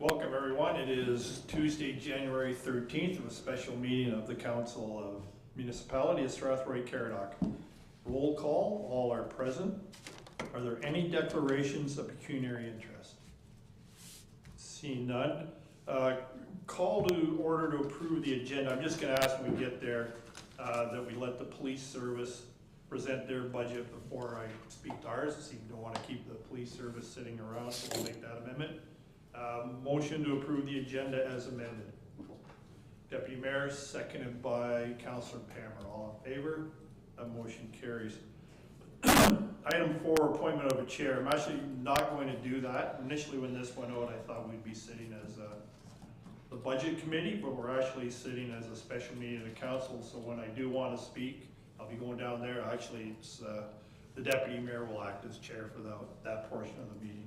Welcome everyone. It is Tuesday, January 13th, of a special meeting of the Council of Municipality of Strathroy-Caradoc. Roll call, all are present. Are there any declarations of pecuniary interest? Seeing none. Call to order to approve the agenda. I'm just gonna ask when we get there that we let the police service present their budget before I speak to ours. So you don't wanna keep the police service sitting around, so we'll make that amendment. Motion to approve the agenda as amended. Deputy Mayor, seconded by Councillor Palmer. All in favor? That motion carries. Item 4, appointment of a chair. I'm actually not going to do that. Initially when this went out, I thought we'd be sitting as the budget committee, but we're actually sitting as a special meeting of the council, so when I do want to speak, I'll be going down there. Actually, it's the deputy mayor will act as chair for that portion of the meeting.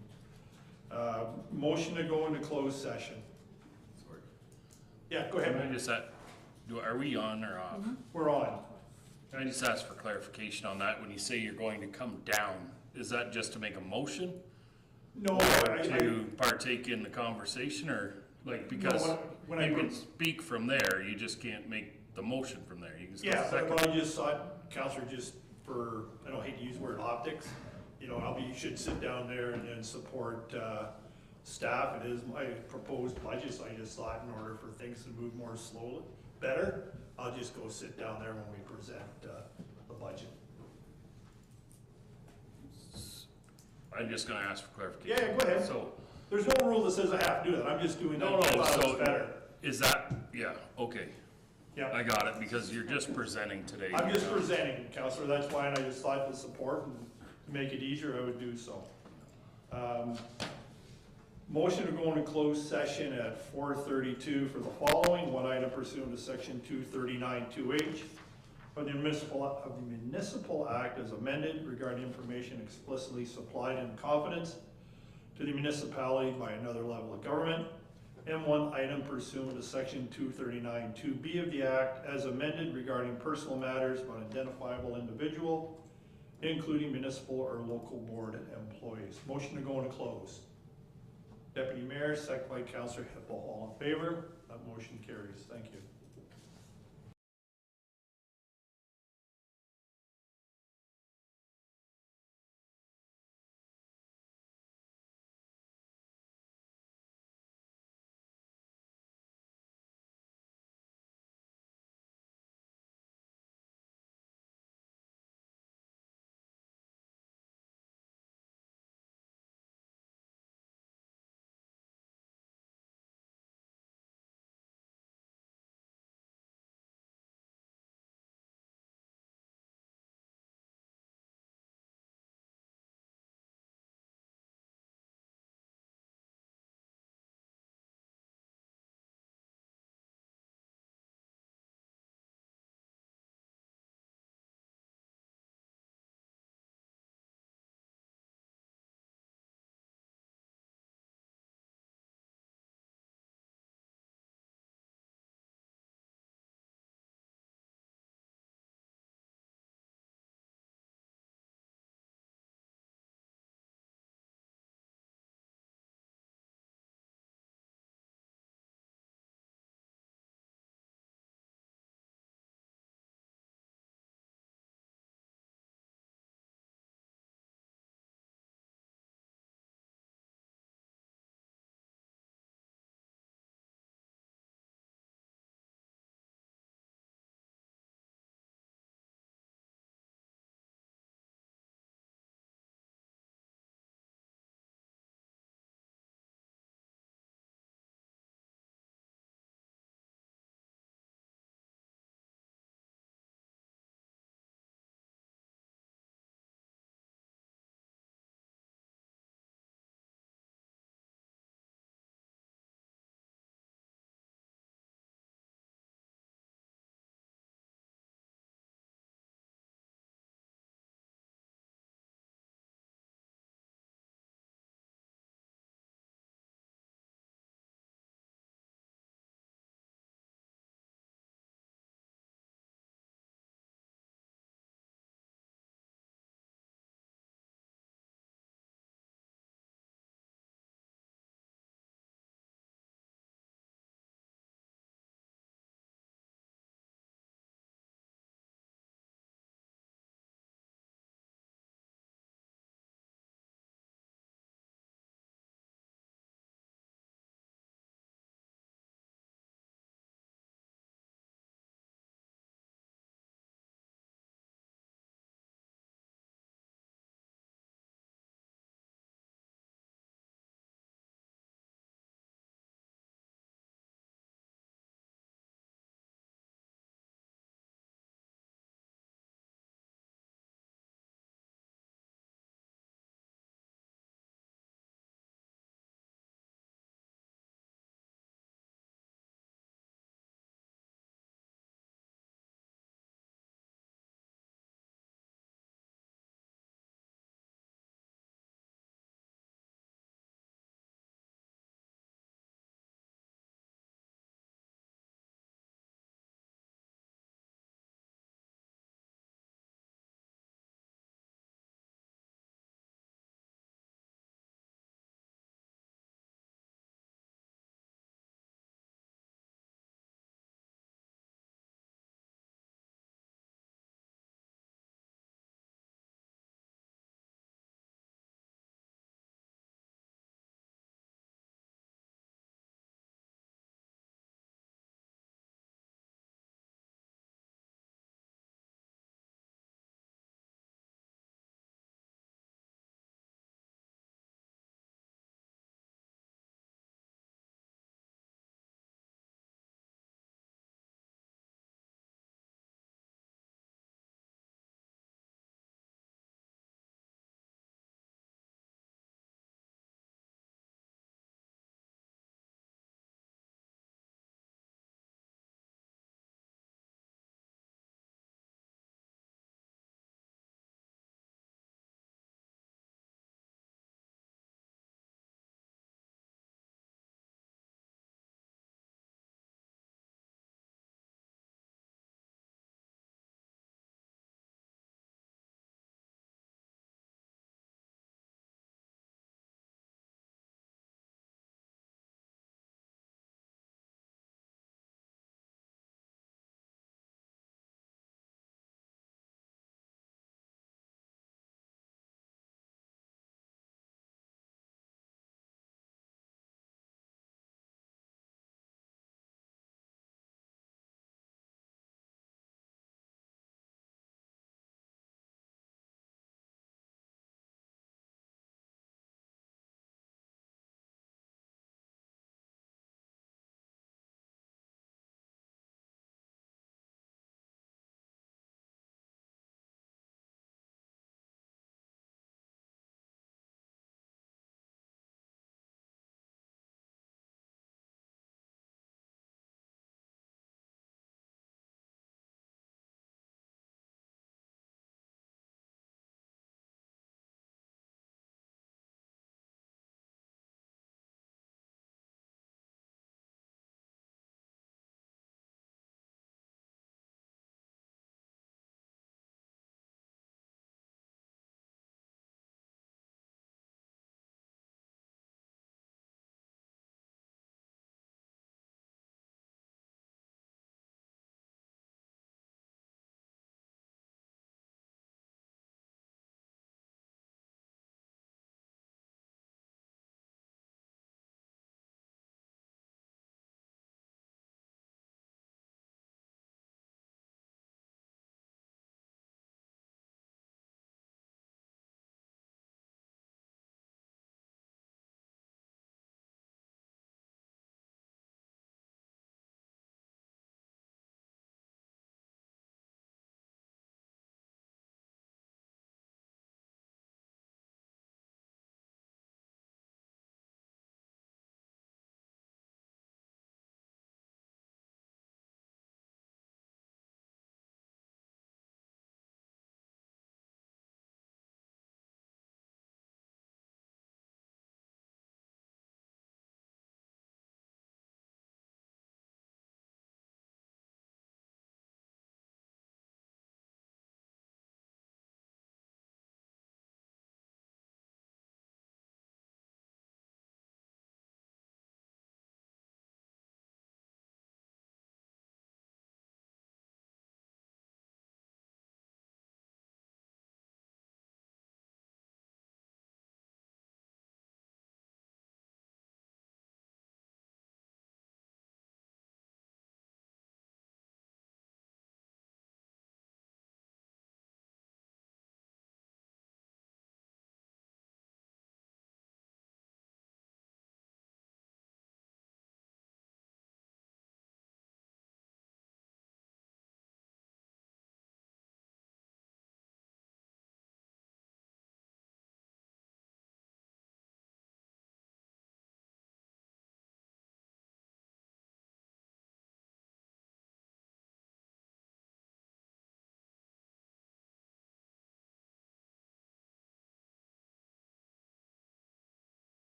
Motion to go into closed session. Sorry. Yeah, go ahead. Can I just are we on or off? We're on. Can I just ask for clarification on that? When you say you're going to come down, is that just to make a motion? No, Or to partake in the conversation, or like, because when you can speak from there, you just can't make the motion from there. You can still yeah, second. but I just thought, Councillor, just for, I don't hate to use the word optics, you know, you should sit down there and support staff. It is my proposed budget, so I just thought in order for things to move more slowly, better, I'll just go sit down there when we present the budget. I'm just gonna ask for clarification. Yeah, go ahead. So, There's no rule that says I have to do that. I'm just doing that. no, because I thought it was so better. is that, yeah, okay. Yeah. I got it, because you're just presenting today. I'm just presenting, Councillor, that's why, and I just thought to support and to make it easier, I would do so. Motion to go into closed session at 4:32 for the following. One item pursuant to section 239(2)H of the Municipal Act as amended regarding information explicitly supplied in confidence to the municipality by another level of government. And one item pursuant to section 239(2)B of the Act as amended regarding personal matters of an identifiable individual, including municipal or local board employees. Motion to go into close. Deputy Mayor, second by Councillor Hippel. All in favor? That motion carries. Thank you.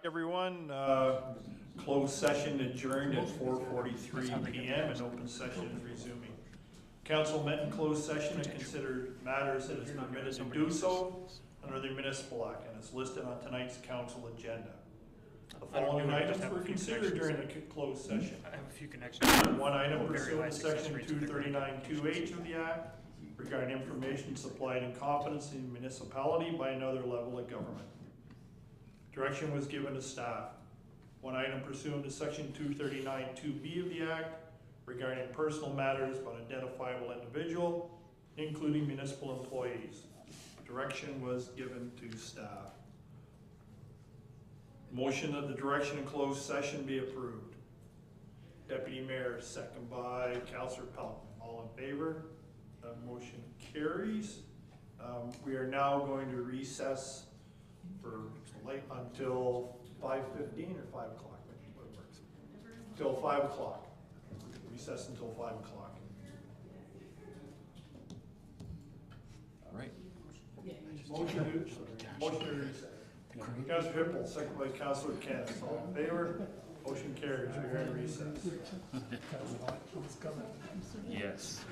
Everyone, closed session adjourned at 4:43 PM and open session is resuming. Council met in closed session and considered matters that is permitted to do so under the municipal act and is listed on tonight's council agenda. The following items were considered during the closed session. I have a few connections. One item Very pursuant high to success section rates with the grant. 239-2H of the Act regarding information supplied in confidence in municipality by another level of government. Direction was given to staff. One item pursuant to section 239-2B of the Act regarding personal matters about identifiable individual, including municipal employees. Direction was given to staff. Motion that the direction in closed session be approved. Deputy Mayor, second by Councillor Pelkman. All in favor? That motion carries. We are now going to recess for until 5:15 or 5 o'clock. What works? Till 5 o'clock. Recess until 5 o'clock. All right. Motion to recess. Councillor Hippel, second by Councillor Kent. All in favor? Motion carries. We are in recess. Yes.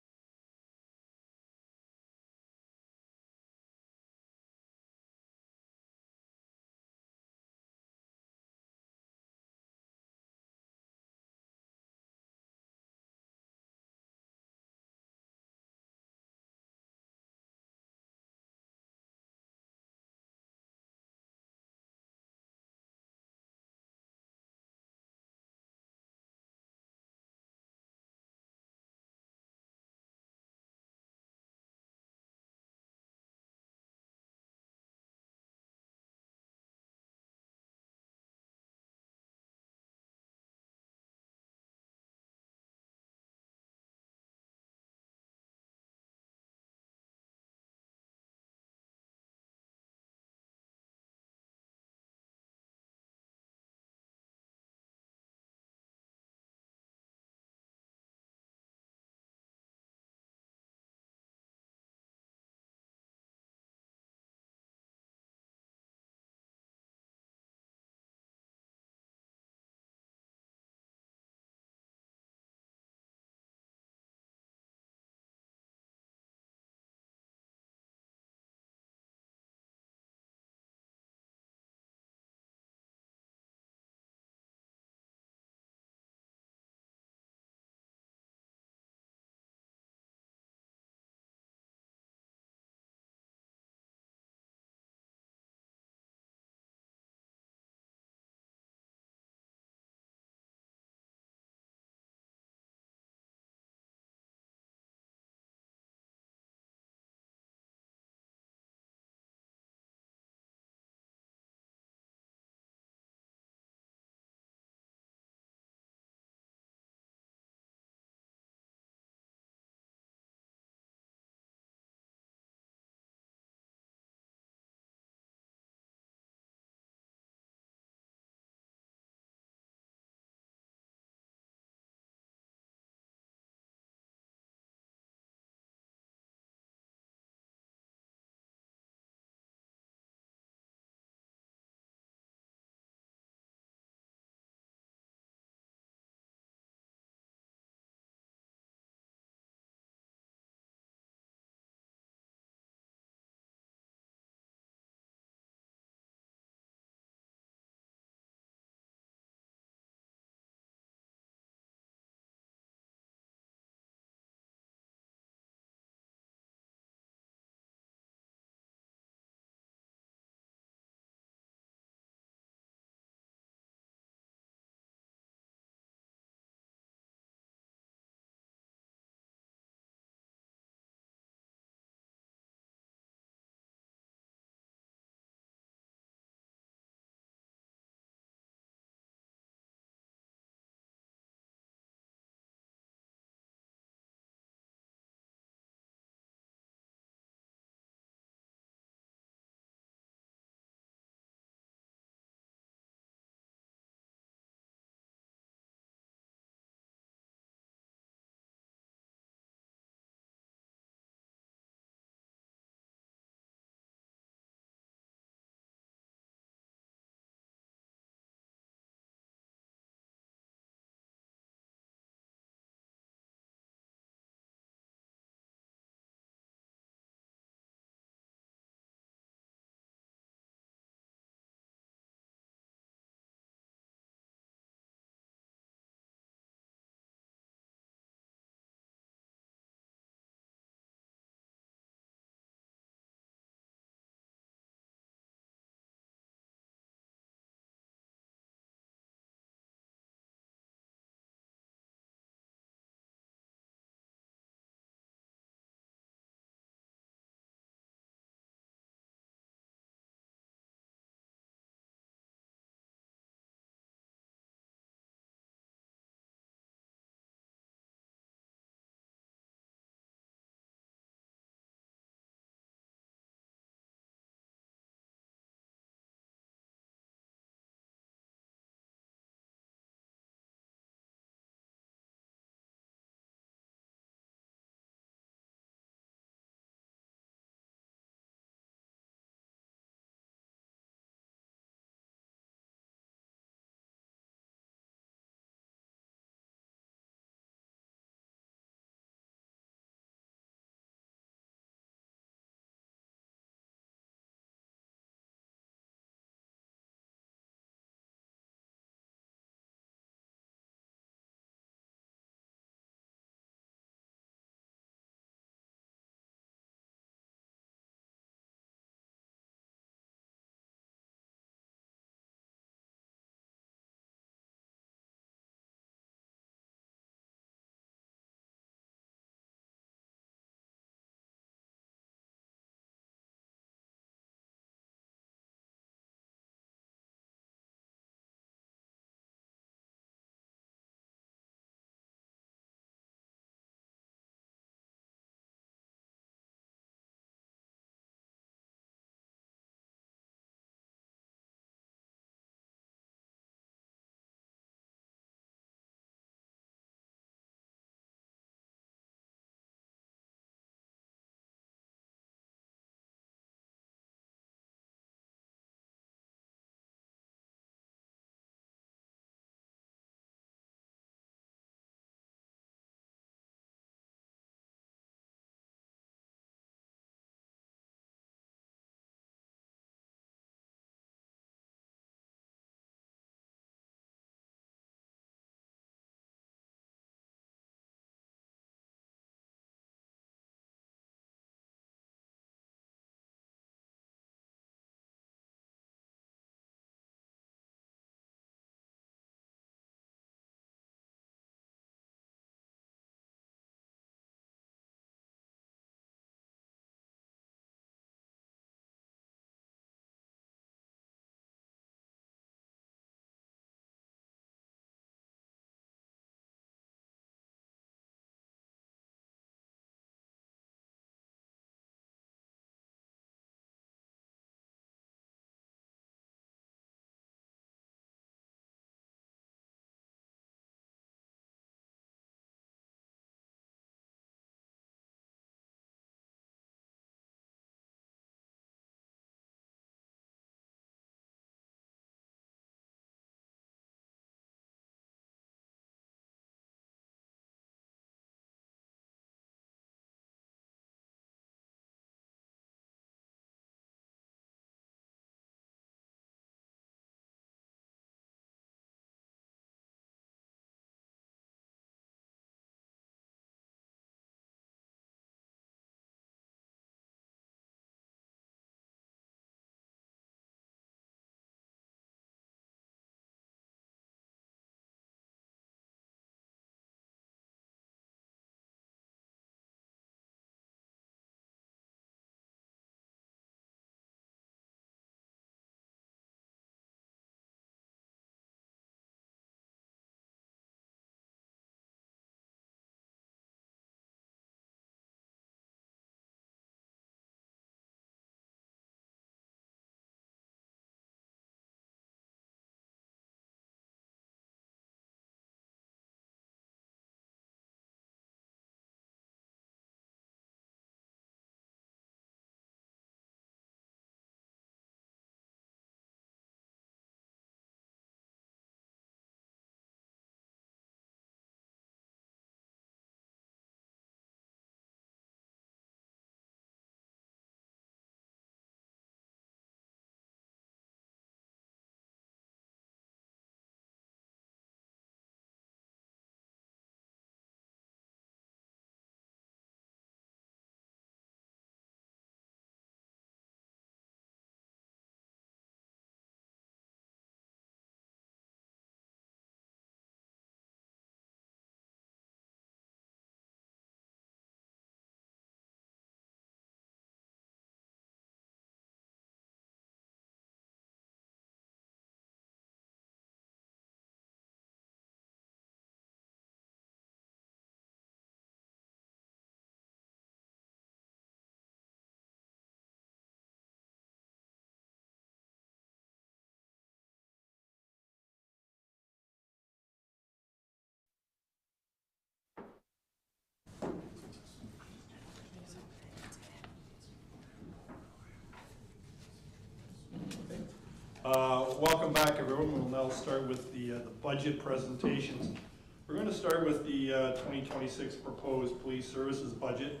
Welcome back, everyone. We'll now start with the budget presentations. We're going to start with the 2026 proposed police services budget.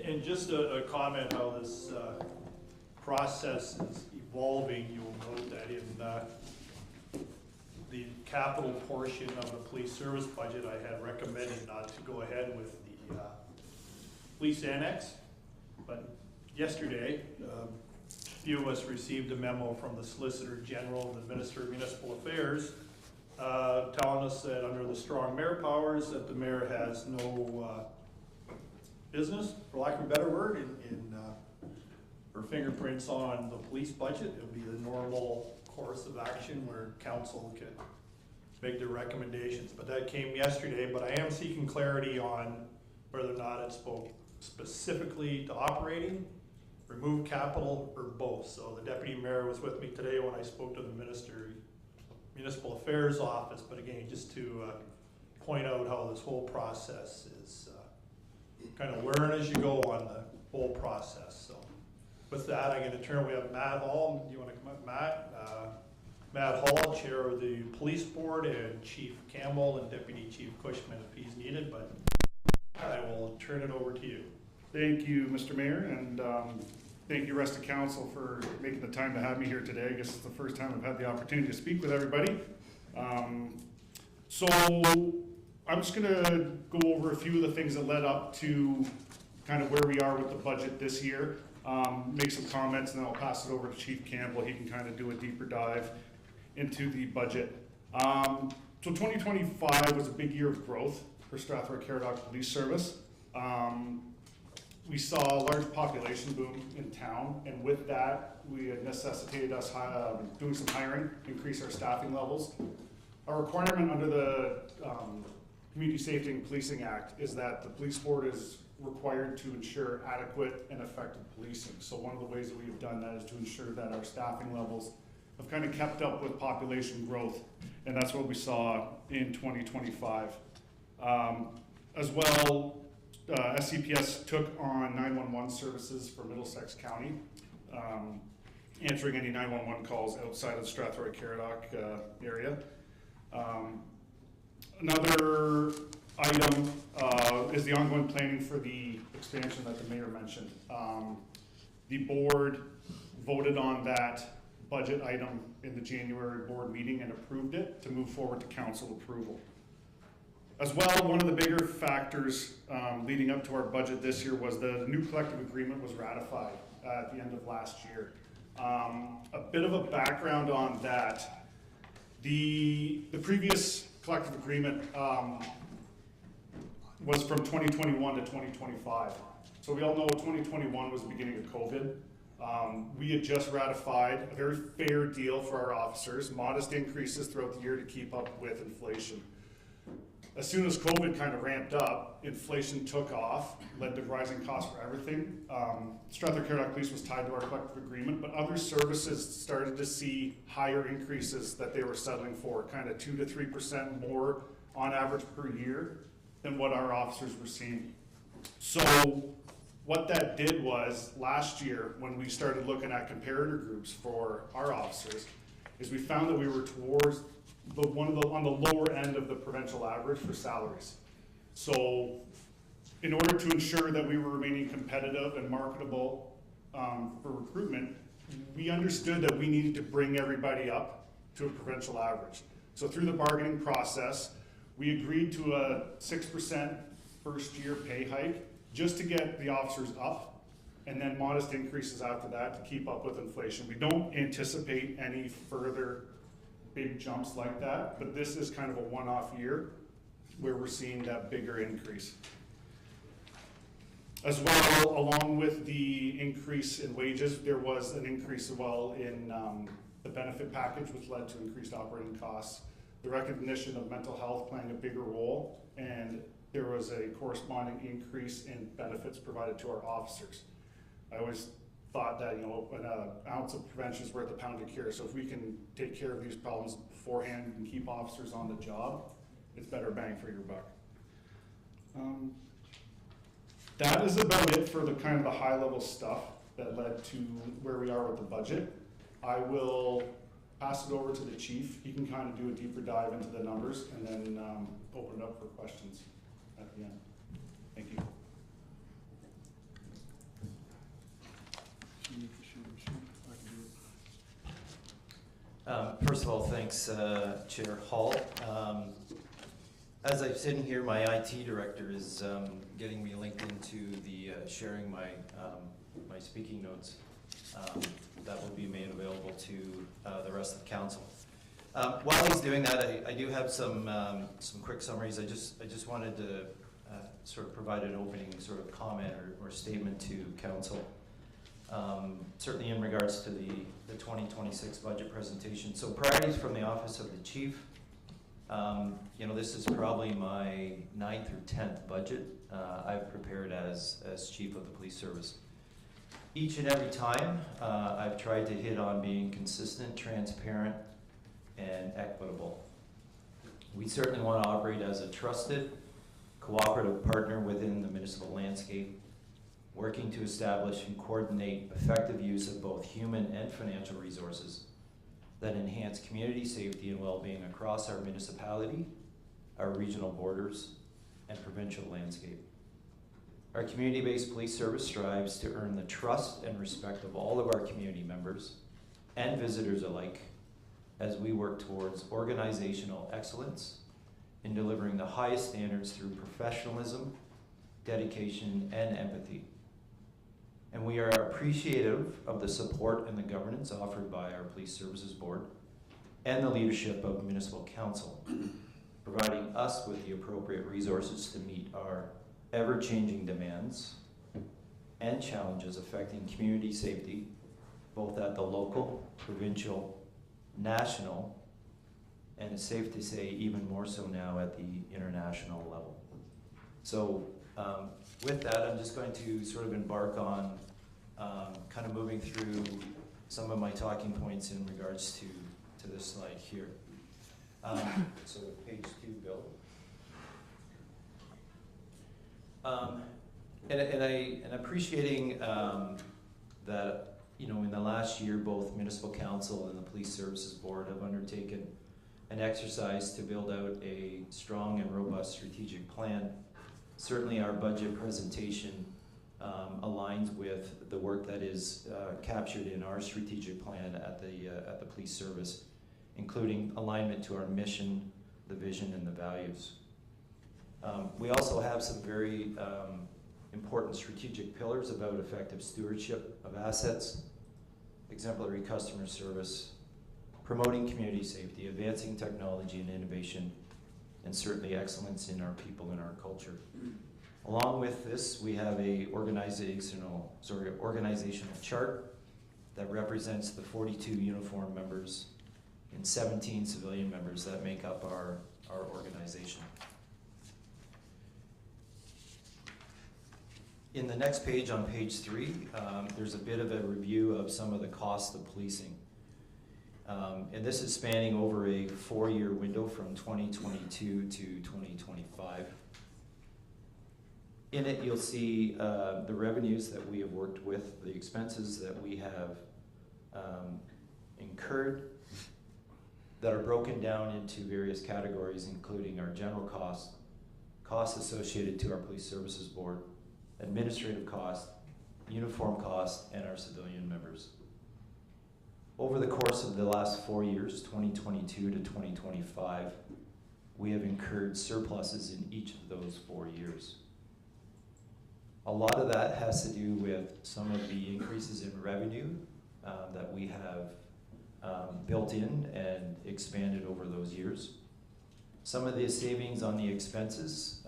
And just a comment how this process is evolving. You'll note that in the capital portion of the police service budget, I had recommended not to go ahead with the police annex. But yesterday, a few of us received a memo from the Solicitor General and the Minister of Municipal Affairs telling us that under the strong mayor powers that the mayor has no business, for lack of a better word, in her fingerprints on the police budget. It'll be the normal course of action where council can make their recommendations. But that came yesterday, but I am seeking clarity on whether or not it spoke specifically to operating, remove capital, or both. So the deputy mayor was with me today when I spoke to the Minister of Municipal Affairs office, but again, just to point out how this whole process is kind of learn as you go on the whole process. So with that, I'm going to turn, we have Matt Hall. Do you want to come up, Matt? Matt Hall, Chair of the Police Board, and Chief Campbell and Deputy Chief Cushman if he's needed, but I will turn it over to you. Thank you, Mr. Mayor, and thank you, rest of council, for making the time to have me here today. I guess it's the first time I've had the opportunity to speak with everybody. So I'm just gonna go over a few of the things that led up to kind of where we are with the budget this year. Make some comments, and then I'll pass it over to Chief Campbell. He can kind of do a deeper dive into the budget. So 2025 was a big year of growth for Strathroy-Caradoc Police Service. We saw a large population boom in town, and with that, we had necessitated us doing some hiring, increase our staffing levels. Our requirement under the Community Safety and Policing Act is that the police board is required to ensure adequate and effective policing. So one of the ways that we've done that is to ensure that our staffing levels have kind of kept up with population growth, and that's what we saw in 2025. As well, SCPS took on 911 services for Middlesex County, answering any 911 calls outside of the Strathroy-Caradoc area. Another item is the ongoing planning for the expansion that the mayor mentioned. The board voted on that budget item in the January board meeting and approved it to move forward to council approval. As well, one of the bigger factors leading up to our budget this year was the new collective agreement was ratified at the end of last year. A bit of a background on that. The previous collective agreement was from 2021 to 2025. So we all know 2021 was the beginning of COVID. We had just ratified a very fair deal for our officers, modest increases throughout the year to keep up with inflation. As soon as COVID kind of ramped up, inflation took off, led to rising costs for everything. Strathroy-Caradoc Police was tied to our collective agreement, but other services started to see higher increases that they were settling for, kind of 2 to 3% more on average per year than what our officers were seeing. So what that did was, last year, when we started looking at comparator groups for our officers, is we found that we were towards on the lower end of the provincial average for salaries. So in order to ensure that we were remaining competitive and marketable for recruitment, we understood that we needed to bring everybody up to a provincial average. So through the bargaining process, we agreed to a 6% first year pay hike just to get the officers up, and then modest increases after that to keep up with inflation. We don't anticipate any further big jumps like that, but this is kind of a one-off year where we're seeing that bigger increase. As well, along with the increase in wages, there was an increase as well in the benefit package, which led to increased operating costs. The recognition of mental health playing a bigger role, and there was a corresponding increase in benefits provided to our officers. I always thought that, you know, an ounce of prevention is worth a pound of cure. So if we can take care of these problems beforehand and keep officers on the job, it's better bang for your buck. That is about it for the kind of the high level stuff that led to where we are with the budget. I will pass it over to the chief. He can kind of do a deeper dive into the numbers and then open it up for questions at the end. Thank you. First of all, thanks, Chair Hall. As I'm sitting here, my IT director is getting me linked into the sharing my my speaking notes. That will be made available to the rest of the council. While he's doing that, I do have some quick summaries. I just wanted to sort of provide an opening sort of comment or statement to council. Certainly in regards to the 2026 budget presentation. So priorities from the Office of the Chief. You know, this is probably my 9th or 10th budget I've prepared as Chief of the Police Service. Each and every time, I've tried to hit on being consistent, transparent, and equitable. We certainly want to operate as a trusted, cooperative partner within the municipal landscape, working to establish and coordinate effective use of both human and financial resources that enhance community safety and well-being across our municipality, our regional borders, and provincial landscape. Our community-based police service strives to earn the trust and respect of all of our community members and visitors alike as we work towards organizational excellence in delivering the highest standards through professionalism, dedication, and empathy. And we are appreciative of the support and the governance offered by our Police Services Board and the leadership of Municipal Council, providing us with the appropriate resources to meet our ever-changing demands and challenges affecting community safety, both at the local, provincial, national, and it's safe to say even more so now at the international level. So with that, I'm just going to sort of embark on kind of moving through some of my talking points in regards to this slide here. So page 2, Bill. And appreciating that, you know, in the last year, both Municipal Council and the Police Services Board have undertaken an exercise to build out a strong and robust strategic plan. Certainly our budget presentation aligns with the work that is captured in our strategic plan at the police service, including alignment to our mission, the vision, and the values. We also have some very important strategic pillars about effective stewardship of assets, exemplary customer service, promoting community safety, advancing technology and innovation, and certainly excellence in our people and our culture. Along with this, we have a organizational chart that represents the 42 uniformed members and 17 civilian members that make up our organization. In the next page, on page 3, there's a bit of a review of some of the costs of policing. And this is spanning over a 4-year window from 2022 to 2025. In it, you'll see the revenues that we have worked with, the expenses that we have incurred that are broken down into various categories, including our general costs associated to our Police Services Board, administrative costs, uniform costs, and our civilian members. Over the course of the last 4 years, 2022 to 2025, we have incurred surpluses in each of those 4 years. A lot of that has to do with some of the increases in revenue that we have built in and expanded over those years. Some of the savings on the expenses,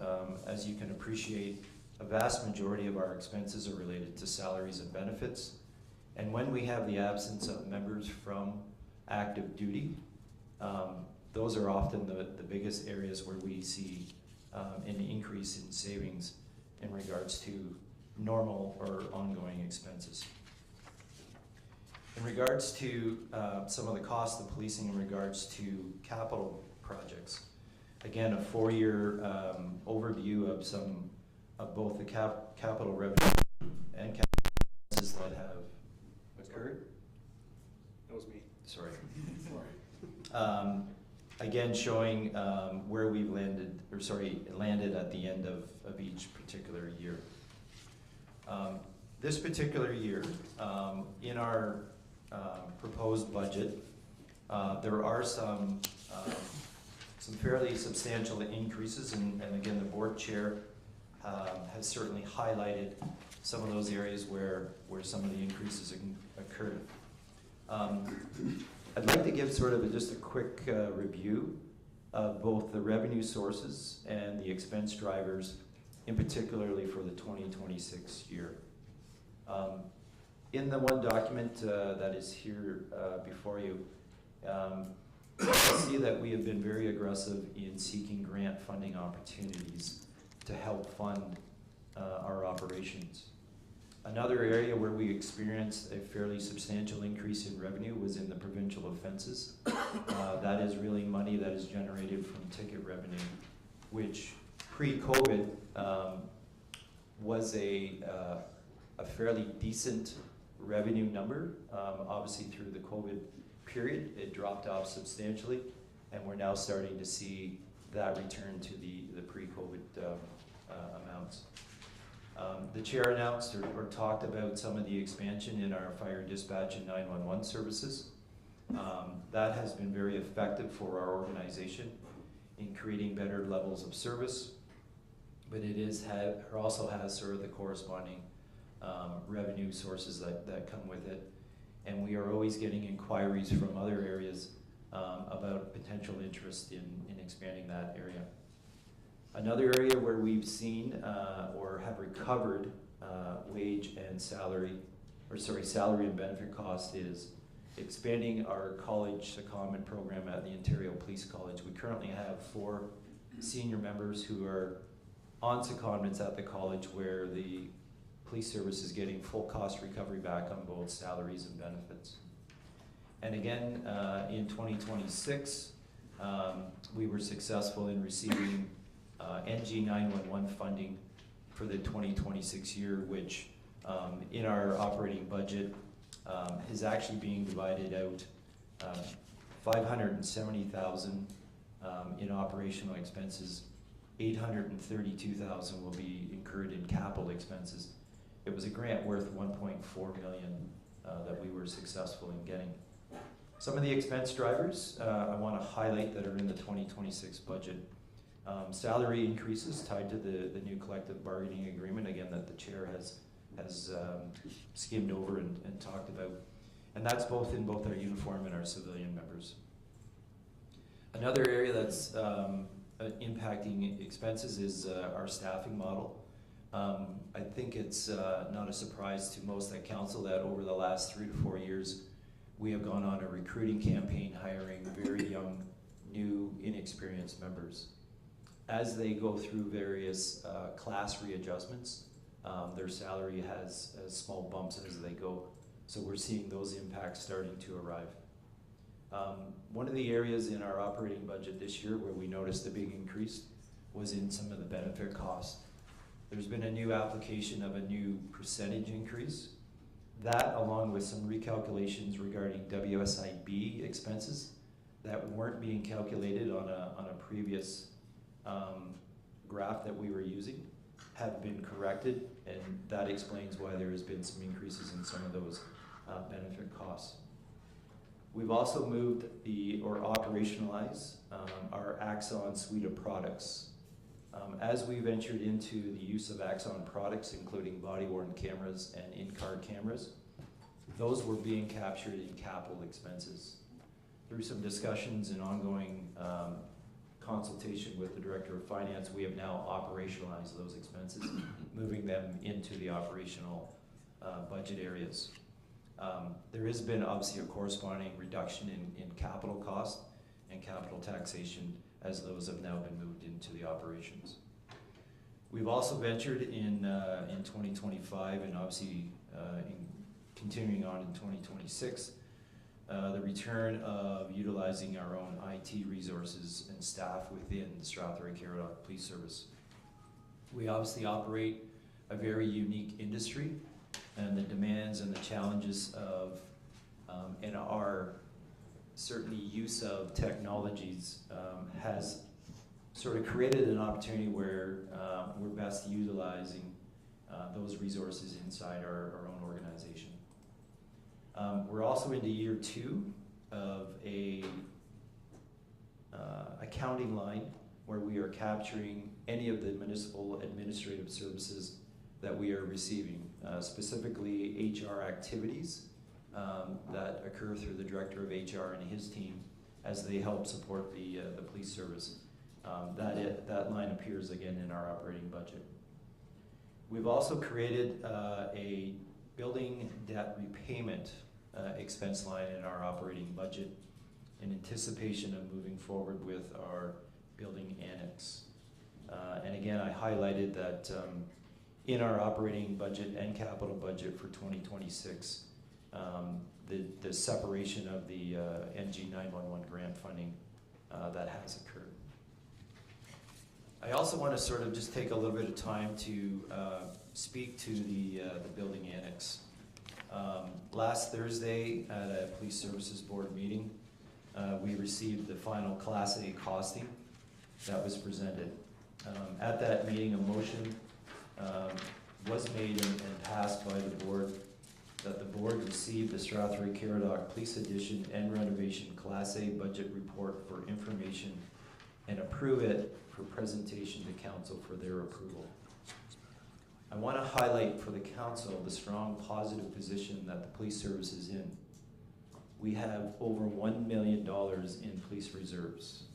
as you can appreciate, a vast majority of our expenses are related to salaries and benefits. And when we have the absence of members from active duty, those are often the biggest areas where we see an increase in savings in regards to normal or ongoing expenses. In regards to some of the costs of policing in regards to capital projects, again, a 4-year overview of some of both the capital revenue and capital expenses that have occurred. That was me. Sorry. Again, showing where we've landed at the end of each particular year. This particular year, in our proposed budget, there are some fairly substantial increases, and again, the board chair has certainly highlighted some of those areas where some of the increases occurred. I'd like to give sort of just a quick review of both the revenue sources and the expense drivers, in particularly for the 2026 year. In the one document that is here before you, you'll see that we have been very aggressive in seeking grant funding opportunities to help fund our operations. Another area where we experienced a fairly substantial increase in revenue was in the provincial offenses. That is really money that is generated from ticket revenue, which pre-COVID was a fairly decent revenue number. Obviously through the COVID period, it dropped off substantially, and we're now starting to see that return to the pre-COVID amounts. The chair announced or talked about some of the expansion in our fire dispatch and 911 services. That has been very effective for our organization in creating better levels of service, but it also has sort of the corresponding revenue sources that come with it. And we are always getting inquiries from other areas about potential interest in expanding that area. Another area where we've seen or have recovered wage and salary and benefit cost is expanding our college secondment program at the Ontario Police College. We currently have 4 senior members who are on secondments at the college, where the police service is getting full cost recovery back on both salaries and benefits. And again, in 2026, we were successful in receiving NG 911 funding for the 2026 year, which in our operating budget is actually being divided out. 570,000 in operational expenses, 832,000 will be incurred in capital expenses. It was a grant worth 1.4 million that we were successful in getting. Some of the expense drivers I want to highlight that are in the 2026 budget. Salary increases tied to the new collective bargaining agreement, again, that the chair has skimmed over and talked about. And that's in both our uniform and our civilian members. Another area that's impacting expenses is our staffing model. I think it's not a surprise to most at council that over the last 3 to 4 years, we have gone on a recruiting campaign hiring very young, new, inexperienced members. As they go through various class readjustments, their salary has small bumps as they go. So we're seeing those impacts starting to arrive. One of the areas in our operating budget this year where we noticed a big increase was in some of the benefit costs. There's been a new application of a new percentage increase. That, along with some recalculations regarding WSIB expenses that weren't being calculated on a previous graph that we were using, have been corrected, and that explains why there has been some increases in some of those benefit costs. We've also moved or operationalized our Axon suite of products. As we ventured into the use of Axon products, including body-worn cameras and in-car cameras, those were being captured in capital expenses. Through some discussions and ongoing consultation with the Director of Finance, we have now operationalized those expenses, moving them into the operational budget areas. There has been obviously a corresponding reduction in capital cost and capital taxation as those have now been moved into the operations. We've also ventured in 2025 and obviously continuing on in 2026, the return of utilizing our own IT resources and staff within the Strathroy-Caradoc Police Service. We obviously operate a very unique industry, and the demands and the challenges of and our certainly use of technologies has sort of created an opportunity where we're best utilizing those resources inside our own organization. We're also into year 2 of a accounting line where we are capturing any of the municipal administrative services that we are receiving, specifically HR activities that occur through the director of HR and his team as they help support the police service. That line appears again in our operating budget. We've also created a building debt repayment expense line in our operating budget in anticipation of moving forward with our building annex. And again, I highlighted that in our operating budget and capital budget for 2026, the separation of the NG 911 grant funding that has occurred. I also want to sort of just take a little bit of time to speak to the building annex. Last Thursday at a Police Services Board meeting, we received the final Class A costing that was presented. At that meeting, a motion was made and passed by the board that the board receive the Strathroy-Caradoc Police Addition and Renovation Class A budget report for information and approve it for presentation to council for their approval. I want to highlight for the council the strong positive position that the police service is in. We have over $1 million in police reserves.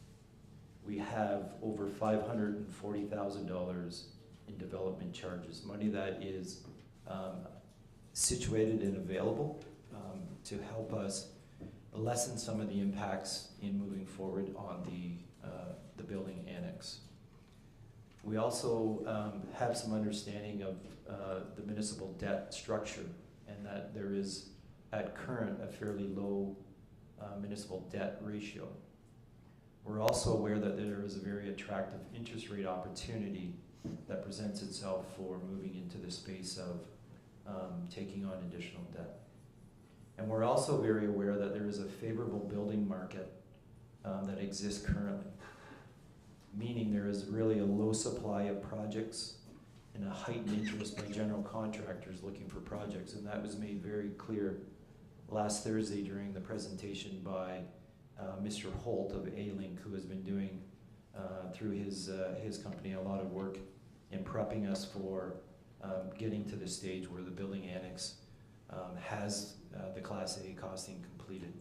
We have over $540,000 in development charges, money that is situated and available to help us lessen some of the impacts in moving forward on the building annex. We also have some understanding of the municipal debt structure and that there is at current a fairly low municipal debt ratio. We're also aware that there is a very attractive interest rate opportunity that presents itself for moving into the space of taking on additional debt. And we're also very aware that there is a favorable building market that exists currently, meaning there is really a low supply of projects and a heightened interest by general contractors looking for projects. And that was made very clear last Thursday during the presentation by Mr. Holt of A-Link, who has been doing through his company a lot of work in prepping us for getting to the stage where the building annex has the Class A costing completed.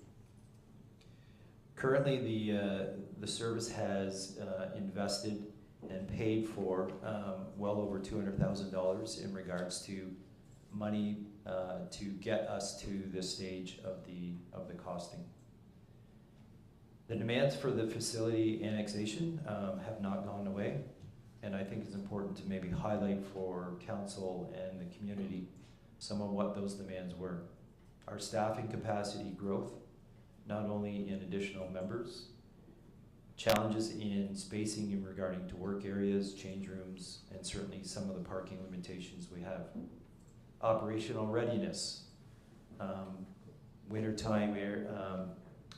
Currently, the service has invested and paid for well over $200,000 in regards to money to get us to this stage of the costing. The demands for the facility annexation have not gone away, and I think it's important to maybe highlight for council and the community some of what those demands were. Our staffing capacity growth, not only in additional members, challenges in spacing in regarding to work areas, change rooms, and certainly some of the parking limitations we have. Operational readiness. Wintertime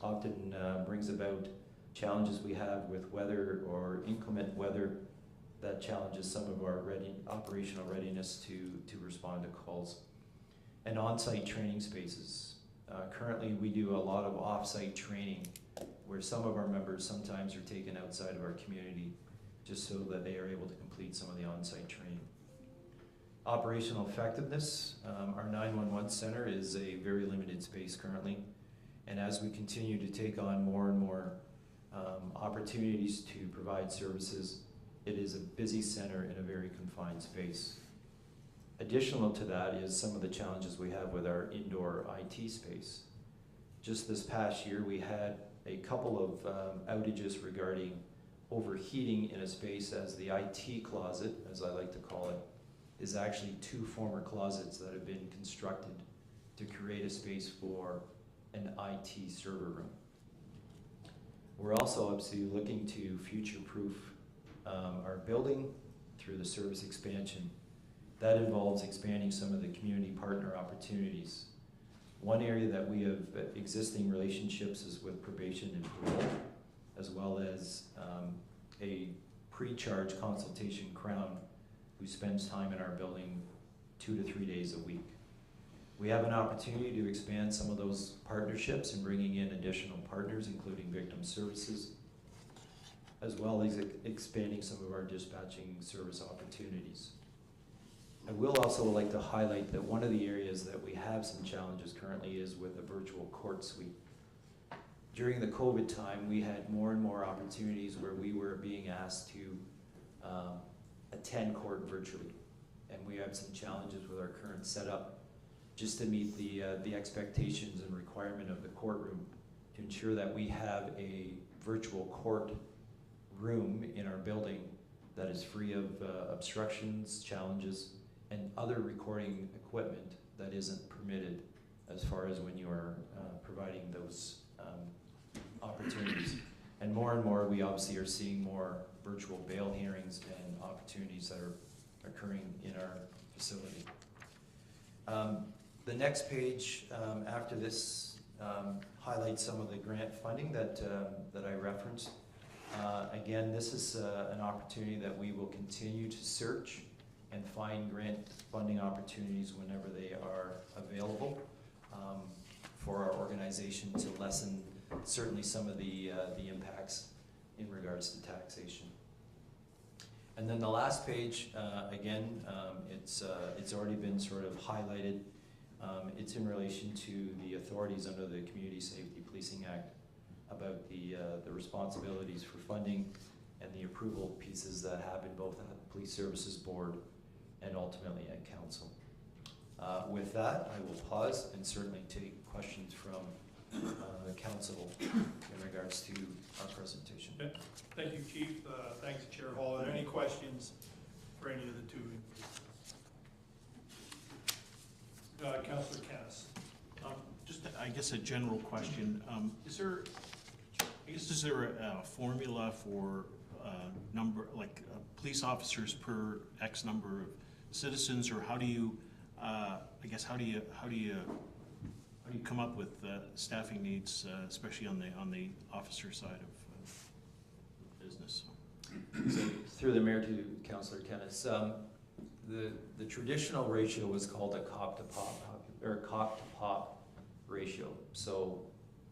often brings about challenges we have with weather or inclement weather that challenges some of our operational readiness to respond to calls. And on-site training spaces. Currently, we do a lot of off-site training where some of our members sometimes are taken outside of our community just so that they are able to complete some of the on-site training. Operational effectiveness. Our 911 center is a very limited space currently, and as we continue to take on more and more opportunities to provide services, it is a busy center in a very confined space. Additional to that is some of the challenges we have with our indoor IT space. Just this past year, we had a couple of outages regarding overheating in a space, as the IT closet, as I like to call it, is actually 2 former closets that have been constructed to create a space for an IT server room. We're also obviously looking to future-proof our building through the service expansion. That involves expanding some of the community partner opportunities. One area that we have existing relationships is with probation and parole, as well as a pre-charge consultation Crown who spends time in our building 2 to 3 days a week. We have an opportunity to expand some of those partnerships and bringing in additional partners, including victim services, as well as expanding some of our dispatching service opportunities. I will also like to highlight that one of the areas that we have some challenges currently is with a virtual court suite. During the COVID time, we had more and more opportunities where we were being asked to attend court virtually. And we have some challenges with our current setup just to meet the expectations and requirement of the courtroom to ensure that we have a virtual court room in our building that is free of obstructions, challenges, and other recording equipment that isn't permitted as far as when you are providing those opportunities. And more, we obviously are seeing more virtual bail hearings and opportunities that are occurring in our facility. The next page after this highlights some of the grant funding that I referenced. Again, this is an opportunity that we will continue to search and find grant funding opportunities whenever they are available for our organization to lessen certainly some of the impacts in regards to taxation. And then the last page, again, it's already been sort of highlighted. It's in relation to the authorities under the Community Safety Policing Act about the responsibilities for funding and the approval pieces that happen both at the Police Services Board and ultimately at Council. With that, I will pause and certainly take questions from the Council in regards to our presentation. Okay. Thank you, Chief. Thanks, Chair Hall. Are there any questions for any of the two? Councillor Kennis. Just, I guess, a general question. Is there a formula for number, like police officers per X number of citizens, or how do you, I guess, how do you come up with staffing needs, especially on the officer side of business? So through the mayor to Councillor Kennis, the traditional ratio was called a cop to pop ratio. So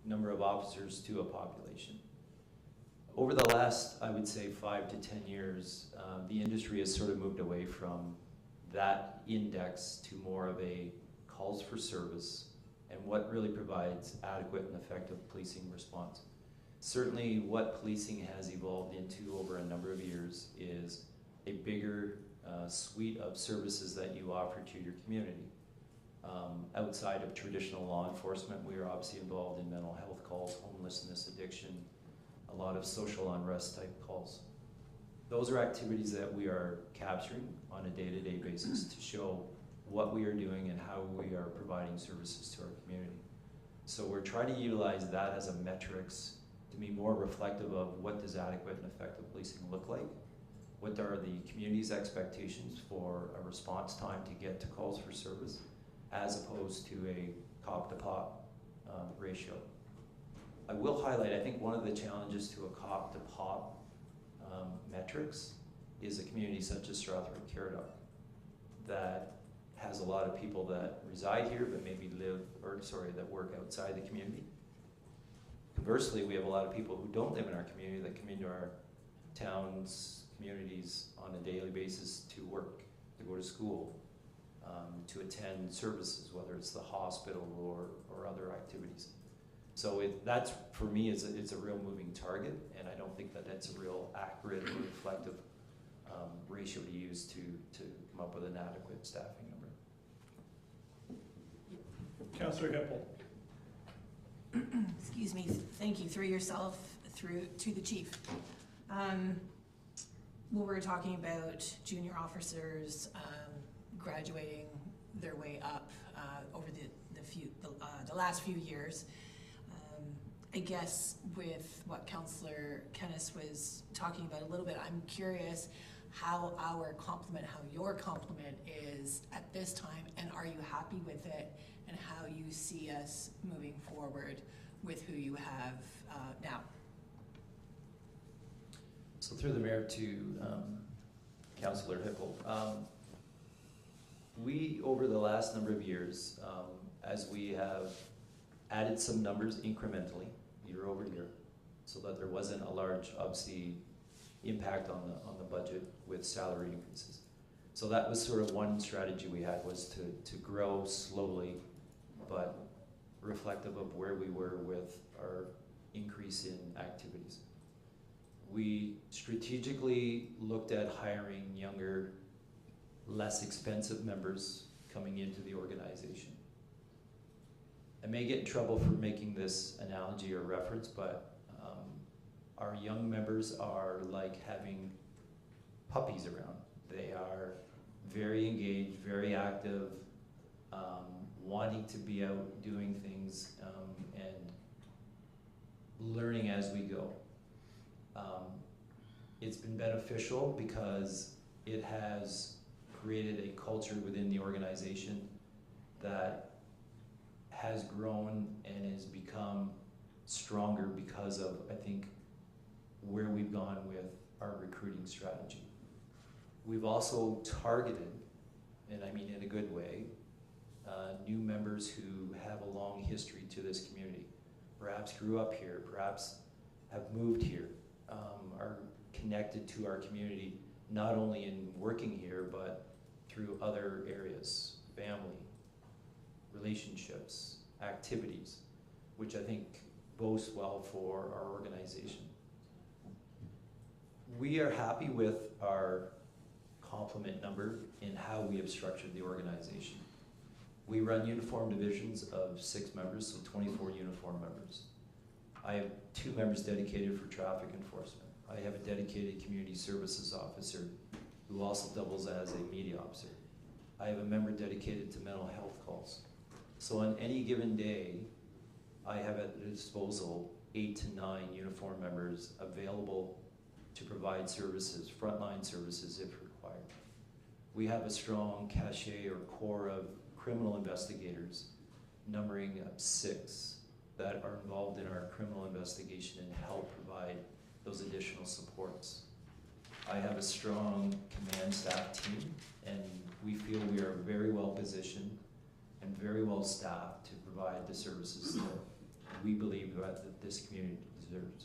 number of officers to a population. Over the last, I would say, 5 to 10 years, the industry has sort of moved away from that index to more of a calls for service and what really provides adequate and effective policing response. Certainly what policing has evolved into over a number of years is a bigger suite of services that you offer to your community. Outside of traditional law enforcement, we are obviously involved in mental health calls, homelessness, addiction, a lot of social unrest type calls. Those are activities that we are capturing on a day-to-day basis to show what we are doing and how we are providing services to our community. So we're trying to utilize that as a metrics to be more reflective of what does adequate and effective policing look like, what are the community's expectations for a response time to get to calls for service, as opposed to a cop to pop ratio. I will highlight, I think one of the challenges to a cop to pop metrics is a community such as Strathroy-Caradoc that has a lot of people that reside here but maybe that work outside the community. Conversely, we have a lot of people who don't live in our community that come into our towns, communities on a daily basis to work, to go to school, to attend services, whether it's the hospital or other activities. So that's, for me, it's a real moving target, and I don't think that that's a real accurate or reflective ratio to use to come up with an adequate staffing number. Councillor Hippel. Excuse me, thank you, through yourself, through to the chief. Well, we're talking about junior officers graduating their way up over the last few years. I guess with what Councillor Kennis was talking about a little bit, I'm curious, how our complement, how your complement is at this time, and are you happy with it, and how you see us moving forward with who you have now. So through the mayor to Councillor Hickle, we, over the last number of years, as we have added some numbers incrementally, year over year, so that there wasn't a large, obviously, impact on the budget with salary increases. So that was sort of one strategy we had, was to grow slowly, but reflective of where we were with our increase in activities. We strategically looked at hiring younger, less expensive members coming into the organization. I may get in trouble for making this analogy or reference, but our young members are like having puppies around. They are very engaged, very active, wanting to be out doing things and learning as we go. It's been beneficial because it has created a culture within the organization that has grown and has become stronger because of, I think, where we've gone with our recruiting strategy. We've also targeted, and I mean in a good way, new members who have a long history to this community, perhaps grew up here, perhaps have moved here, are connected to our community, not only in working here, but through other areas, family, relationships, activities, which I think bodes well for our organization. We are happy with our complement number in how we have structured the organization. We run uniform divisions of 6 members, so 24 uniform members. I have 2 members dedicated for traffic enforcement. I have a dedicated community services officer who also doubles as a media officer. I have a member dedicated to mental health calls. So on any given day, I have at the disposal 8 to 9 uniform members available to provide services, frontline services if required. We have a strong cachet or core of criminal investigators, numbering 6, that are involved in our criminal investigation and help provide those additional supports. I have a strong command staff team, and we feel we are very well positioned and very well staffed to provide the services that we believe that this community deserves.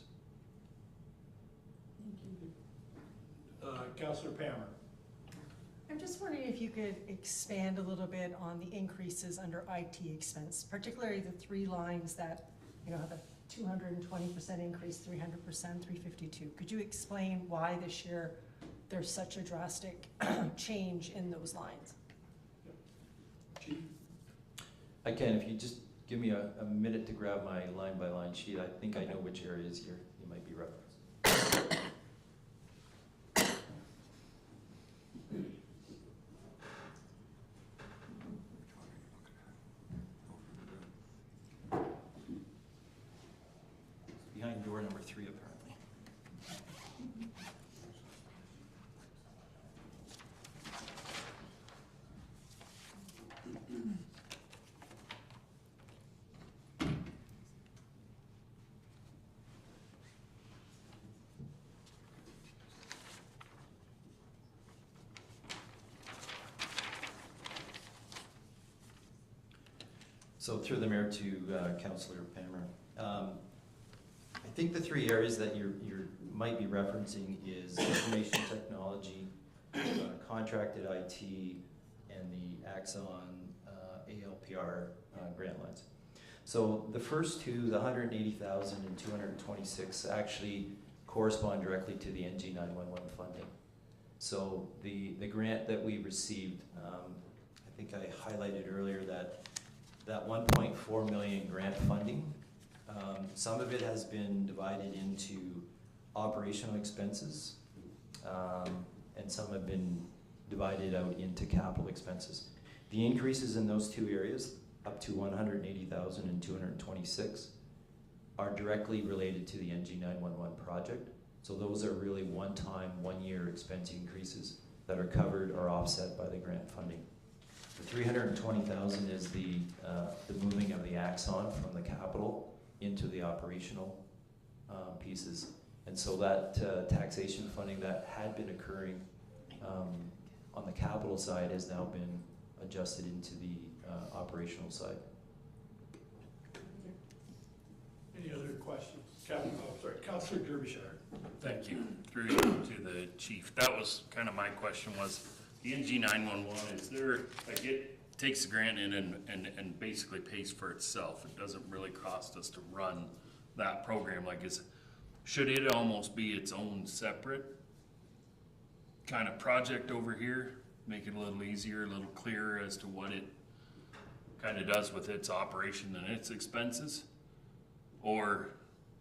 Councillor Pammer. I'm just wondering if you could expand a little bit on the increases under IT expense, particularly the 3 lines that, you know, have a 220% increase, 300%, 352. Could you explain why this year there's such a drastic change in those lines? Chief. I can, if you just give me a minute to grab my line-by-line sheet. I think I know which areas you might be referencing. Behind door number 3, apparently. So through the mayor to Councillor Pammer. I think the 3 areas that you might be referencing is information technology, contracted IT, and the Axon ALPR grant lines. So the first 2, the 180,000 and 226, actually correspond directly to the NG 911 funding. So the grant that we received, I think I highlighted earlier that 1.4 million grant funding. Some of it has been divided into operational expenses, and some have been divided out into capital expenses. The increases in those 2 areas, up to 180,000 and 226, are directly related to the NG 911 project. So those are really one-time, one-year expense increases that are covered or offset by the grant funding. The 320,000 is the moving of the axon from the capital into the operational pieces. And so that taxation funding that had been occurring on the capital side has now been adjusted into the operational side. Any other questions? Councillor Derbyshire. Thank you. Through you to the chief. That was kind of my question was, the NG 911, is there, like it takes the grant in and basically pays for itself. It doesn't really cost us to run that program. Like should it almost be its own separate kind of project over here? Make it a little easier, a little clearer as to what it kind of does with its operation and its expenses? Or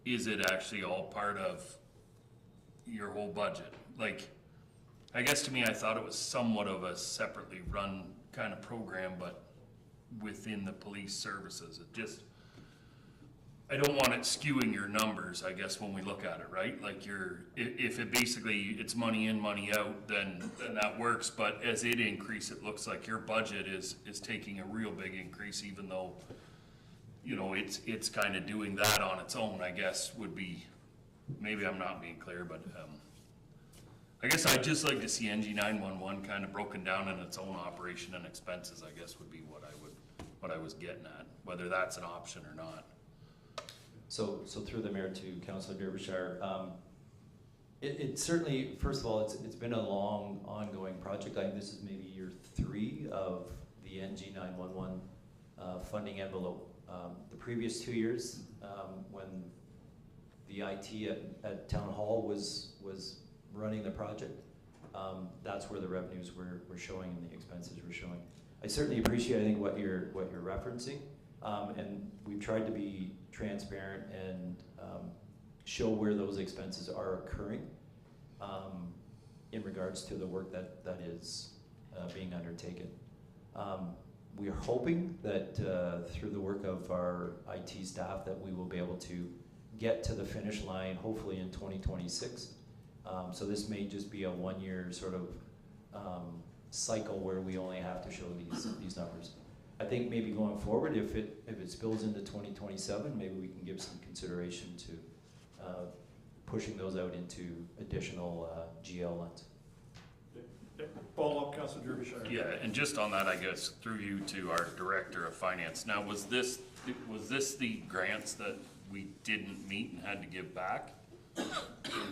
is it actually all part of your whole budget? Like, I guess to me, I thought it was somewhat of a separately run kind of program, but within the police services. It just, I don't want it skewing your numbers, I guess, when we look at it, right? Like if it basically, it's money in, money out, then that works. But as it increases, it looks like your budget is taking a real big increase, even though, you know, it's kind of doing that on its own, I guess, would be, maybe I'm not being clear, but I guess I'd just like to see NG 911 kind of broken down in its own operation and expenses, I guess, would be what I was getting at, whether that's an option or not. So through the mayor to Councillor Derbyshire, it certainly, first of all, it's been a long ongoing project. I think this is maybe year 3 of the NG 911 funding envelope. The previous 2 years, when the IT at Town Hall was running the project, that's where the revenues were showing and the expenses were showing. I certainly appreciate, I think, what you're referencing, and we've tried to be transparent and show where those expenses are occurring in regards to the work that is being undertaken. We are hoping that through the work of our IT staff that we will be able to get to the finish line hopefully in 2026. So this may just be a 1-year sort of cycle where we only have to show these numbers. I think maybe going forward, if it spills into 2027, maybe we can give some consideration to pushing those out into additional GL lines. Follow up, Councillor Derbyshire. Yeah, and just on that, I guess, through you to our Director of Finance. Now, was this the grants that we didn't meet and had to give back in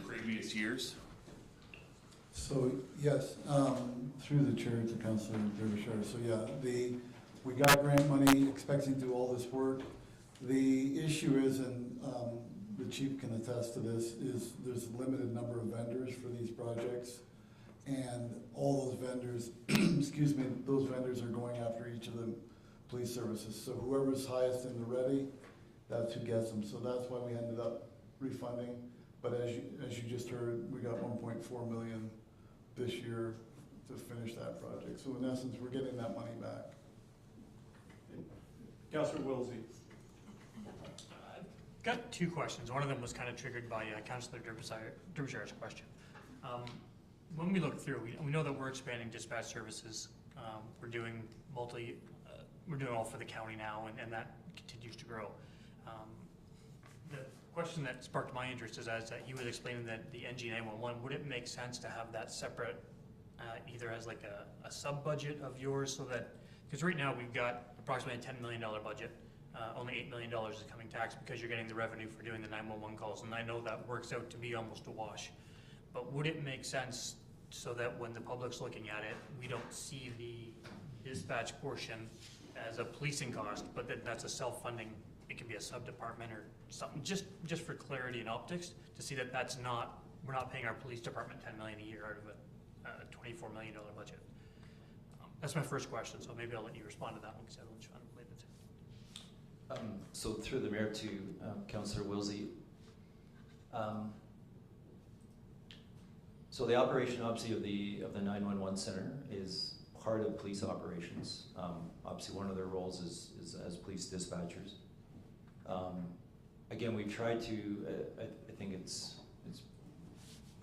previous years? So, yes, through the chair to Councillor Derbyshire. So, yeah, we got grant money expecting to do all this work. The issue is, and the chief can attest to this, is there's a limited number of vendors for these projects. And all those vendors, excuse me, those vendors are going after each of the police services. So whoever's highest in the ready, that's who gets them. So that's why we ended up refunding. But as you just heard, we got 1.4 million this year to finish that project. So in essence, we're getting that money back. Councillor Wilsey. I've got 2 questions. One of them was kind of triggered by Councillor Derbyshire's question. When we look through, we know that we're expanding dispatch services. We're doing we're doing all for the county now, and that continues to grow. The question that sparked my interest is as he was explaining that the NG 911, would it make sense to have that separate, either as like a sub budget of yours, so that, because right now we've got approximately a $10 million budget. Only $8 million is coming tax because you're getting the revenue for doing the 911 calls, and I know that works out to be almost a wash. But would it make sense so that when the public's looking at it, we don't see the dispatch portion as a policing cost, but then that's a self-funding, it can be a sub-department or something, just for clarity and optics, to see that that's not, we're not paying our police department $10 million a year out of a $24 million budget. That's my first question, so maybe I'll let you respond to that one because I don't want to relate the two. So through the mayor to Councillor Wilsey. So the operation obviously of the 911 center is part of police operations. Obviously one of their roles is as police dispatchers. Again, we've tried to, I think it's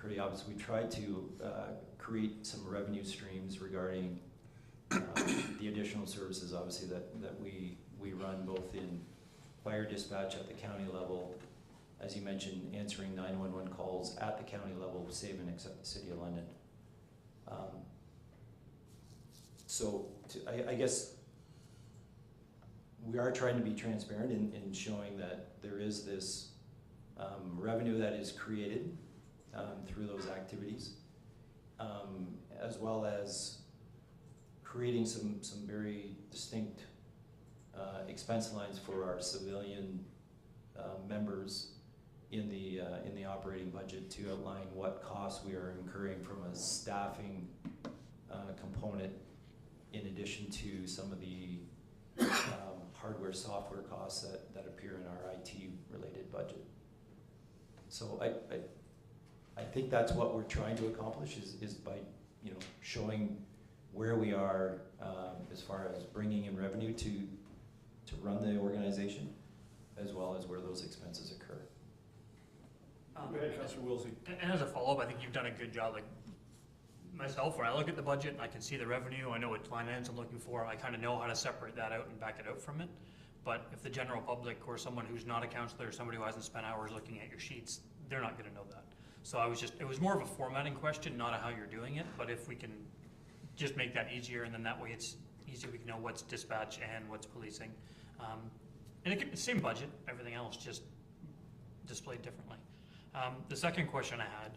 pretty obvious. We tried to create some revenue streams regarding the additional services, obviously, that we run both in fire dispatch at the county level, as you mentioned, answering 911 calls at the county level, save and except the City of London. I guess we are trying to be transparent in showing that there is this revenue that is created through those activities, as well as creating some very distinct expense lines for our civilian members in the operating budget to outline what costs we are incurring from a staffing component, in addition to some of the hardware, software costs that appear in our IT-related budget. So I think that's what we're trying to accomplish is by showing where we are as far as bringing in revenue to run the organization, as well as where those expenses occur. Go ahead, Councillor Wilsey. And as a follow-up, I think you've done a good job. Like myself, when I look at the budget, I can see the revenue, I know what line items I'm looking for, I kind of know how to separate that out and back it out from it. But if the general public or someone who's not a counselor or somebody who hasn't spent hours looking at your sheets, they're not going to know that. So it was more of a formatting question, not a how you're doing it, but if we can just make that easier, and then that way it's easier, we can know what's dispatch and what's policing. And same budget, everything else just displayed differently. The second question I had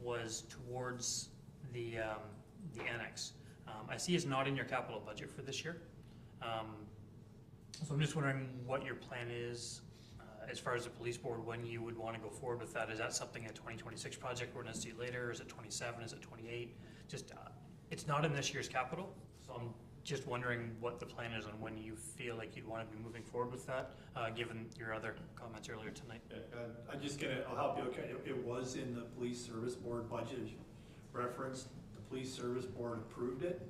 was towards the annex. I see it's not in your capital budget for this year. So I'm just wondering what your plan is as far as the police board, when you would want to go forward with that. Is that something a 2026 project we're going to see later? Is it 27? Is it 28? Just, it's not in this year's capital, so I'm just wondering what the plan is on when you feel like you'd want to be moving forward with that, given your other comments earlier tonight. I'll help you. Okay, it was in the police service board budget referenced. The police service board approved it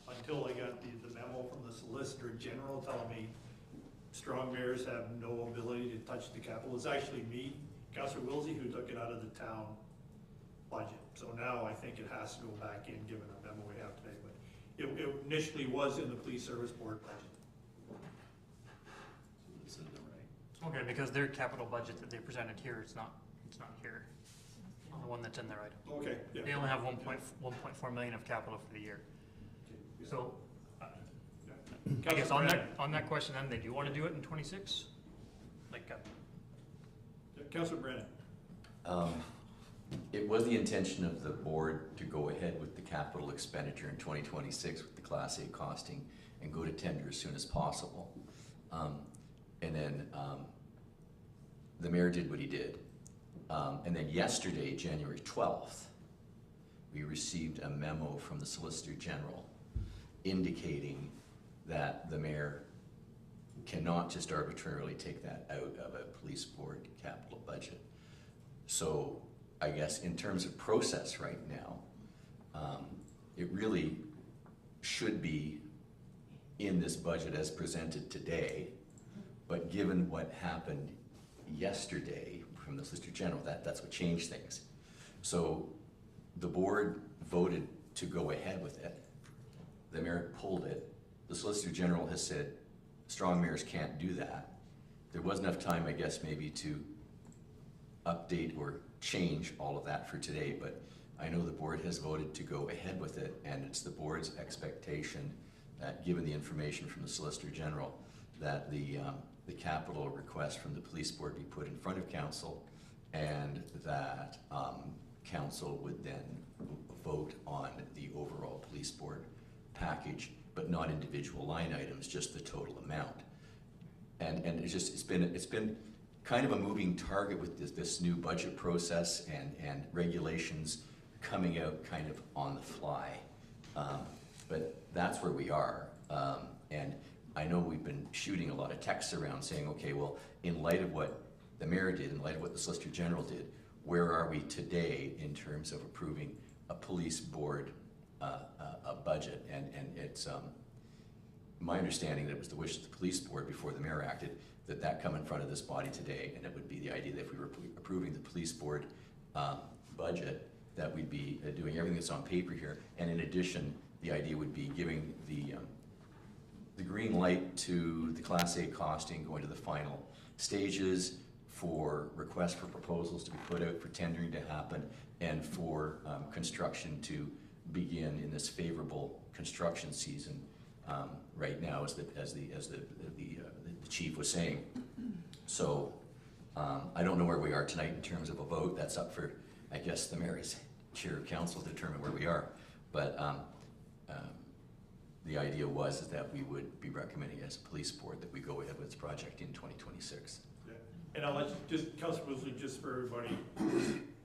until I got the memo from the Solicitor General telling me strong mayors have no ability to touch the capital. It's actually me, Councillor Wilsey, who took it out of the town budget. So now I think it has to go back in, given the memo we have today. But it initially was in the police service board budget. It's in the right. Okay, because their capital budget that they presented here, it's not here, on the one that's in their item. Okay, yeah. They only have 1.4 million of capital for the year. So, I guess on that question then, they do want to do it in 26? Like, Councillor Brennan. It was the intention of the board to go ahead with the capital expenditure in 2026 with the Class A costing and go to tender as soon as possible. And then the mayor did what he did. And then yesterday, January 12th, we received a memo from the Solicitor General indicating that the mayor cannot just arbitrarily take that out of a police board capital budget. So I guess in terms of process right now, it really should be in this budget as presented today, but given what happened yesterday from the Solicitor General, that's what changed things. So the board voted to go ahead with it. The mayor pulled it. The Solicitor General has said strong mayors can't do that. There was enough time, I guess, maybe to update or change all of that for today, but I know the board has voted to go ahead with it, and it's the board's expectation that, given the information from the Solicitor General, that the capital request from the police board be put in front of council, and that council would then vote on the overall police board package, but not individual line items, just the total amount. And it's been kind of a moving target with this new budget process and regulations coming out kind of on the fly. But that's where we are. And I know we've been shooting a lot of texts around saying, okay, well, in light of what the mayor did, in light of what the Solicitor General did, where are we today in terms of approving a police board a budget? And it's my understanding that it was the wish of the police board before the mayor acted that come in front of this body today, and it would be the idea that if we were approving the police board budget, that we'd be doing everything that's on paper here. And in addition, the idea would be giving the green light to the Class A costing, going to the final stages, for requests for proposals to be put out, for tendering to happen, and for construction to begin in this favorable construction season right now, as the chief was saying. So I don't know where we are tonight in terms of a vote. That's up for, I guess, the mayor as chair of council to determine where we are. But the idea was is that we would be recommending as a police board that we go ahead with this project in 2026. And I'll let you, just, Councilor Woolsey, just for everybody,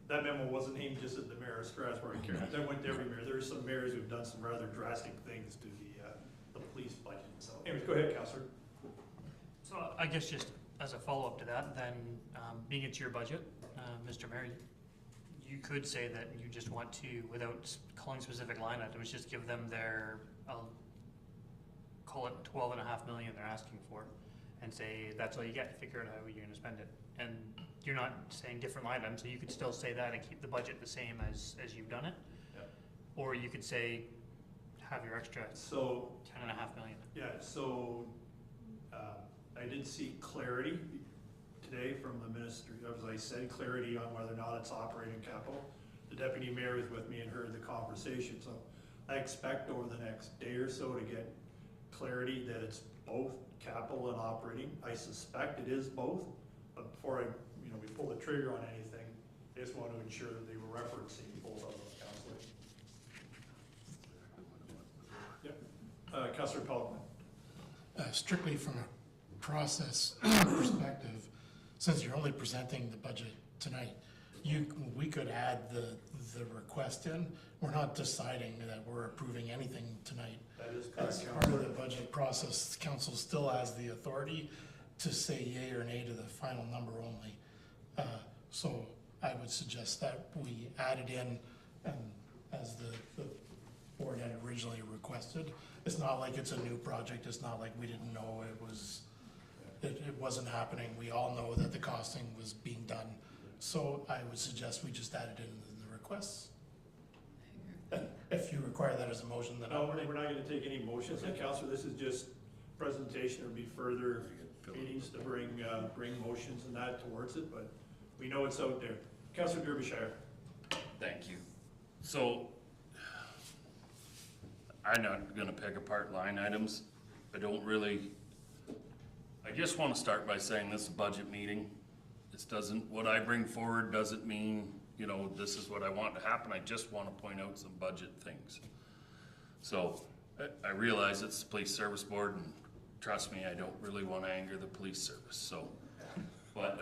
that memo wasn't aimed just at the mayor of Strathroy-Caradoc. That went to every mayor. There are some mayors who've done some rather drastic things to the police budget. So anyways, go ahead, Councilor. So I guess just as a follow-up to that, then, being it's your budget, Mr. Mayor, you could say that you just want to, without calling specific line items, just give them their, I'll call it 12.5 million they're asking for, and say, that's all you get, figure out how you're gonna spend it. And you're not saying different line items, so you could still say that and keep the budget the same as you've done it. Yep. Or you could say, have your extra So 10.5 million. yeah, so I did see clarity today from the ministry, as I said, clarity on whether or not it's operating capital. The deputy mayor was with me and heard the conversation, so I expect over the next day or so to get clarity that it's both capital and operating. I suspect it is both, but before we pull the trigger on anything, I just want to ensure that they were referencing both of those, Councilor. Yep. Councilor Pelkman. Strictly from a process perspective, since you're only presenting the budget tonight, we could add the request in. We're not deciding that we're approving anything tonight. That is As correct, part of Councilor. the budget process, council still has the authority to say yay or nay to the final number only. So I would suggest that we add it in, and as the board had originally requested. It's not like it's a new project. It's not like we didn't know it wasn't happening. We all know that the costing was being done. So I would suggest we just add it in the requests. If you require that as a motion, then No, we're not gonna take any motions, and Councilor, this is just presentation. There'll be further meetings to bring motions and that towards it, but we know it's out there. Councilor Derbyshire. Thank you. So, I'm not gonna pick apart line items. I just wanna start by saying this is a budget meeting. What I bring forward doesn't mean, this is what I want to happen. I just wanna point out some budget things. So, I realize it's the police service board, and trust me, I don't really wanna anger the police service, so. But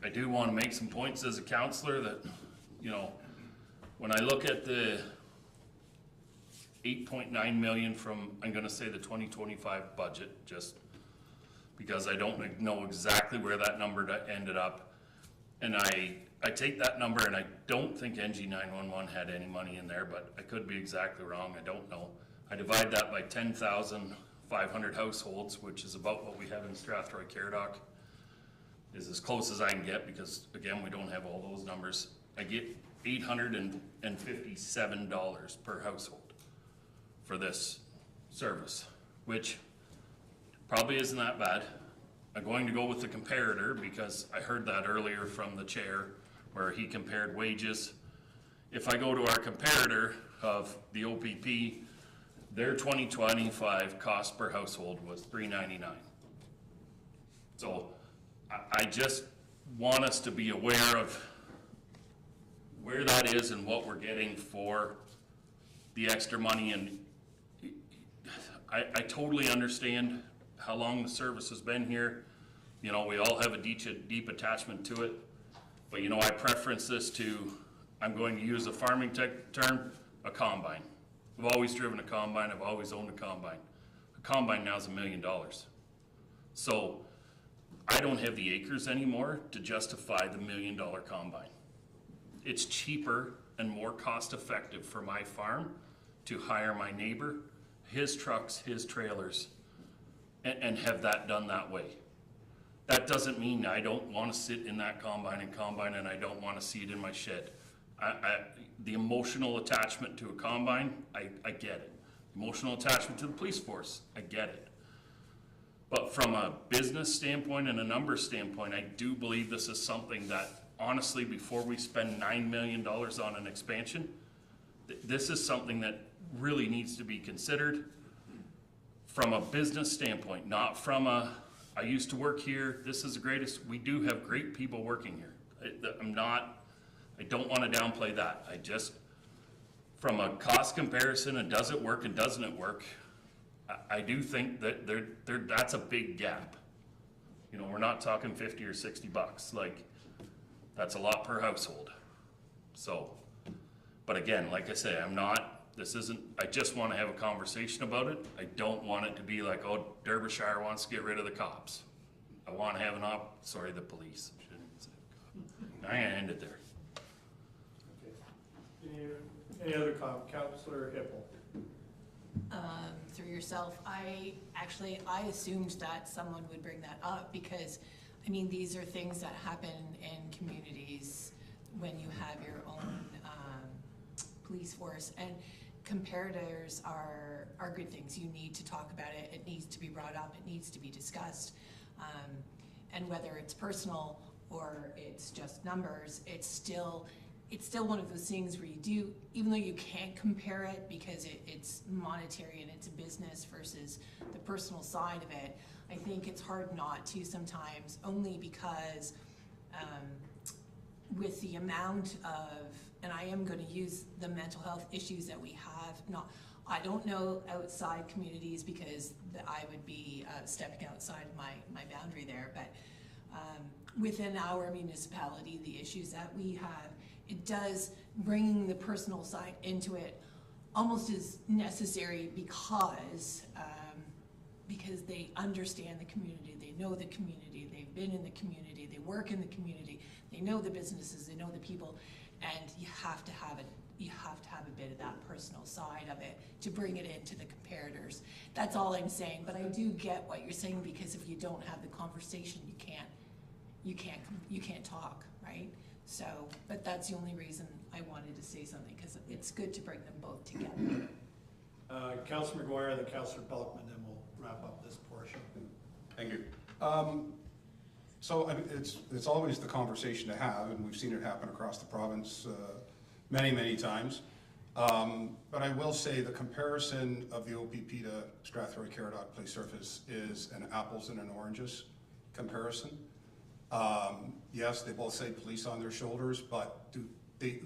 I do wanna make some points as a counselor that, when I look at the 8.9 million from, I'm gonna say the 2025 budget, just because I don't know exactly where that number ended up. And I take that number, and I don't think NG 911 had any money in there, but I could be exactly wrong, I don't know. I divide that by 10,500 households, which is about what we have in Strathroy-Caradoc. Is as close as I can get, because again, we don't have all those numbers. I get $857 per household for this service, which probably isn't that bad. I'm going to go with the comparator because I heard that earlier from the chair where he compared wages. If I go to our comparator of the OPP, their 2025 cost per household was $399. So I just want us to be aware of where that is and what we're getting for the extra money. And I totally understand how long the service has been here. We all have a deep attachment to it. But I preference this to, I'm going to use a farming term, a combine. I've always driven a combine, I've always owned a combine. A combine now is $1 million. So I don't have the acres anymore to justify the $1 million combine. It's cheaper and more cost effective for my farm to hire my neighbor, his trucks, his trailers, and have that done that way. That doesn't mean I don't want to sit in that combine and I don't want to see it in my shed. The emotional attachment to a combine, I get it. Emotional attachment to the police force, I get it. But from a business standpoint and a numbers standpoint, I do believe this is something that, honestly, before we spend $9 million on an expansion, this is something that really needs to be considered from a business standpoint, not from a, I used to work here, this is the greatest. We do have great people working here. I don't want to downplay that. I just, from a cost comparison and does it work and doesn't it work, I do think that that's a big gap. You know, we're not talking 50 or 60 bucks. Like, that's a lot per household. So, but again, like I say, I just want to have a conversation about it. I don't want it to be like, oh, Derbyshire wants to get rid of the cops. I want to have the police. I'm gonna end it there. Any other comment? Councillor Hippel. Through yourself, I assumed that someone would bring that up because, I mean, these are things that happen in communities when you have your own police force, and comparators are good things. You need to talk about it. It needs to be brought up. It needs to be discussed. And whether it's personal or it's just numbers, it's still one of those things where you do, even though you can't compare it because it's monetary and it's a business versus the personal side of it, I think it's hard not to sometimes, only because with the amount of, and I am going to use the mental health issues that we have, I don't know outside communities because I would be stepping outside my boundary there, but within our municipality, the issues that we have, it does, bringing the personal side into it almost is necessary because they understand the community, they know the community, they've been in the community, they work in the community, they know the businesses, they know the people, and you have to have a bit of that personal side of it to bring it into the comparators. That's all I'm saying, but I do get what you're saying, because if you don't have the conversation, you can't talk, right? So, but that's the only reason I wanted to say something, because it's good to bring them both together. Councillor McGuire, then Councillor Belkman, then we'll wrap up this portion. Thank you. So I mean, it's always the conversation to have, and we've seen it happen across the province many, many times. But I will say the comparison of the OPP to Strathroy-Caradoc Police Service is an apples and an oranges comparison. Yes, they both say police on their shoulders, but the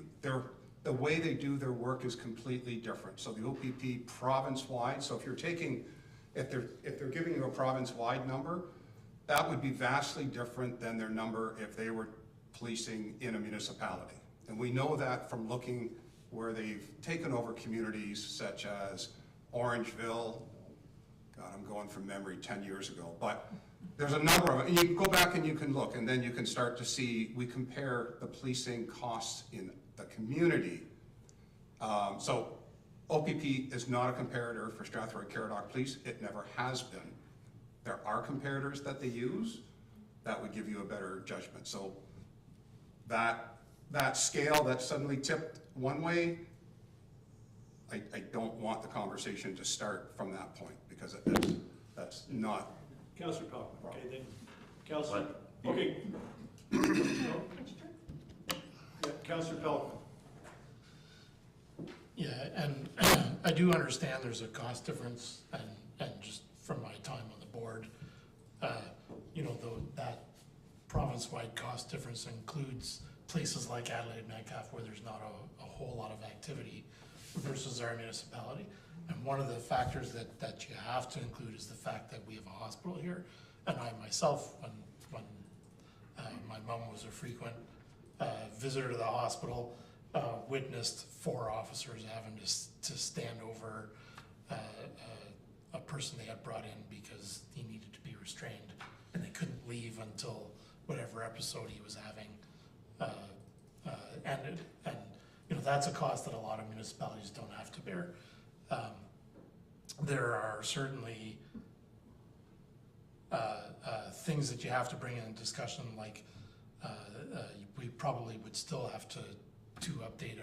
way they do their work is completely different. So the OPP province-wide, so if they're giving you a province-wide number, that would be vastly different than their number if they were policing in a municipality. And we know that from looking where they've taken over communities such as Orangeville. God, I'm going from memory 10 years ago, but there's a number of, and you can go back and you can look, and then you can start to see, we compare the policing costs in the community. So OPP is not a comparator for Strathroy-Caradoc Police. It never has been. There are comparators that they use that would give you a better judgment. So that scale that suddenly tipped one way, I don't want the conversation to start from that point, because that's not. Councillor Pelkman, okay, then Councillor, okay. No? Yeah, Councillor Pelkman. Yeah, and I do understand there's a cost difference, and just from my time on the board, that province-wide cost difference includes places like Adelaide Metcalfe where there's not a whole lot of activity versus our municipality. And one of the factors that you have to include is the fact that we have a hospital here. And I myself, when my mom was a frequent visitor to the hospital, witnessed 4 officers having to stand over a person they had brought in because he needed to be restrained, and they couldn't leave until whatever episode he was having ended. And that's a cost that a lot of municipalities don't have to bear. There are certainly things that you have to bring in discussion, like we probably would still have to to update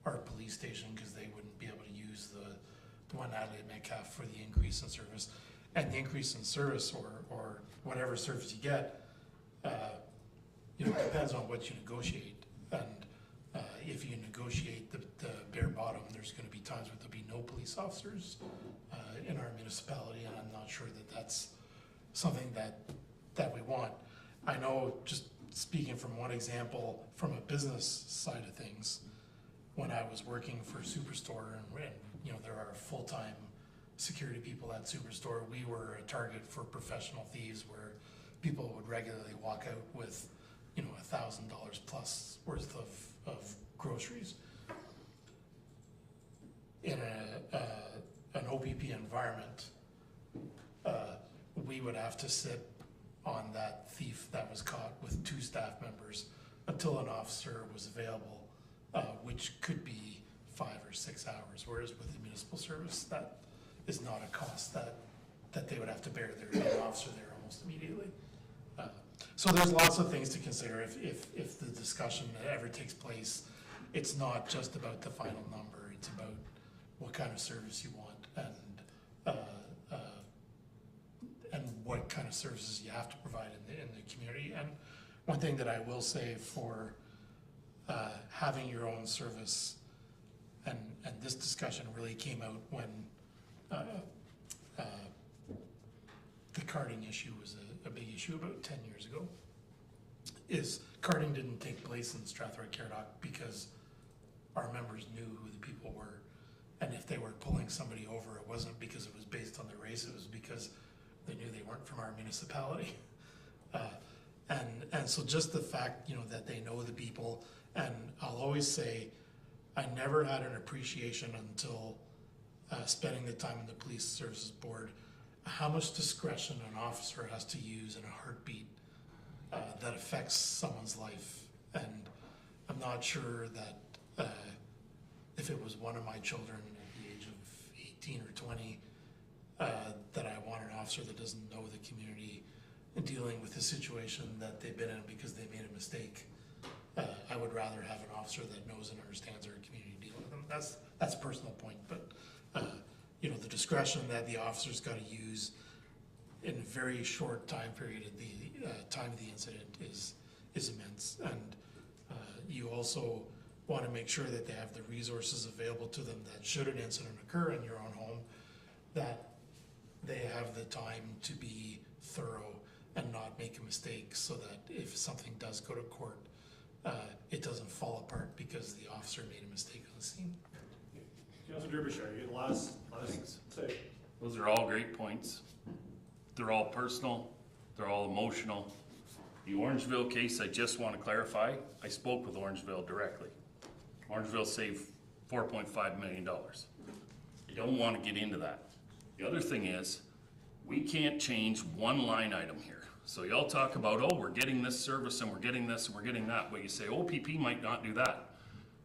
our police station, because they wouldn't be able to use the one Adelaide Metcalf for the increase in service. And the increase in service, or whatever service you get, depends on what you negotiate. And if you negotiate the bare bottom, there's gonna be times where there'll be no police officers in our municipality, and I'm not sure that that's something that we want. I know, just speaking from one example, from a business side of things, when I was working for Superstore, and there are full-time security people at Superstore, we were a target for professional thieves, where people would regularly walk out with, $1,000 plus worth of groceries. In an OPP environment, we would have to sit on that thief that was caught with 2 staff members until an officer was available, which could be 5 or 6 hours, whereas with the municipal service, that is not a cost that they would have to bear. There'd be an officer there almost immediately. So there's lots of things to consider if the discussion ever takes place. It's not just about the final number, it's about what kind of service you want, and what kind of services you have to provide in the community. And one thing that I will say for having your own service, and this discussion really came out when the carding issue was a big issue about 10 years ago, is carding didn't take place in Strathroy-Caradoc because our members knew who the people were. And if they were pulling somebody over, it wasn't because it was based on their race, it was because they knew they weren't from our municipality. And so just the fact, that they know the people, and I'll always say, I never had an appreciation until spending the time in the Police Services Board, how much discretion an officer has to use in a heartbeat that affects someone's life. And I'm not sure that if it was one of my children at the age of 18 or 20, that I want an officer that doesn't know the community and dealing with the situation that they've been in because they made a mistake. I would rather have an officer that knows and understands our community, deal with them. That's a personal point, but the discretion that the officer's got to use in a very short time period at the time of the incident is immense. And you also want to make sure that they have the resources available to them that should an incident occur in your own home, that they have the time to be thorough and not make a mistake, so that if something does go to court, it doesn't fall apart because the officer made a mistake on the scene. Councilor Derbyshire, you get last say. Those are all great points. They're all personal, they're all emotional. The Orangeville case, I just want to clarify, I spoke with Orangeville directly. Orangeville saved $4.5 million. I don't want to get into that. The other thing is, we can't change one line item here. So y'all talk about, oh, we're getting this service and we're getting this and we're getting that, but you say OPP might not do that.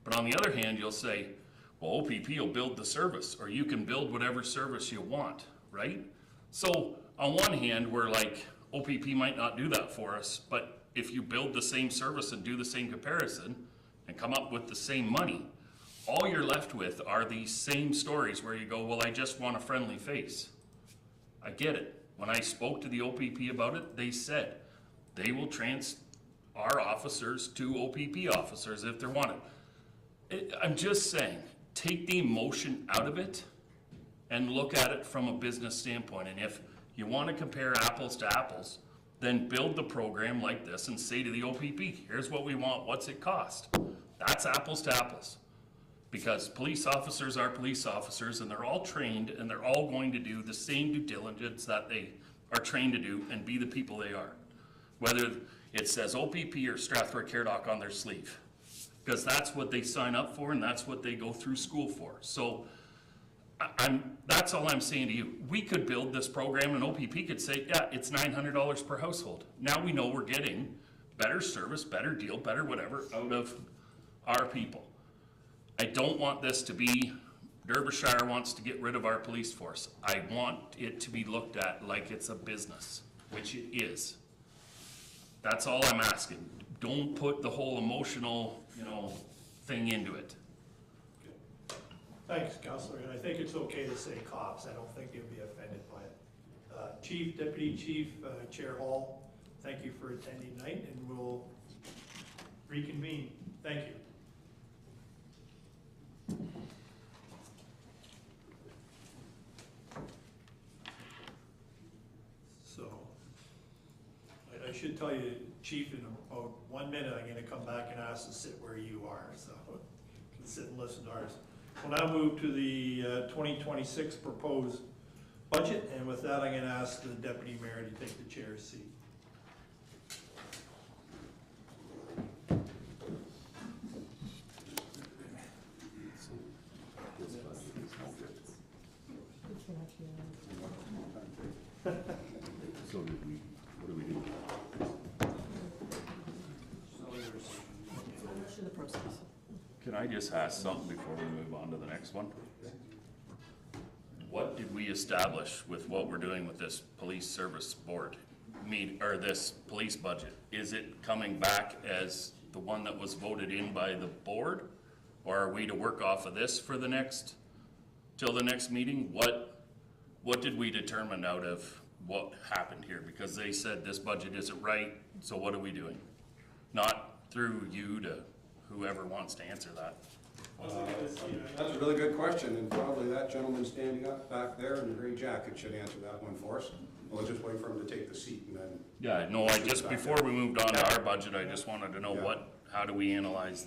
But on the other hand, you'll say, well, OPP will build the service, or you can build whatever service you want, right? So on one hand, we're like, OPP might not do that for us, but if you build the same service and do the same comparison and come up with the same money, all you're left with are these same stories where you go, well, I just want a friendly face. I get it. When I spoke to the OPP about it, they said they will our officers to OPP officers if they're wanted. I'm just saying, take the emotion out of it and look at it from a business standpoint. And if you want to compare apples to apples, then build the program like this and say to the OPP, here's what we want, what's it cost? That's apples to apples. Because police officers are police officers, and they're all trained, and they're all going to do the same due diligence that they are trained to do and be the people they are. Whether it says OPP or Strathroy-Caradoc on their sleeve. Because that's what they sign up for, and that's what they go through school for. So that's all I'm saying to you. We could build this program, and OPP could say, yeah, it's $900 per household. Now we know we're getting better service, better deal, better whatever out of our people. I don't want this to be, Derbyshire wants to get rid of our police force. I want it to be looked at like it's a business, which it is. That's all I'm asking. Don't put the whole emotional, thing into it. Thanks, Counselor, and I think it's okay to say cops, I don't think they'll be offended by it. Chief, Deputy Chief, Chair Hall, thank you for attending tonight, and we'll reconvene. Thank you. So, I should tell you, Chief, in about 1 minute, I'm gonna come back and ask to sit where you are, so, you can sit and listen to ours. We'll now move to the 2026 proposed budget, and with that, I'm gonna ask the Deputy Mayor to take the chair's seat. So did we, what do we do? Can I just ask something before we move on to the next one? What did we establish with what we're doing with this police service board or this police budget? Is it coming back as the one that was voted in by the board? Or are we to work off of this for the next, till the next meeting? What did we determine out of what happened here? Because they said this budget isn't right, so what are we doing? Not through you to whoever wants to answer that. That's a really good question, and probably that gentleman standing up back there in the gray jacket should answer that one for us. We'll just wait for him to take the seat and then. Yeah, no, before we moved on to our budget, I just wanted to know how do we analyze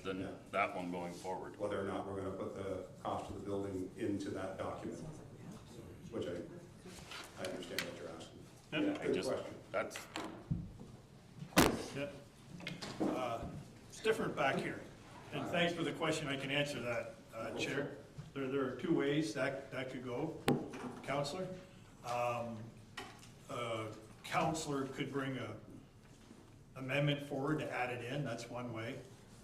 that one going forward? Whether or not we're gonna put the cost of the building into that document, which I understand what you're asking. Yeah, Good question. That's, It's different back here, and thanks for the question, I can answer that, Chair. There are two ways that could go, Counselor. Counselor could bring a amendment forward to add it in, that's one way.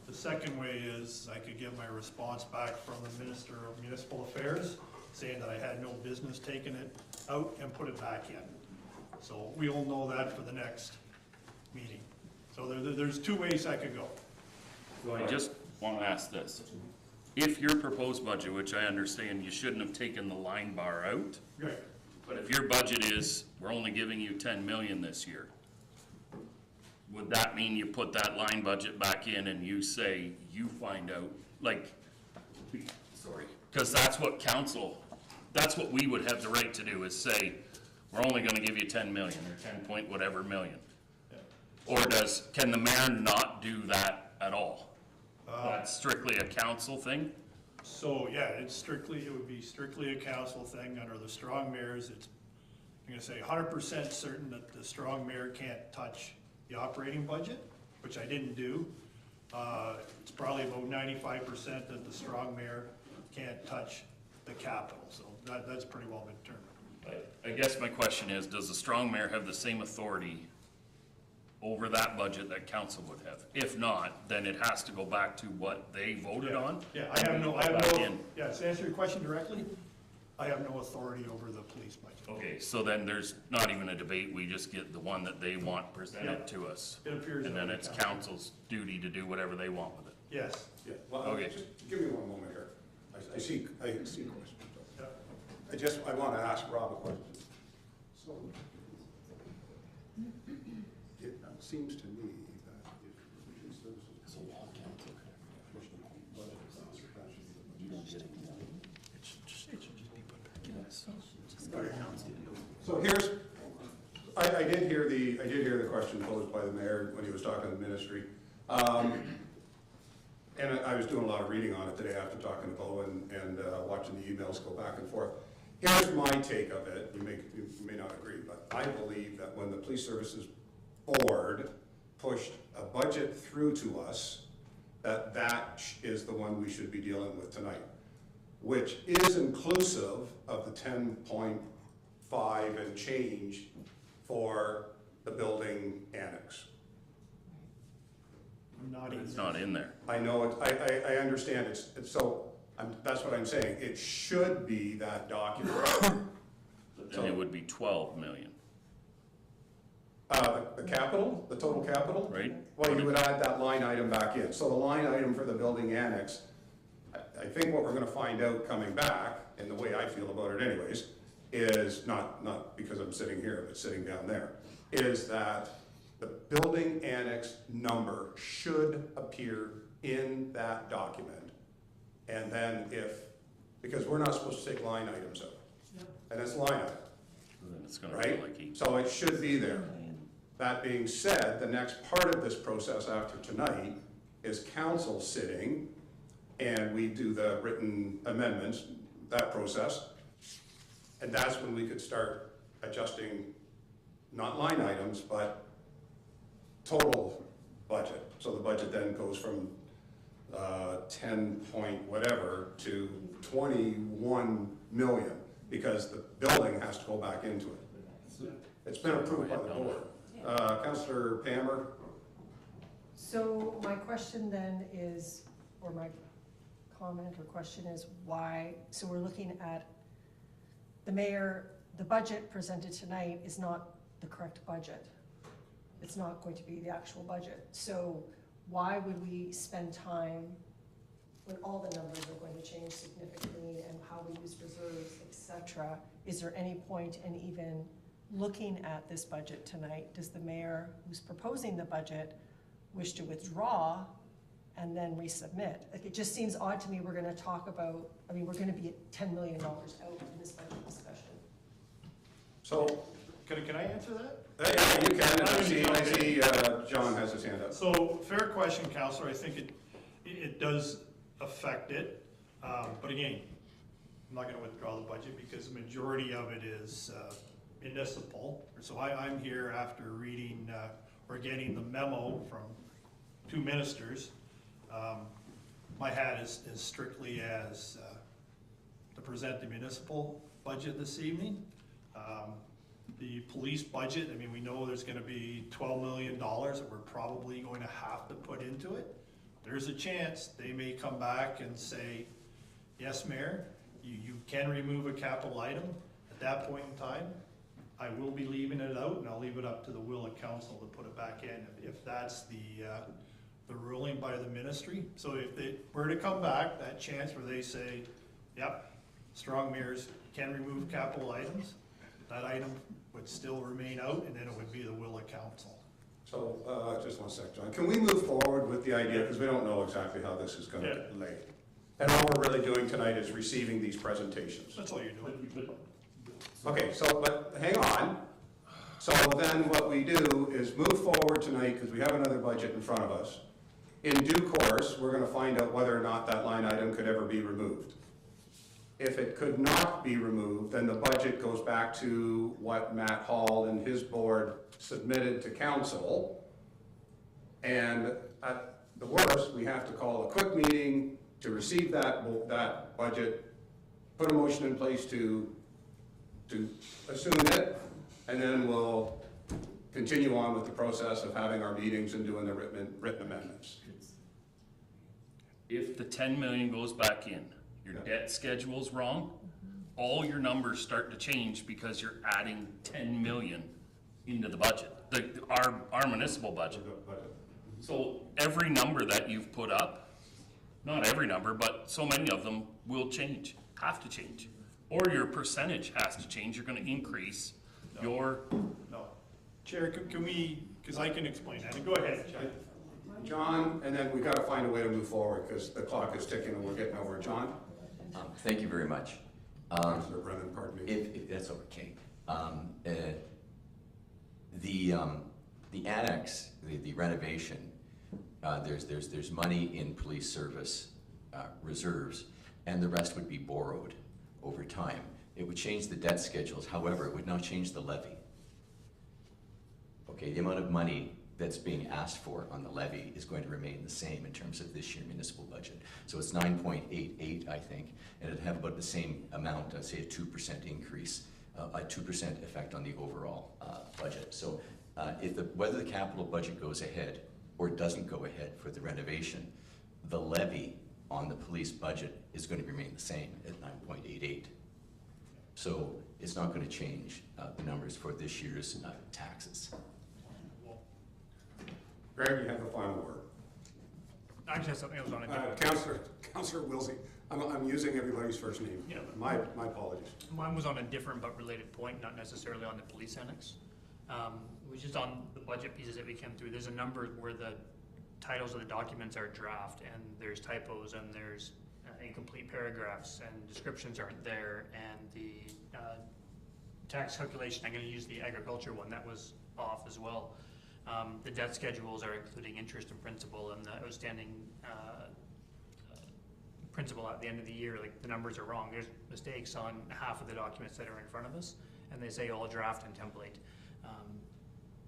The second way is I could get my response back from the Minister of Municipal Affairs, saying that I had no business taking it out and put it back in. So we'll know that for the next meeting. So there's two ways I could go. so I just want to ask this. If your proposed budget, which I understand you shouldn't have taken the line bar out, Right. but if your budget is, we're only giving you 10 million this year, would that mean you put that line budget back in and you say, you find out, sorry, because that's what we would have the right to do, is say, we're only gonna give you 10 million, or 10 point whatever million. Or can the mayor not do that at all? That's strictly a council thing? So, yeah, it would be strictly a council thing. Under the strong mayors, I'm gonna say 100% certain that the strong mayor can't touch the operating budget, which I didn't do. It's probably about 95% that the strong mayor can't touch the capital, so that's pretty well been determined. I guess my question is, does the strong mayor have the same authority over that budget that council would have? If not, then it has to go back to what they voted on? Yeah, to answer your question directly, I have no authority over the police budget. Okay, so then there's not even a debate, we just get the one that they want presented to us. It appears And that then way, it's Council. council's duty to do whatever they want with it. Yes. Yeah, well, Okay. just give me one moment here. I see questions. Yeah. I want to ask Rob a question. So, it seems to me that if police services. So here's, I did hear the question posed by the mayor when he was talking to the ministry. And I was doing a lot of reading on it today after talking to Bo and watching the emails go back and forth. Here's my take of it. You may not agree, but I believe that when the Police Services Board pushed a budget through to us, that is the one we should be dealing with tonight, which is inclusive of the 10.5 and change for the building annex. It's not in there. I know it, I understand it's so, that's what I'm saying, it should be that document. But then it would be 12 million, The capital, the total capital? right? Well, you would add that line item back in, so the line item for the building annex I think what we're gonna find out coming back, and the way I feel about it anyways, is not because I'm sitting here, but sitting down there, is that the building annex number should appear in that document. And then because we're not supposed to take line items out, and it's line item, Then it's gonna right? be like each. So it should be there. That being said, the next part of this process after tonight is council sitting, and we do the written amendments, that process. And that's when we could start adjusting, not line items, but total budget. So the budget then goes from 10 point whatever to 21 million, because the building has to go back into it. It's been approved by the board. Councillor Pammer? So my question then is, or my comment or question is why, so we're looking at the mayor, the budget presented tonight is not the correct budget. It's not going to be the actual budget. So why would we spend time when all the numbers are going to change significantly and how we use reserves, et cetera? Is there any point in even looking at this budget tonight? Does the mayor who's proposing the budget wish to withdraw and then resubmit? Like, it just seems odd to me we're gonna talk about, I mean, we're gonna be at $10 million out in this budget discussion. So, Can I answer that? yeah, you can, and I see John has his hand up. So, fair question, Counselor. I think it does affect it. But again, I'm not gonna withdraw the budget because the majority of it is municipal. So I'm here after reading, or getting the memo from 2 ministers. My hat is strictly as to present the municipal budget this evening. The police budget, I mean, we know there's gonna be $12 million that we're probably going to have to put into it. There's a chance they may come back and say, yes, Mayor, you can remove a capital item. At that point in time, I will be leaving it out, and I'll leave it up to the will of council to put it back in, if that's the ruling by the ministry. So if they were to come back, that chance where they say, yep, strong mayors can remove capital items, that item would still remain out, and then it would be the will of council. So, just one sec, John. Can we move forward with the idea, because we don't know exactly how this is gonna get laid. And all we're really doing tonight is receiving these presentations. That's all you're doing. Okay, so, but hang on. So then what we do is move forward tonight, because we have another budget in front of us. In due course, we're gonna find out whether or not that line item could ever be removed. If it could not be removed, then the budget goes back to what Matt Hall and his board submitted to council. And at the worst, we have to call a quick meeting to receive that budget, put a motion in place to assume it, and then we'll continue on with the process of having our meetings and doing the written amendments. If the 10 million goes back in, your debt schedule's wrong, all your numbers start to change because you're adding 10 million into the budget, our municipal budget. So every number that you've put up, not every number, but so many of them will change, have to change. Or your percentage has to change, you're gonna increase your. No. Chair, can we, because I can explain that, and go ahead, Chuck. John, and then we gotta find a way to move forward, because the clock is ticking and we're getting over. John? Thank you very much. Councilor Brennan, pardon me. If that's okay. The annex, the renovation, there's money in police service reserves, and the rest would be borrowed over time. It would change the debt schedules, however, it would not change the levy. Okay, the amount of money that's being asked for on the levy is going to remain the same in terms of this year municipal budget. So it's 9.88, I think, and it'd have about the same amount, I'd say a 2% increase, a 2% effect on the overall budget. So whether the capital budget goes ahead or doesn't go ahead for the renovation, the levy on the police budget is going to remain the same at 9.88. So it's not going to change the numbers for this year's taxes. Greg, you have the final word. I just have something else on it. Councillor Wilsey, I'm using everybody's first name. Yeah. My apologies. Mine was on a different but related point, not necessarily on the police annex. It was just on the budget pieces that we came through. There's a number where the titles of the documents are draft, and there's typos, and there's incomplete paragraphs, and descriptions aren't there, and the tax calculation, I'm gonna use the agriculture one, that was off as well. The debt schedules are including interest and principal, and the outstanding principal at the end of the year, like the numbers are wrong. There's mistakes on half of the documents that are in front of us, and they say all draft and template.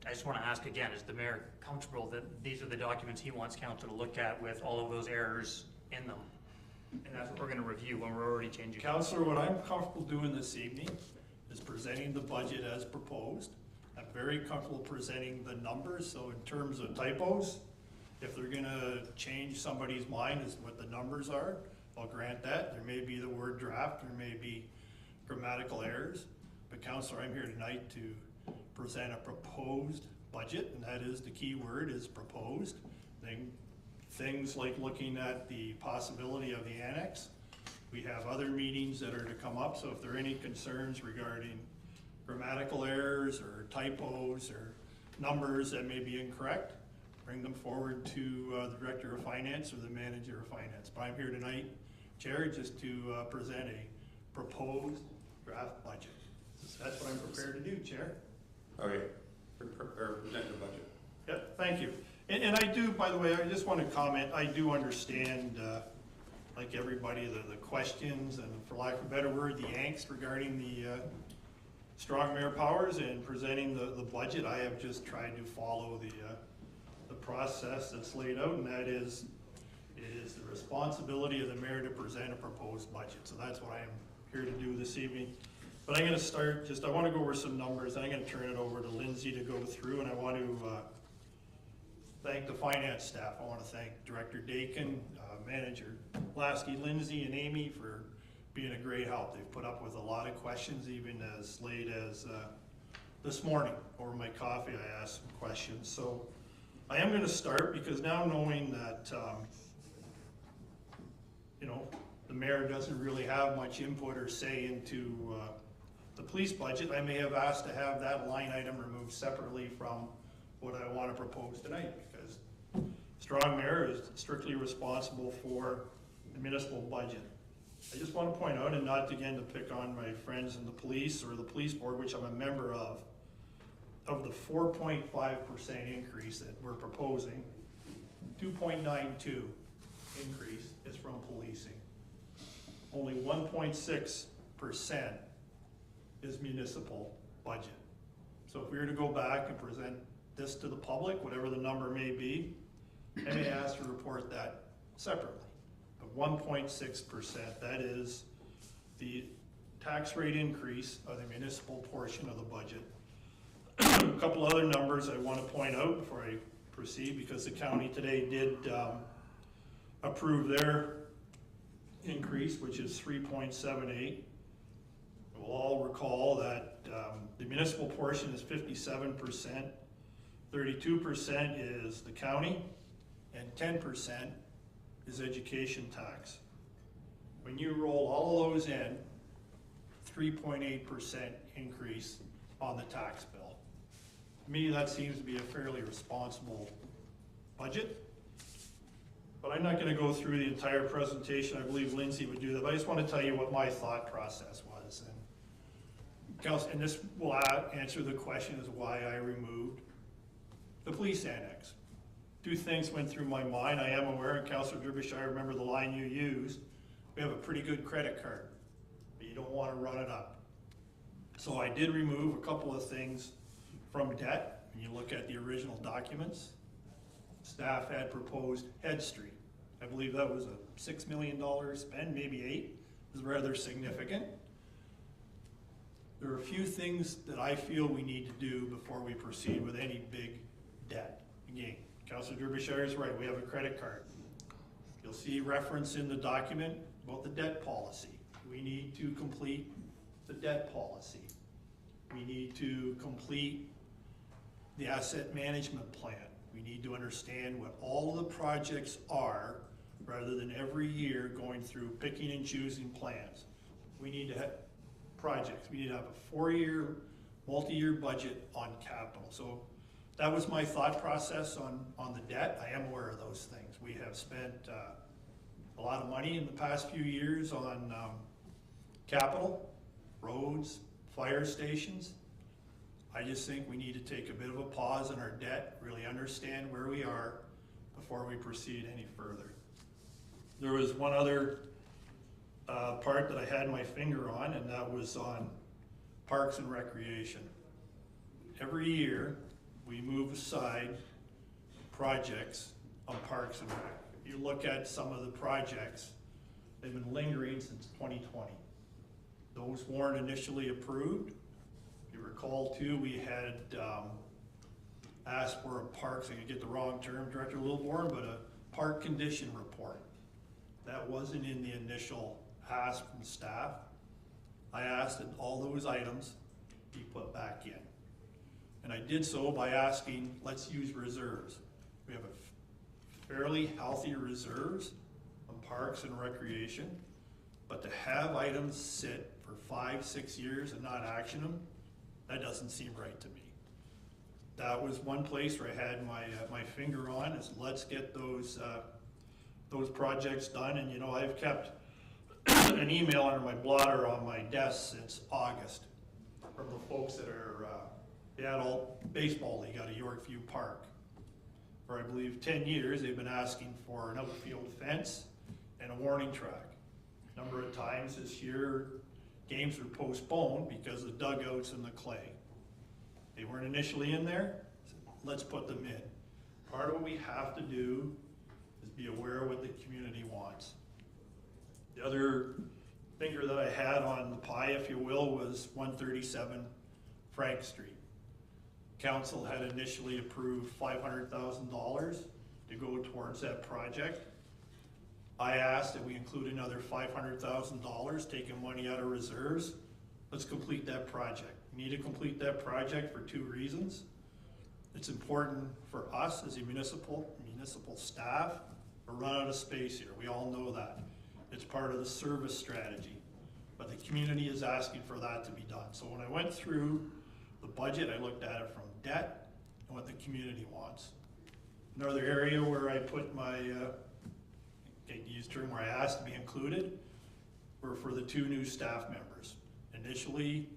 I just want to ask again, is the mayor comfortable that these are the documents he wants council to look at with all of those errors in them? And that's what we're going to review when we're already changing. Councillor, what I'm comfortable doing this evening is presenting the budget as proposed. I'm very comfortable presenting the numbers, so in terms of typos, if they're gonna change somebody's mind as what the numbers are, I'll grant that. There may be the word draft, there may be grammatical errors, but Councillor, I'm here tonight to present a proposed budget, and that is the key word is proposed. Things like looking at the possibility of the annex. We have other meetings that are to come up, so if there are any concerns regarding grammatical errors or typos or numbers that may be incorrect, bring them forward to the Director of Finance or the Manager of Finance. But I'm here tonight, Chair, just to present a proposed draft budget. That's what I'm prepared to do, Chair. Okay, present the budget. Yep, thank you. And I do, by the way, I just want to comment, I do understand, like everybody, the questions and, for lack of a better word, the angst regarding the strong mayor powers and presenting the budget. I have just tried to follow the process that's laid out, and that is, it is the responsibility of the mayor to present a proposed budget. So that's what I am here to do this evening. But I'm going to start, I want to go over some numbers, and I'm going to turn it over to Lindsay to go through, and I want to thank the finance staff. I want to thank Director Dakin, Manager Lasky, Lindsay, and Amy for being a great help. They've put up with a lot of questions, even as late as this morning. Over my coffee, I asked some questions. So I am going to start, because now knowing that, you know, the mayor doesn't really have much input or say into the police budget, I may have asked to have that line item removed separately from what I want to propose tonight, because strong mayor is strictly responsible for the municipal budget. I just want to point out, and not again to pick on my friends in the police or the police board, which I'm a member of the 4.5% increase that we're proposing, 2.92 increase is from policing. Only 1.6% is municipal budget. So if we were to go back and present this to the public, whatever the number may be, I may ask to report that separately. But 1.6%, that is the tax rate increase of the municipal portion of the budget. A couple other numbers I want to point out before I proceed, because the county today did approve their increase, which is 3.78. We'll all recall that the municipal portion is 57%, 32% is the county, and 10% is education tax. When you roll all of those in, 3.8% increase on the tax bill. To me, that seems to be a fairly responsible budget. But I'm not going to go through the entire presentation. I believe Lindsay would do that. But I just want to tell you what my thought process was. And this will answer the question as why I removed the police annex. Two things went through my mind. I am aware, and Councillor Derbyshire, I remember the line you used. We have a pretty good credit card, but you don't want to run it up. So I did remove a couple of things from debt. When you look at the original documents, staff had proposed Head Street. I believe that was a $6 million spend, maybe $8. It was rather significant. There are a few things that I feel we need to do before we proceed with any big debt. Again, Councillor Derbyshire is right, we have a credit card. You'll see reference in the document about the debt policy. We need to complete the debt policy. We need to complete the asset management plan. We need to understand what all of the projects are rather than every year going through picking and choosing plans. We need to have projects. We need to have a 4-year, multi-year budget on capital. So that was my thought process on the debt. I am aware of those things. We have spent a lot of money in the past few years on capital, roads, fire stations. I just think we need to take a bit of a pause in our debt, really understand where we are before we proceed any further. There was one other part that I had my finger on, and that was on parks and recreation. Every year, we move aside projects on parks and rec. If you look at some of the projects, they've been lingering since 2020. Those weren't initially approved. If you recall too, we had asked for a parks, I can get the wrong term, Director Littleborn, but a park condition report. That wasn't in the initial ask from staff. I asked that all those items be put back in. And I did so by asking, let's use reserves. We have a fairly healthy reserves on parks and recreation, but to have items sit for 5-6 years and not action them, that doesn't seem right to me. That was one place where I had my finger on, is let's get those projects done. And you know, I've kept an email under my blotter on my desk since August from the folks that are the adult baseball league out of Yorkview Park. For I believe 10 years they've been asking for an outfield fence and a warning track. A number of times this year games were postponed because of the dugouts and the clay. They weren't initially in there, let's put them in. Part of what we have to do is be aware of what the community wants. The other finger that I had on the pie, if you will, was 137 Frank Street. Council had initially approved $500,000 to go towards that project. I asked that we include another $500,000, taking money out of reserves. Let's complete that project. We need to complete that project for 2 reasons. It's important for us as a municipal staff. We're running out of space here. We all know that. It's part of the service strategy, but the community is asking for that to be done. So when I went through the budget, I looked at it from debt and what the community wants. Another area where I put my, term where I asked to be included, were for the 2 new staff members. Initially,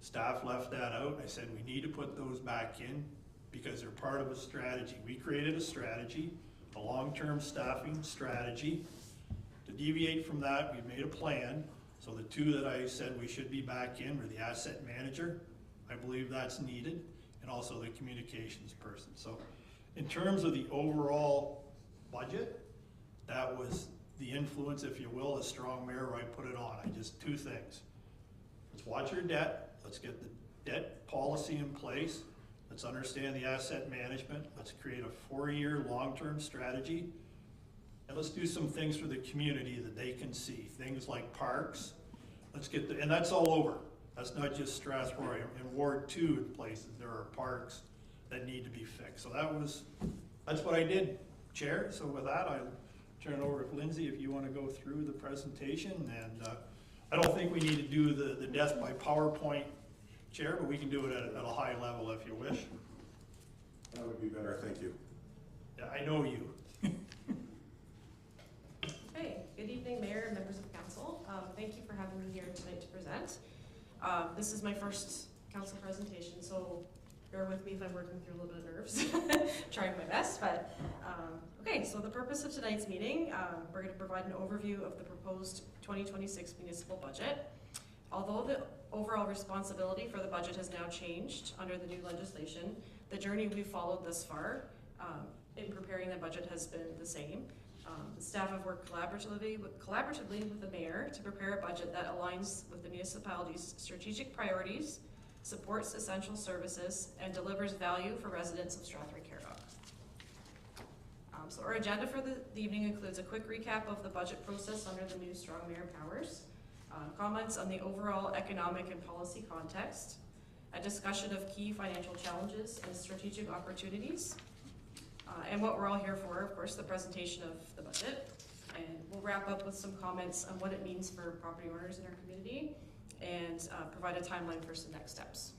staff left that out. I said we need to put those back in because they're part of a strategy. We created a strategy, a long-term staffing strategy. To deviate from that, we made a plan. So the 2 that I said we should be back in were the asset manager. I believe that's needed, and also the communications person. So in terms of the overall budget, that was the influence, if you will, as strong mayor where I put it on. 2 things. Let's watch our debt. Let's get the debt policy in place. Let's understand the asset management. Let's create a 4-year long-term strategy. And let's do some things for the community that they can see. Things like parks. Let's get and that's all over. That's not just Strathroy. In Ward 2 in places, there are parks that need to be fixed. So that's what I did, Chair. So with that, I'll turn it over to Lindsay if you want to go through the presentation. And I don't think we need to do the death by PowerPoint, Chair, but we can do it at a high level if you wish. That would be better, thank you. Yeah, I know you. Hey, good evening, Mayor and members of Council. Thank you for having me here tonight to present. This is my first Council presentation, so bear with me if I'm working through a little bit of nerves. Trying my best, but okay, so the purpose of tonight's meeting, we're going to provide an overview of the proposed 2026 municipal budget. Although the overall responsibility for the budget has now changed under the new legislation, the journey we've followed thus far in preparing the budget has been the same. The staff have worked collaboratively with the mayor to prepare a budget that aligns with the municipality's strategic priorities, supports essential services, and delivers value for residents of Strathroy-Caradoc. So our agenda for the evening includes a quick recap of the budget process under the new strong mayor powers, comments on the overall economic and policy context, a discussion of key financial challenges and strategic opportunities, and what we're all here for, of course, the presentation of the budget. And we'll wrap up with some comments on what it means for property owners in our community and provide a timeline for some next steps.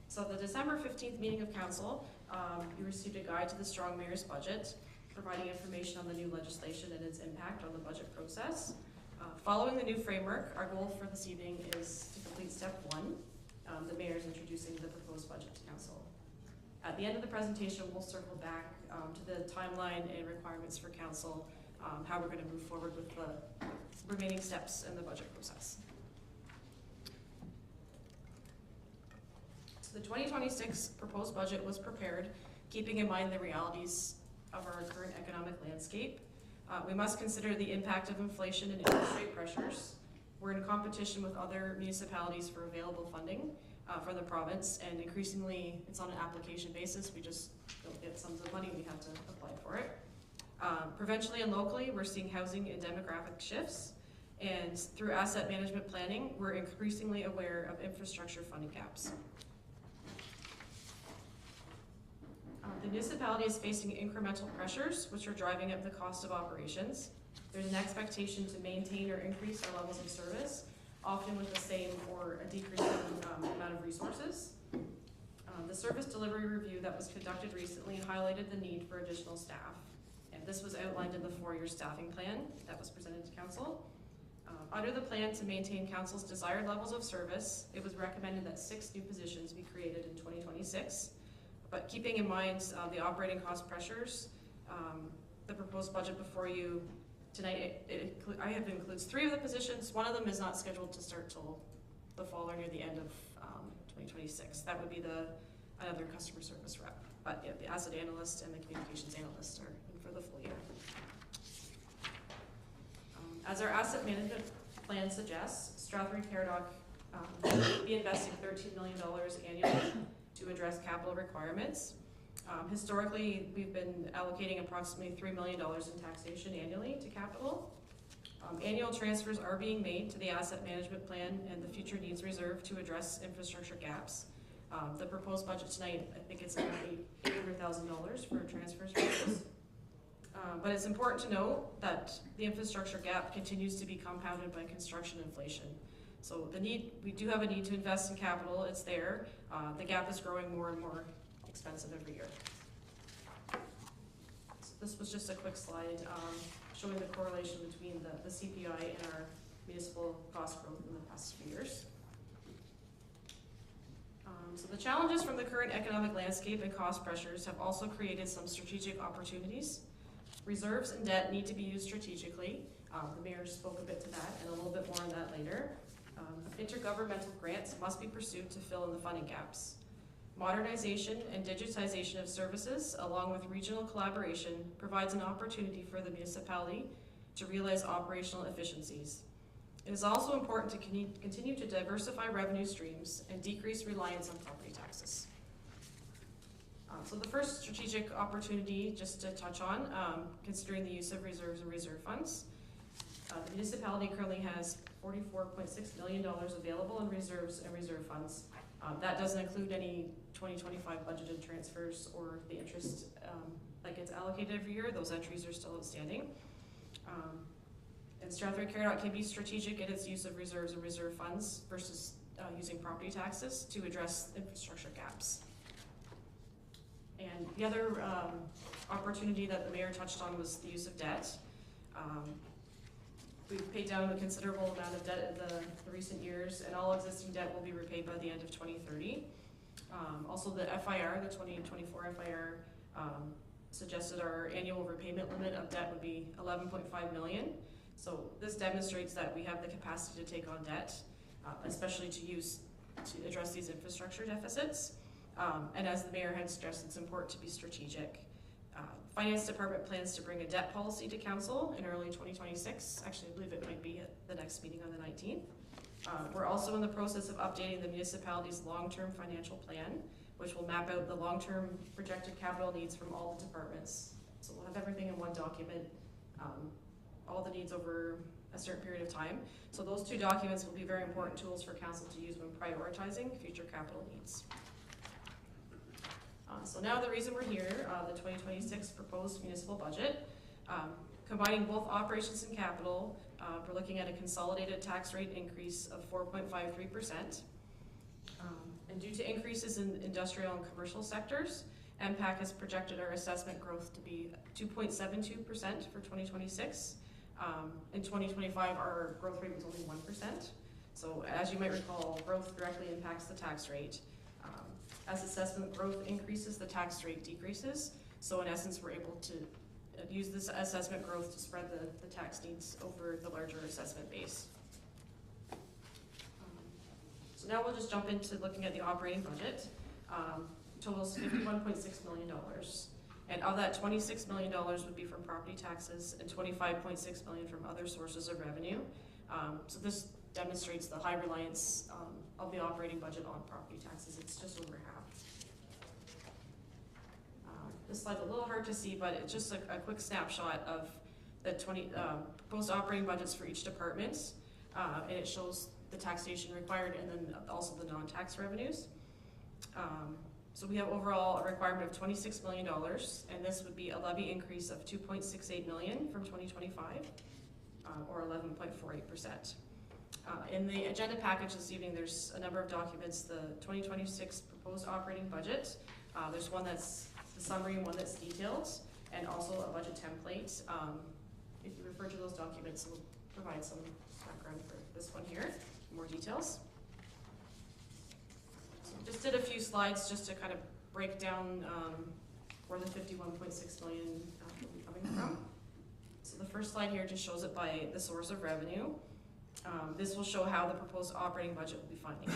So the December 15th meeting of council, you received a guide to the Strong Mayor's budget, providing information on the new legislation and its impact on the budget process. Following the new framework, our goal for this evening is to complete step 1. The mayor is introducing the proposed budget to council. At the end of the presentation, we'll circle back to the timeline and requirements for council, how we're going to move forward with the remaining steps in the budget process. So the 2026 proposed budget was prepared, keeping in mind the realities of our current economic landscape. We must consider the impact of inflation and interest rate pressures. We're in competition with other municipalities for available funding for the province, and increasingly it's on an application basis. We just don't get sums of money, we have to apply for it. Provincially and locally, we're seeing housing and demographic shifts, and through asset management planning, we're increasingly aware of infrastructure funding gaps. The municipality is facing incremental pressures, which are driving up the cost of operations. There's an expectation to maintain or increase our levels of service, often with the same or a decreasing amount of resources. The service delivery review that was conducted recently highlighted the need for additional staff, and this was outlined in the 4-year staffing plan that was presented to council. Under the plan to maintain council's desired levels of service, it was recommended that 6 new positions be created in 2026. But keeping in mind the operating cost pressures, the proposed budget before you tonight, I have includes 3 of the positions. 1 of them is not scheduled to start till the fall or near the end of 2026. That would be another customer service rep. But yeah, the asset analyst and the communications analyst are in for the full year. As our asset management plan suggests, Strathroy-Caradoc will be investing $13 million annually to address capital requirements. Historically, we've been allocating approximately $3 million in taxation annually to capital. Annual transfers are being made to the asset management plan and the future needs reserve to address infrastructure gaps. The proposed budget tonight, I think it's about $800,000 for transfers for this. But it's important to note that the infrastructure gap continues to be compounded by construction inflation. So we do have a need to invest in capital, it's there. The gap is growing more and more expensive every year. So this was just a quick slide showing the correlation between the CPI and our municipal cost growth in the past few years. So the challenges from the current economic landscape and cost pressures have also created some strategic opportunities. Reserves and debt need to be used strategically. The mayor spoke a bit to that and a little bit more on that later. Intergovernmental grants must be pursued to fill in the funding gaps. Modernization and digitization of services, along with regional collaboration, provides an opportunity for the municipality to realize operational efficiencies. It is also important to continue to diversify revenue streams and decrease reliance on property taxes. So the first strategic opportunity, just to touch on, considering the use of reserves and reserve funds. The municipality currently has $44.6 million available in reserves and reserve funds. That doesn't include any 2025 budgeted transfers or the interest that gets allocated every year. Those entries are still outstanding. And Strathroy-Caradoc can be strategic in its use of reserves and reserve funds versus using property taxes to address infrastructure gaps. And the other opportunity that the mayor touched on was the use of debt. We've paid down a considerable amount of debt in the recent years, and all existing debt will be repaid by the end of 2030. Also, the FIR, the 2024 FIR, suggested our annual repayment limit of debt would be $11.5 million. So this demonstrates that we have the capacity to take on debt, especially to address these infrastructure deficits. And as the mayor had stressed, it's important to be strategic. Finance Department plans to bring a debt policy to council in early 2026. Actually, I believe it might be at the next meeting on the 19th. We're also in the process of updating the municipality's long-term financial plan, which will map out the long-term projected capital needs from all the departments. So we'll have everything in one document, all the needs over a certain period of time. So those 2 documents will be very important tools for council to use when prioritizing future capital needs. So now the reason we're here, the 2026 proposed municipal budget, combining both operations and capital, we're looking at a consolidated tax rate increase of 4.53%. And due to increases in industrial and commercial sectors, MPAC has projected our assessment growth to be 2.72% for 2026. In 2025, our growth rate was only 1%. So as you might recall, growth directly impacts the tax rate. As assessment growth increases, the tax rate decreases. So in essence, we're able to use this assessment growth to spread the tax needs over the larger assessment base. So now we'll just jump into looking at the operating budget. Totals $51.6 million. And of that, $26 million would be from property taxes and $25.6 million from other sources of revenue. So this demonstrates the high reliance of the operating budget on property taxes. It's just over half. This slide's a little hard to see, but it's just a quick snapshot of the proposed operating budgets for each department. And it shows the taxation required and then also the non-tax revenues. So we have overall a requirement of $26 million, and this would be a levy increase of $2.68 million from 2025, or 11.48%. In the agenda package this evening, there's a number of documents, the 2026 proposed operating budget. There's one that's the summary and one that's detailed, and also a budget template. If you refer to those documents, we'll provide some background for this one here, more details. So just did a few slides just to kind of break down where the $51.6 million will be coming from. So the first slide here just shows it by the source of revenue. This will show how the proposed operating budget will be funding.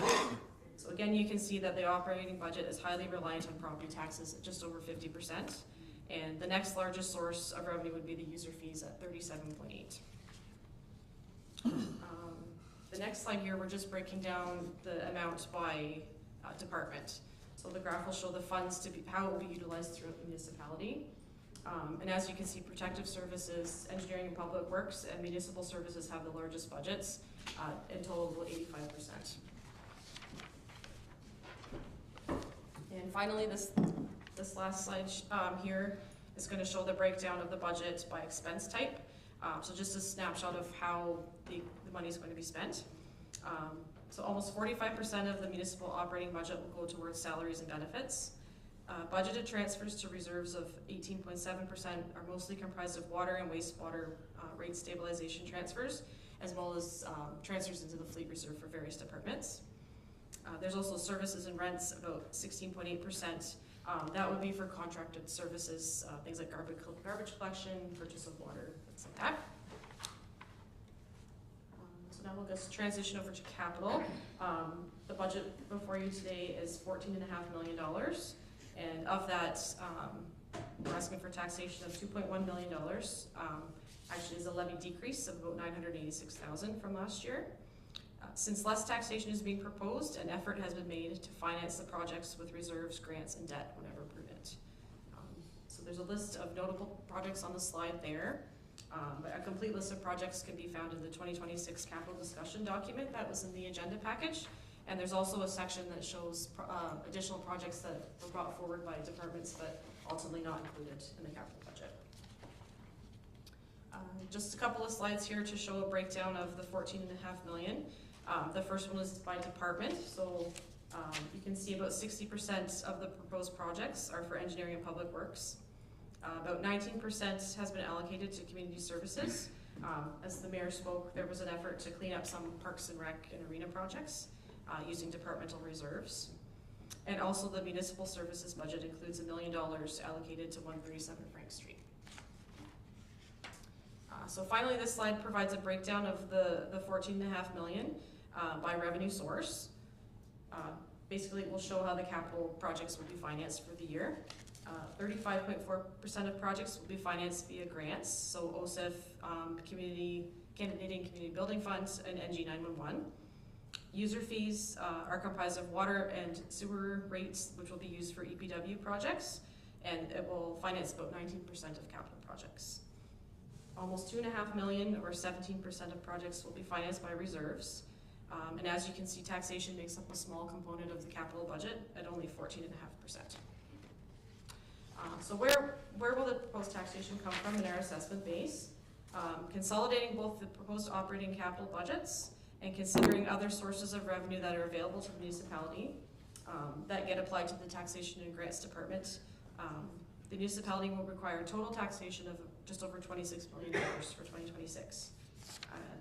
So again, you can see that the operating budget is highly reliant on property taxes at just over 50%. And the next largest source of revenue would be the user fees at 37.8%. The next slide here, we're just breaking down the amount by department. So the graph will show the funds how it will be utilized throughout the municipality. And as you can see, protective services, engineering and public works, and municipal services have the largest budgets, in total 85%. And finally, this last slide here is going to show the breakdown of the budget by expense type. So just a snapshot of how the money is going to be spent. So almost 45% of the municipal operating budget will go towards salaries and benefits. Budgeted transfers to reserves of 18.7% are mostly comprised of water and wastewater rate stabilization transfers, as well as transfers into the fleet reserve for various departments. There's also services and rents, about 16.8%. That would be for contracted services, things like garbage collection, purchase of water, things like that. So now we'll just transition over to capital. The budget before you today is $14.5 million. And of that, we're asking for taxation of $2.1 million. Actually, is a levy decrease of about $986,000 from last year. Since less taxation is being proposed, an effort has been made to finance the projects with reserves, grants, and debt whenever prudent. So there's a list of notable projects on the slide there. But a complete list of projects can be found in the 2026 capital discussion document that was in the agenda package. And there's also a section that shows additional projects that were brought forward by departments but ultimately not included in the capital budget. Just a couple of slides here to show a breakdown of the $14.5 million. The first one is by department. So you can see about 60% of the proposed projects are for engineering and public works. About 19% has been allocated to community services. As the mayor spoke, there was an effort to clean up some parks and rec and arena projects using departmental reserves. And also the municipal services budget includes $1 million allocated to 137 Frank Street. So finally, this slide provides a breakdown of the $14.5 million by revenue source. Basically, it will show how the capital projects will be financed for the year. 35.4% of projects will be financed via grants, so OSIF, Canadian Community Building Funds, and NG 911. User fees are comprised of water and sewer rates, which will be used for EPW projects, and it will finance about 19% of capital projects. Almost $2.5 million, or 17% of projects, will be financed by reserves. And as you can see, taxation makes up a small component of the capital budget at only 14.5%. So where will the proposed taxation come from in our assessment base? Consolidating both the proposed operating capital budgets and considering other sources of revenue that are available to the municipality that get applied to the taxation and grants department. The municipality will require total taxation of just over $26 million for 2026.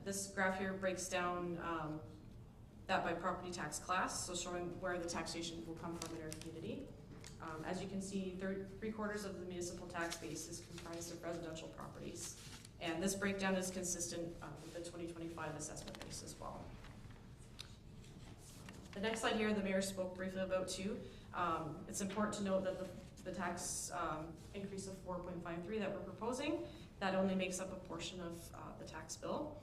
This graph here breaks down that by property tax class, so showing where the taxation will come from in our community. As you can see, 3/4 of the municipal tax base is comprised of residential properties. And this breakdown is consistent with the 2025 assessment base as well. The next slide here, the mayor spoke briefly about too. It's important to note that the tax increase of 4.53 that we're proposing, that only makes up a portion of the tax bill.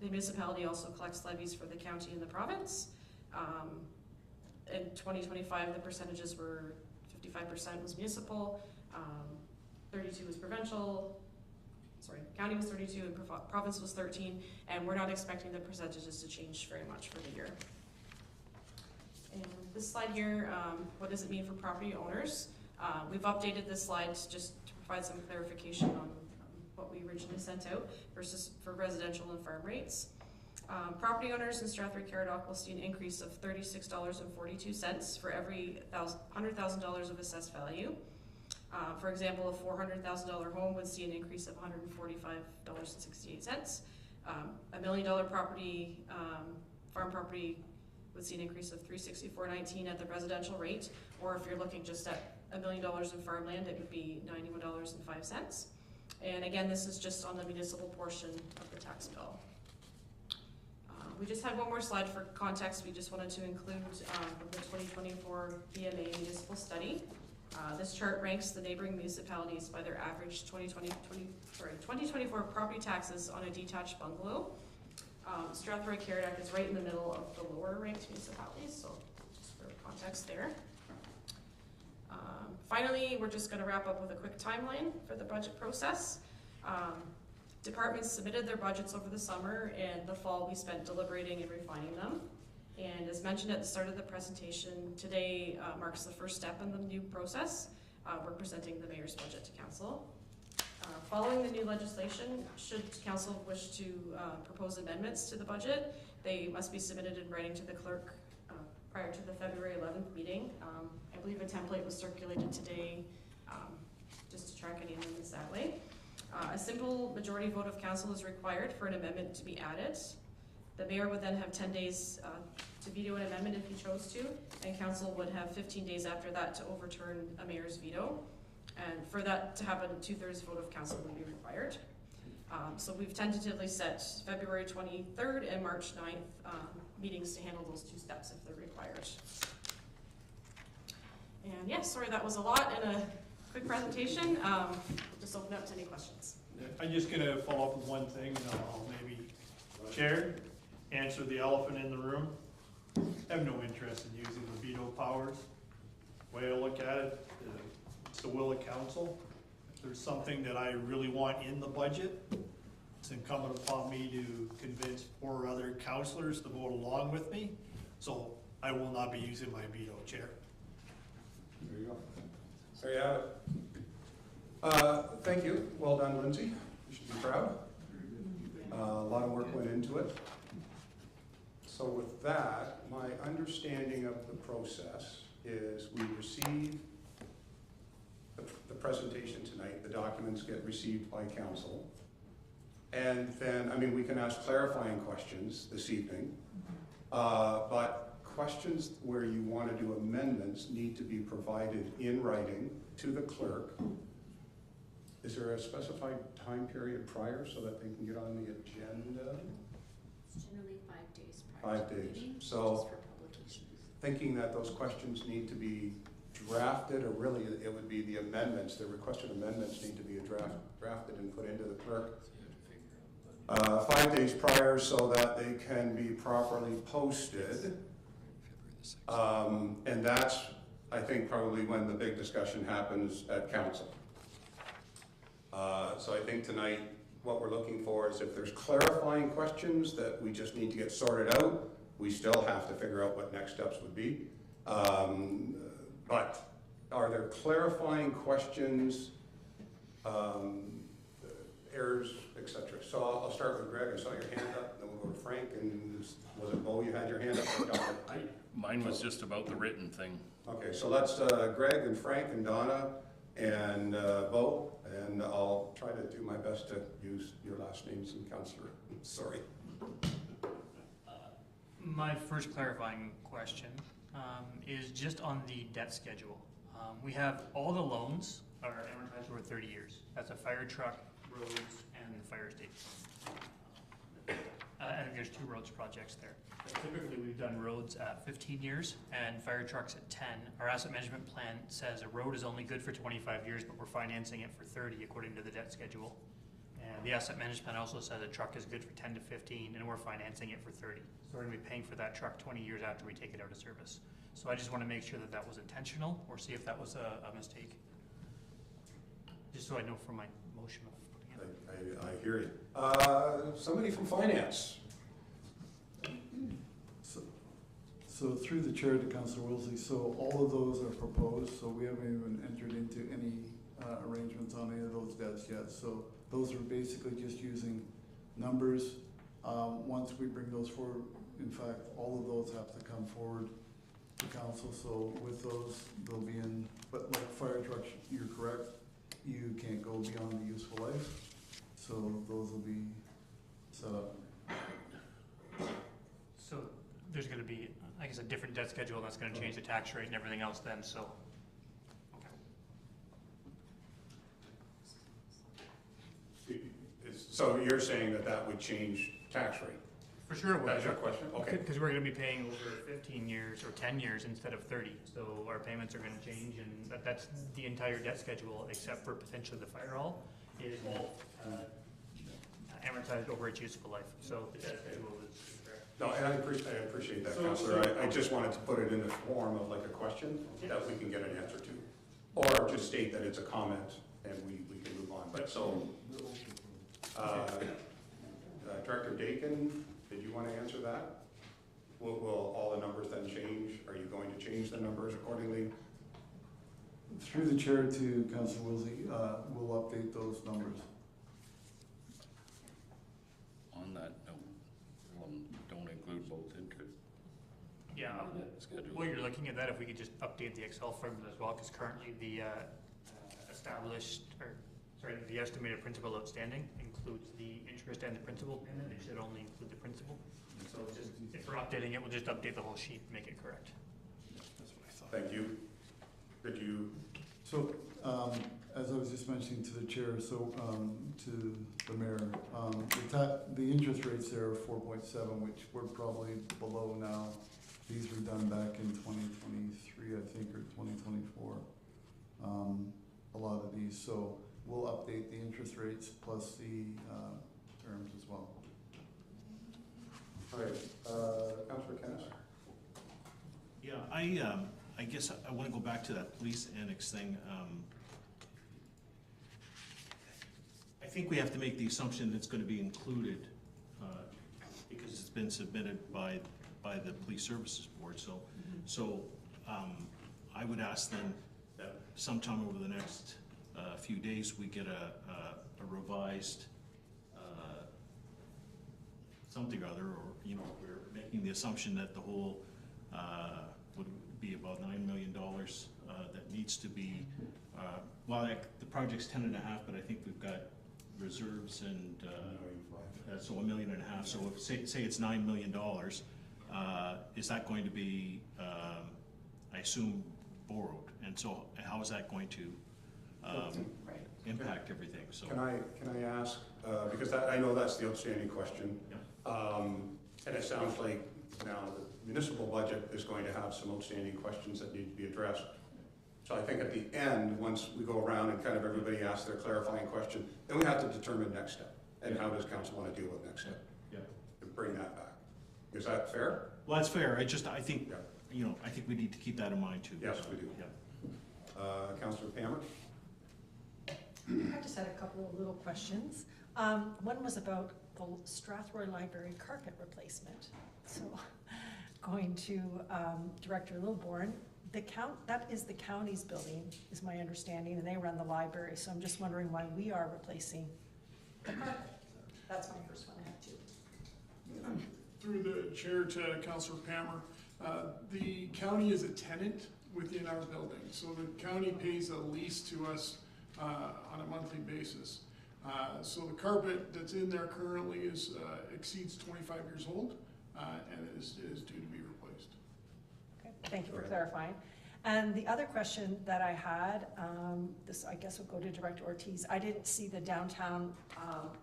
The municipality also collects levies for the county and the province. In 2025, the percentages were 55% was municipal, 32 was provincial, county was 32 and province was 13, and we're not expecting the percentages to change very much for the year. And this slide here, what does it mean for property owners? We've updated this slide just to provide some clarification on what we originally sent out versus for residential and farm rates. Property owners in Strathroy-Caradoc will see an increase of $36.42 for every $100,000 of assessed value. For example, a $400,000 home would see an increase of $145.68. $1 million property, farm property, would see an increase of $364.19 at the residential rate, or if you're looking just at $1 million in farmland, it would be $91.05. And again, this is just on the municipal portion of the tax bill. We just had one more slide for context. We just wanted to include from the 2024 BMA municipal study. This chart ranks the neighboring municipalities by their average 2024 property taxes on a detached bungalow. Strathroy-Caradoc is right in the middle of the lower ranked municipalities, so just for context there. Finally, we're just going to wrap up with a quick timeline for the budget process. Departments submitted their budgets over the summer, and the fall we spent deliberating and refining them. And as mentioned at the start of the presentation, today marks the first step in the new process. We're presenting the mayor's budget to council. Following the new legislation, should council wish to propose amendments to the budget, they must be submitted in writing to the clerk prior to the February 11th meeting. I believe a template was circulated today just to track any amendments that way. A simple majority vote of council is required for an amendment to be added. The mayor would then have 10 days to veto an amendment if he chose to, and council would have 15 days after that to overturn a mayor's veto. And for that to happen, a 2/3 vote of council would be required. So we've tentatively set February 23rd and March 9th meetings to handle those two steps if they're required. And yes, sorry that was a lot in a quick presentation. We'll just open up to any questions. I'm just gonna follow up with one thing, and I'll maybe, Chair, answer the elephant in the room. I have no interest in using the veto powers. Way I look at it, it's the will of council. If there's something that I really want in the budget, it's incumbent upon me to convince 4 other councilors to vote along with me. So I will not be using my veto, Chair. There you go. There you have it. Thank you. Well done, Lindsay. You should be proud. A lot of work went into it. So with that, my understanding of the process is we receive the presentation tonight, the documents get received by council. And then, I mean, we can ask clarifying questions this evening, but questions where you want to do amendments need to be provided in writing to the clerk. Is there a specified time period prior so that they can get on the agenda? It's generally 5 days prior. 5 to the days. meeting, So just for publications. thinking that those questions need to be drafted, or really it would be the amendments, the requested amendments need to be drafted and put into the clerk 5 days prior so that they can be properly posted. And that's, I think, probably when the big discussion happens at council. So I think tonight what we're looking for is if there's clarifying questions that we just need to get sorted out, we still have to figure out what next steps would be. But are there clarifying questions, errors, et cetera? So I'll start with Greg. I saw your hand up, then we'll go to Frank, and was it Bo, you had your hand up? Or Donna? Mine was just about the written thing. Okay, so let's, Greg and Frank and Donna and Bo, and I'll try to do my best to use your last names and Counselor. Sorry. My first clarifying question is just on the debt schedule. We have all the loans are amortized over 30 years. That's a fire truck, roads, and the fire station. I think there's 2 roads projects there. Typically, we've done roads at 15 years and fire trucks at 10. Our asset management plan says a road is only good for 25 years, but we're financing it for 30 according to the debt schedule. And the asset management plan also says a truck is good for 10 to 15, and we're financing it for 30. So we're gonna be paying for that truck 20 years after we take it out of service. So I just wanna make sure that that was intentional, or see if that was a mistake. Just so I know for my motion of putting it. I hear you. Somebody from finance. So through the chair to Councillor Wilsey, so all of those are proposed, so we haven't even entered into any arrangements on any of those debts yet. So those are basically just using numbers. Once we bring those forward, in fact, all of those have to come forward to council. So with those, they'll be in, but like fire trucks, you're correct, you can't go beyond the useful life. So those will be set up. So there's gonna be, I guess, a different debt schedule, and that's gonna change the tax rate and everything else then, so. So you're saying that that would change tax rate? For sure it would. That's your question? Okay. Because we're gonna be paying over 15 years or 10 years instead of 30, so our payments are gonna change, and that's the entire debt schedule, except for potentially the fire hall, is all amortized over its useful life, so the debt schedule is correct. No, and I appreciate that, Councillor. I just wanted to put it in the form of like a question that we can get an answer to. Or just state that it's a comment and we can move on. But so, Director Dakin, did you want to answer that? Will all the numbers then change? Are you going to change the numbers accordingly? Through the chair to Councillor Wilsey, we'll update those numbers. On that note, don't include both interest. Yeah, while you're looking at that, if we could just update the Excel formula as well, because currently the the estimated principal outstanding includes the interest and the principal payment. It should only include the principal. So just, if we're updating it, we'll just update the whole sheet, make it correct. That's what I thought. Thank you. Did you? So, as I was just mentioning to the chair, so, to the mayor, the interest rates there are 4.7, which we're probably below now. These were done back in 2023, I think, or 2024. A lot of these, so we'll update the interest rates plus the terms as well. All right, Councillor Kennis. Yeah, I guess I want to go back to that police annex thing. I think we have to make the assumption that it's going to be included because it's been submitted by the Police Services Board. So I would ask then that sometime over the next few days we get a revised something or other, or we're making the assumption that the whole would be about $9 million that needs to be, the project's 10.5, but I think we've got reserves and so $1.5 million. So if say it's $9 million, is that going to be, I assume, borrowed? And so how is that going to impact everything? So Can I ask, because I know that's the outstanding question. Yeah. And it sounds like now the municipal budget is going to have some outstanding questions that need to be addressed. So I think at the end, once we go around and kind of everybody asks their clarifying question, then we have to determine next step. And how does council want to deal with next step? Yeah. And bring that back. Is that fair? Well, that's fair. I think, Yeah. I think we need to keep that in mind too. Yes, we do. Yeah. Councillor Palmer? I just had a couple of little questions. One was about the Strathroy Library carpet replacement. So going to Director Lilborn, that is the county's building, is my understanding, and they run the library, so I'm just wondering why we are replacing the carpet. That's my first one, I have two. Through the chair to Councillor Palmer, the county is a tenant within our building, so the county pays a lease to us on a monthly basis. So the carpet that's in there currently exceeds 25 years old and is due to be replaced. Okay, thank you for clarifying. And the other question that I had, this I guess will go to Director Ortiz. I didn't see the downtown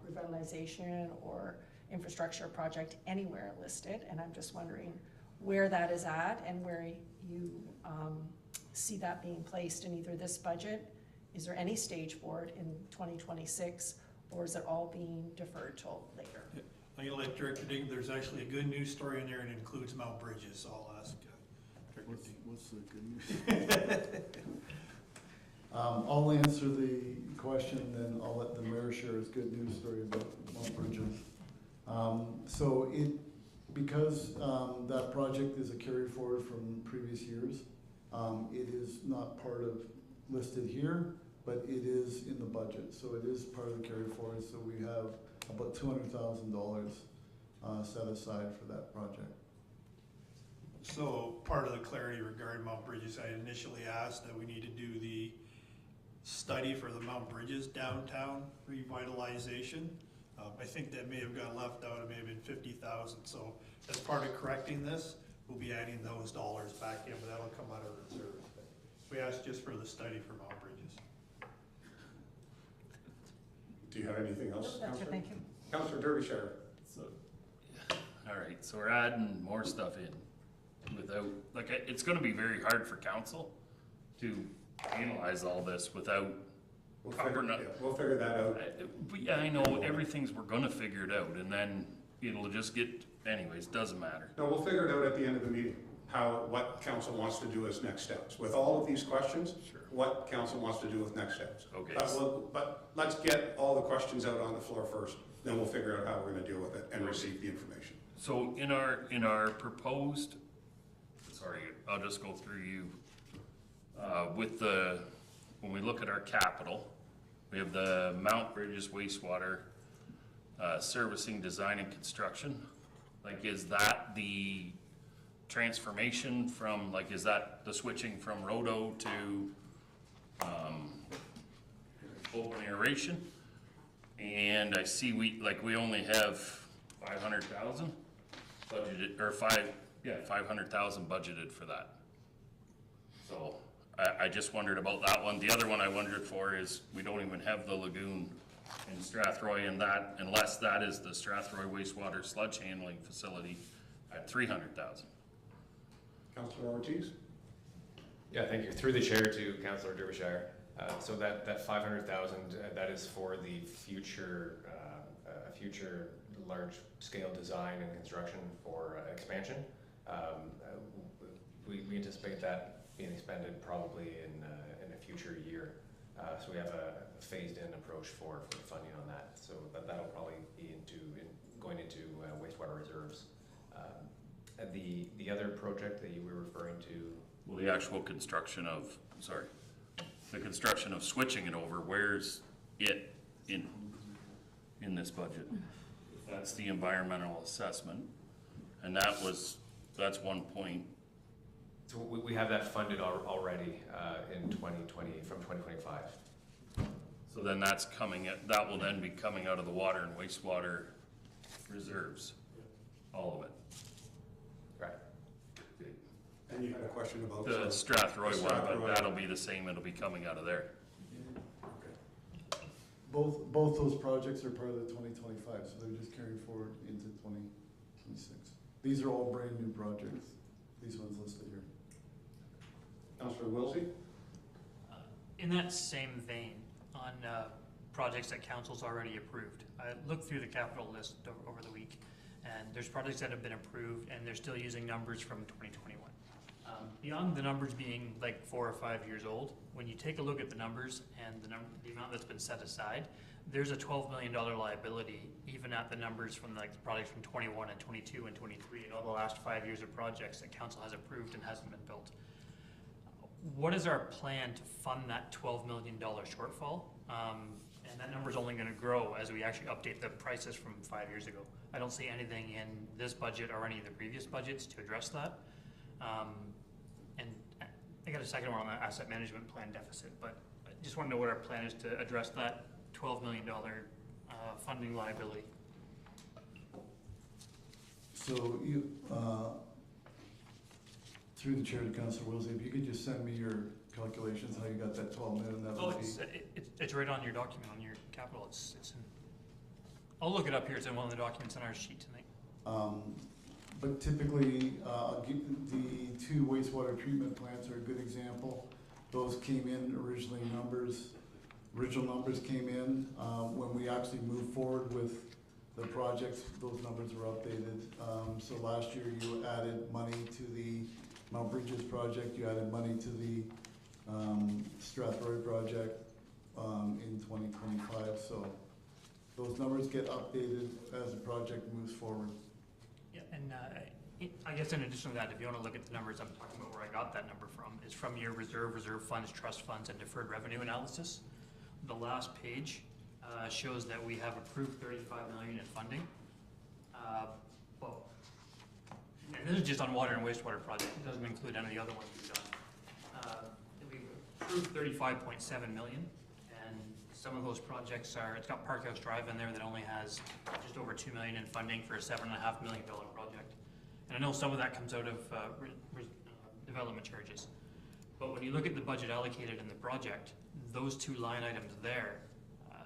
revitalization or infrastructure project anywhere listed, and I'm just wondering where that is at and where you see that being placed in either this budget. Is there any stage for it in 2026, or is it all being deferred till later? Yeah. I'm gonna let Director Dig, there's actually a good news story in there and it includes Mount Bridges, so I'll ask Director Dig. What's the good news? I'll answer the question, then I'll let the mayor share his good news story about Mount Bridges. Because that project is a carry forward from previous years, it is not part of listed here, but it is in the budget, so it is part of the carry forward, so we have about $200,000 set aside for that project. So part of the clarity regarding Mount Bridges, I initially asked that we need to do the study for the Mount Bridges downtown revitalization. I think that may have got left out, it may have been 50,000, so as part of correcting this, we'll be adding those dollars back in, but that'll come out of reserves. We asked just for the study for Mount Bridges. Do you have anything else, That's Councillor? it, thank you. Councillor Derbyshire. So, all right, so we're adding more stuff in without, like, it's gonna be very hard for council to analyze all this without We'll proper figure that out. But yeah, I know, we're gonna figure it out, and then it'll just get, anyways, doesn't matter. No, we'll figure it out at the end of the meeting, what council wants to do as next steps. With all of these questions, Sure. what council wants to do with next steps. Okay. But let's get all the questions out on the floor first, then we'll figure out how we're gonna deal with it and receive the information. So in our proposed, sorry, I'll just go through you. When we look at our capital, we have the Mount Bridges wastewater servicing, design and construction. Like, is that the transformation from, like, is that the switching from roto to open aeration? And I see we only have 500,000 budgeted, or 500,000 budgeted for that. So I just wondered about that one. The other one I wondered for is, we don't even have the lagoon in Strathroy, and that, unless that is the Strathroy wastewater sludge handling facility at 300,000. Councillor Ortiz? Yeah, thank you. Through the chair to Councillor Derbyshire. So that 500,000, that is for the future large-scale design and construction for expansion. We anticipate that being expended probably in a future year. So we have a phased-in approach for funding on that. So that'll probably be going into wastewater reserves. The other project that you were referring to. Well, the actual construction of, the construction of switching it over, where's it in this budget? That's the environmental assessment, and that's 1 point. So we have that funded already in 2020, from 2025. So then that will then be coming out of the water and wastewater reserves, all of it. Right. And you had a question about The Strathroy one, Strathroy. but that'll be the same, it'll be coming out of there. Both those projects are part of the 2025, so they're just carrying forward into 2026. These are all brand new projects, these ones listed here. Councillor Wilsey? In that same vein, on projects that council's already approved, I looked through the capital list over the week, and there's projects that have been approved, and they're still using numbers from 2021. Beyond the numbers being like 4 or 5 years old, when you take a look at the numbers and the amount that's been set aside, there's a $12 million liability, even at the numbers from like the projects from 21 and 22 and 23, and all the last 5 years of projects that council has approved and hasn't been built. what is our plan to fund that $12 million shortfall? And that number's only gonna grow as we actually update the prices from 5 years ago. I don't see anything in this budget or any of the previous budgets to address that. And I got a second one on the asset management plan deficit, but I just wanna know what our plan is to address that $12 million funding liability. So you, through the chair to Councilor Wilsey, if you could just send me your calculations, how you got that 12 million, that Oh, would be. it's right on your document, on your capital, it's in, I'll look it up here, it's in one of the documents on our sheet tonight. But typically, the 2 wastewater treatment plants are a good example. Those came in original numbers came in. When we actually moved forward with the projects, those numbers were updated. So last year you added money to the Mount Bridges project, you added money to the Strathroy project in 2025. So those numbers get updated as the project moves forward. Yeah, and I guess in addition to that, if you want to look at the numbers, I'm talking about where I got that number from, is from your reserve funds, trust funds, and deferred revenue analysis. The last page shows that we have approved 35 million in funding. And this is just on water and wastewater projects. It doesn't include any of the other ones we've done. We've approved 35.7 million, and some of those projects are, it's got Parkhouse Drive in there that only has just over 2 million in funding for a $7.5 million project. And I know some of that comes out of development charges. But when you look at the budget allocated in the project, those 2 line items there,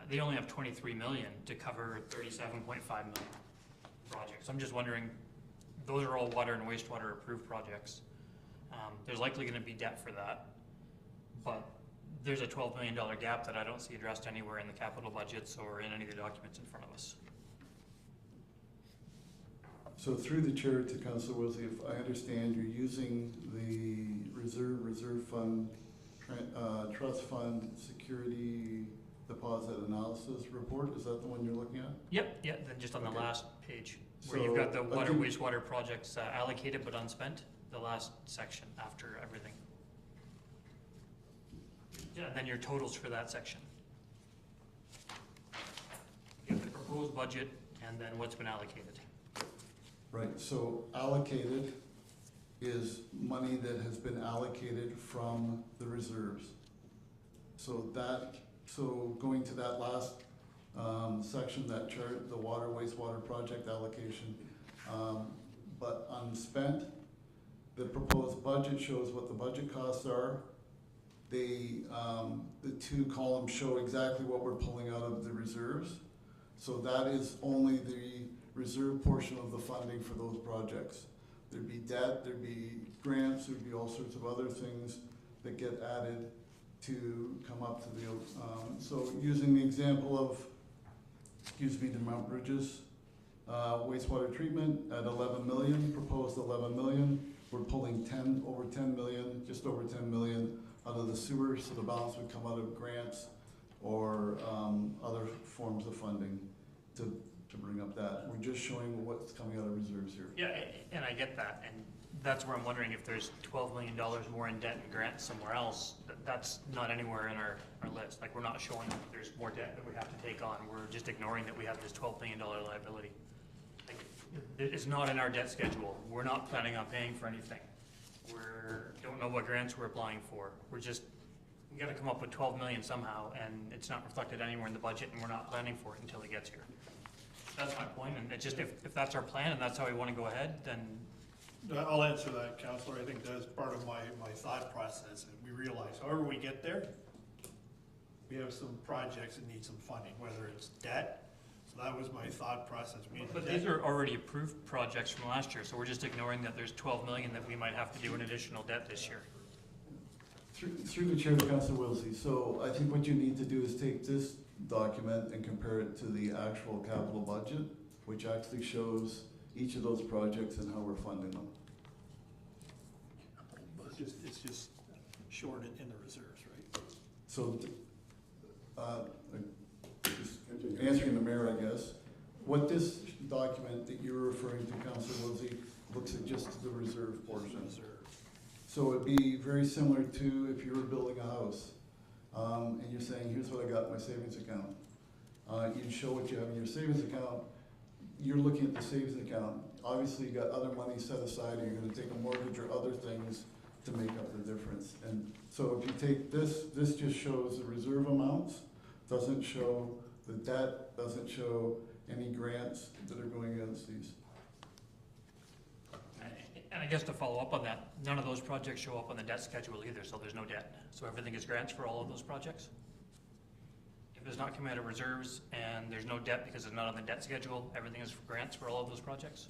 they only have 23 million to cover 37.5 million projects. I'm just wondering, those are all water and wastewater approved projects. There's likely gonna be debt for that, but there's a $12 million gap that I don't see addressed anywhere in the capital budgets or in any of the documents in front of us. So through the chair to Councilor Wilsey, if I understand, you're using the reserve fund, trust fund, security deposit analysis report. Is that the one you're looking at? Yep, then just on the last page, where So you've got the water, I think- wastewater projects allocated but unspent, the last section after everything. Yeah, and then your totals for that section. You have the proposed budget and then what's been allocated. Right, so allocated is money that has been allocated from the reserves. So going to that last section, that chart, the water wastewater project allocation, but unspent, the proposed budget shows what the budget costs are. The 2 columns show exactly what we're pulling out of the reserves. So that is only the reserve portion of the funding for those projects. There'd be debt, there'd be grants, there'd be all sorts of other things that get added to come up to the, so using the example of, the Mount Bridges wastewater treatment at 11 million, proposed 11 million, we're pulling over 10 million, just over 10 million out of the sewer, so the balance would come out of grants or other forms of funding to bring up that. We're just showing what's coming out of reserves here. Yeah, and I get that, and that's where I'm wondering if there's $12 million more in debt and grants somewhere else. That's not anywhere in our list. Like, we're not showing that there's more debt that we have to take on. We're just ignoring that we have this $12 million liability. Like, it's not in our debt schedule. We're not planning on paying for anything. Don't know what grants we're applying for. We gotta come up with 12 million somehow, and it's not reflected anywhere in the budget, and we're not planning for it until it gets here. That's my point, and it's just, if that's our plan and that's how we wanna go ahead, then. I'll answer that, Councillor. I think that's part of my thought process, and we realize however we get there, we have some projects that need some funding, whether it's debt. So that was my thought process. But these are already approved projects from last year, so we're just ignoring that there's 12 million that we might have to do in additional debt this year. Through the chair to Councilor Wilsey, so I think what you need to do is take this document and compare it to the actual capital budget, which actually shows each of those projects and how we're funding them. It's just short in the reserves, right? So, just answering the mayor, I guess, what this document that you're referring to, Councilor Wilsey, looks at just the reserve portion. So it'd be very similar to if you were building a house, and you're saying, here's what I got in my savings account. You'd show what you have in your savings account. You're looking at the savings account. Obviously, you got other money set aside, or you're gonna take a mortgage or other things to make up the difference. And so if you take this just shows the reserve amounts, doesn't show the debt, doesn't show any grants that are going against these. And I guess to follow up on that, none of those projects show up on the debt schedule either, so there's no debt. So everything is grants for all of those projects? If it's not coming out of reserves and there's no debt because it's not on the debt schedule, everything is for grants for all of those projects?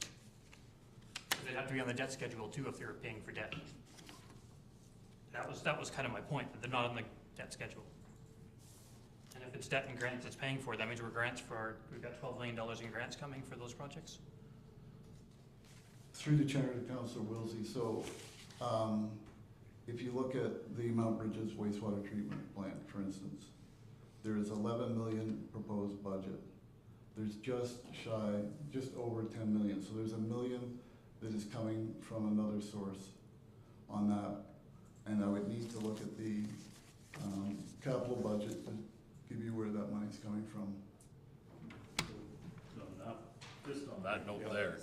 They'd have to be on the debt schedule too if they were paying for debt. That was kind of my point, that they're not on the debt schedule. And if it's debt and grants it's paying for, that means we've got $12 million in grants coming for those projects? Through the chair to Councillor Wilsey, so if you look at the Mount Bridges wastewater treatment plant, for instance, there is 11 million proposed budget. There's just over 10 million. So there's $1 million that is coming from another source on that. And I would need to look at the capital budget to give you where that money's coming from. Just on that note there,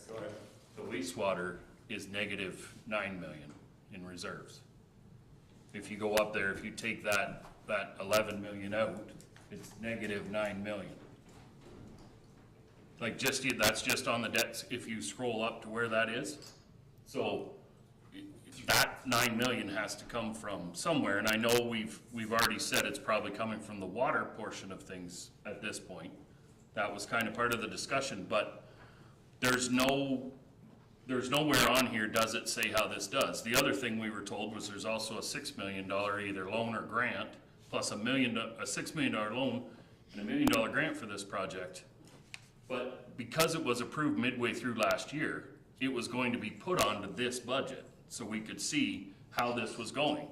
the wastewater is negative 9 million in reserves. If you go up there, if you take that 11 million out, it's negative 9 million. Like that's just on the debts, if you scroll up to where that is. So that 9 million has to come from somewhere, and I know we've already said it's probably coming from the water portion of things at this point. That was kind of part of the discussion, but there's nowhere on here does it say how this does. The other thing we were told was there's also a $6 million either loan or grant, plus a $6 million loan and $1 million grant for this project. But because it was approved midway through last year, it was going to be put onto this budget so we could see how this was going.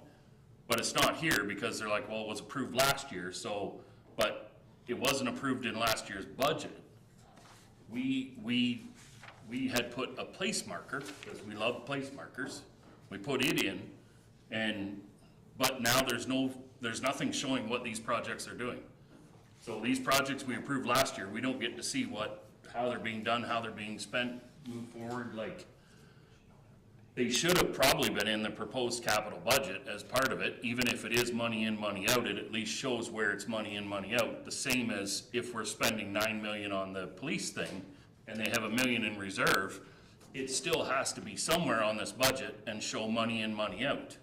But it's not here because they're like, well, it was approved last year, but it wasn't approved in last year's budget. We had put a place marker, because we love place markers. We put it in, but now there's nothing showing what these projects are doing. So these projects we approved last year, we don't get to see how they're being done, how they're being spent, move forward. Like, they should have probably been in the proposed capital budget as part of it. Even if it is money in, money out, it at least shows where it's money in, money out. The same as if we're spending 9 million on the police thing and they have $1 million in reserve, it still has to be somewhere on this budget and show money in, money out.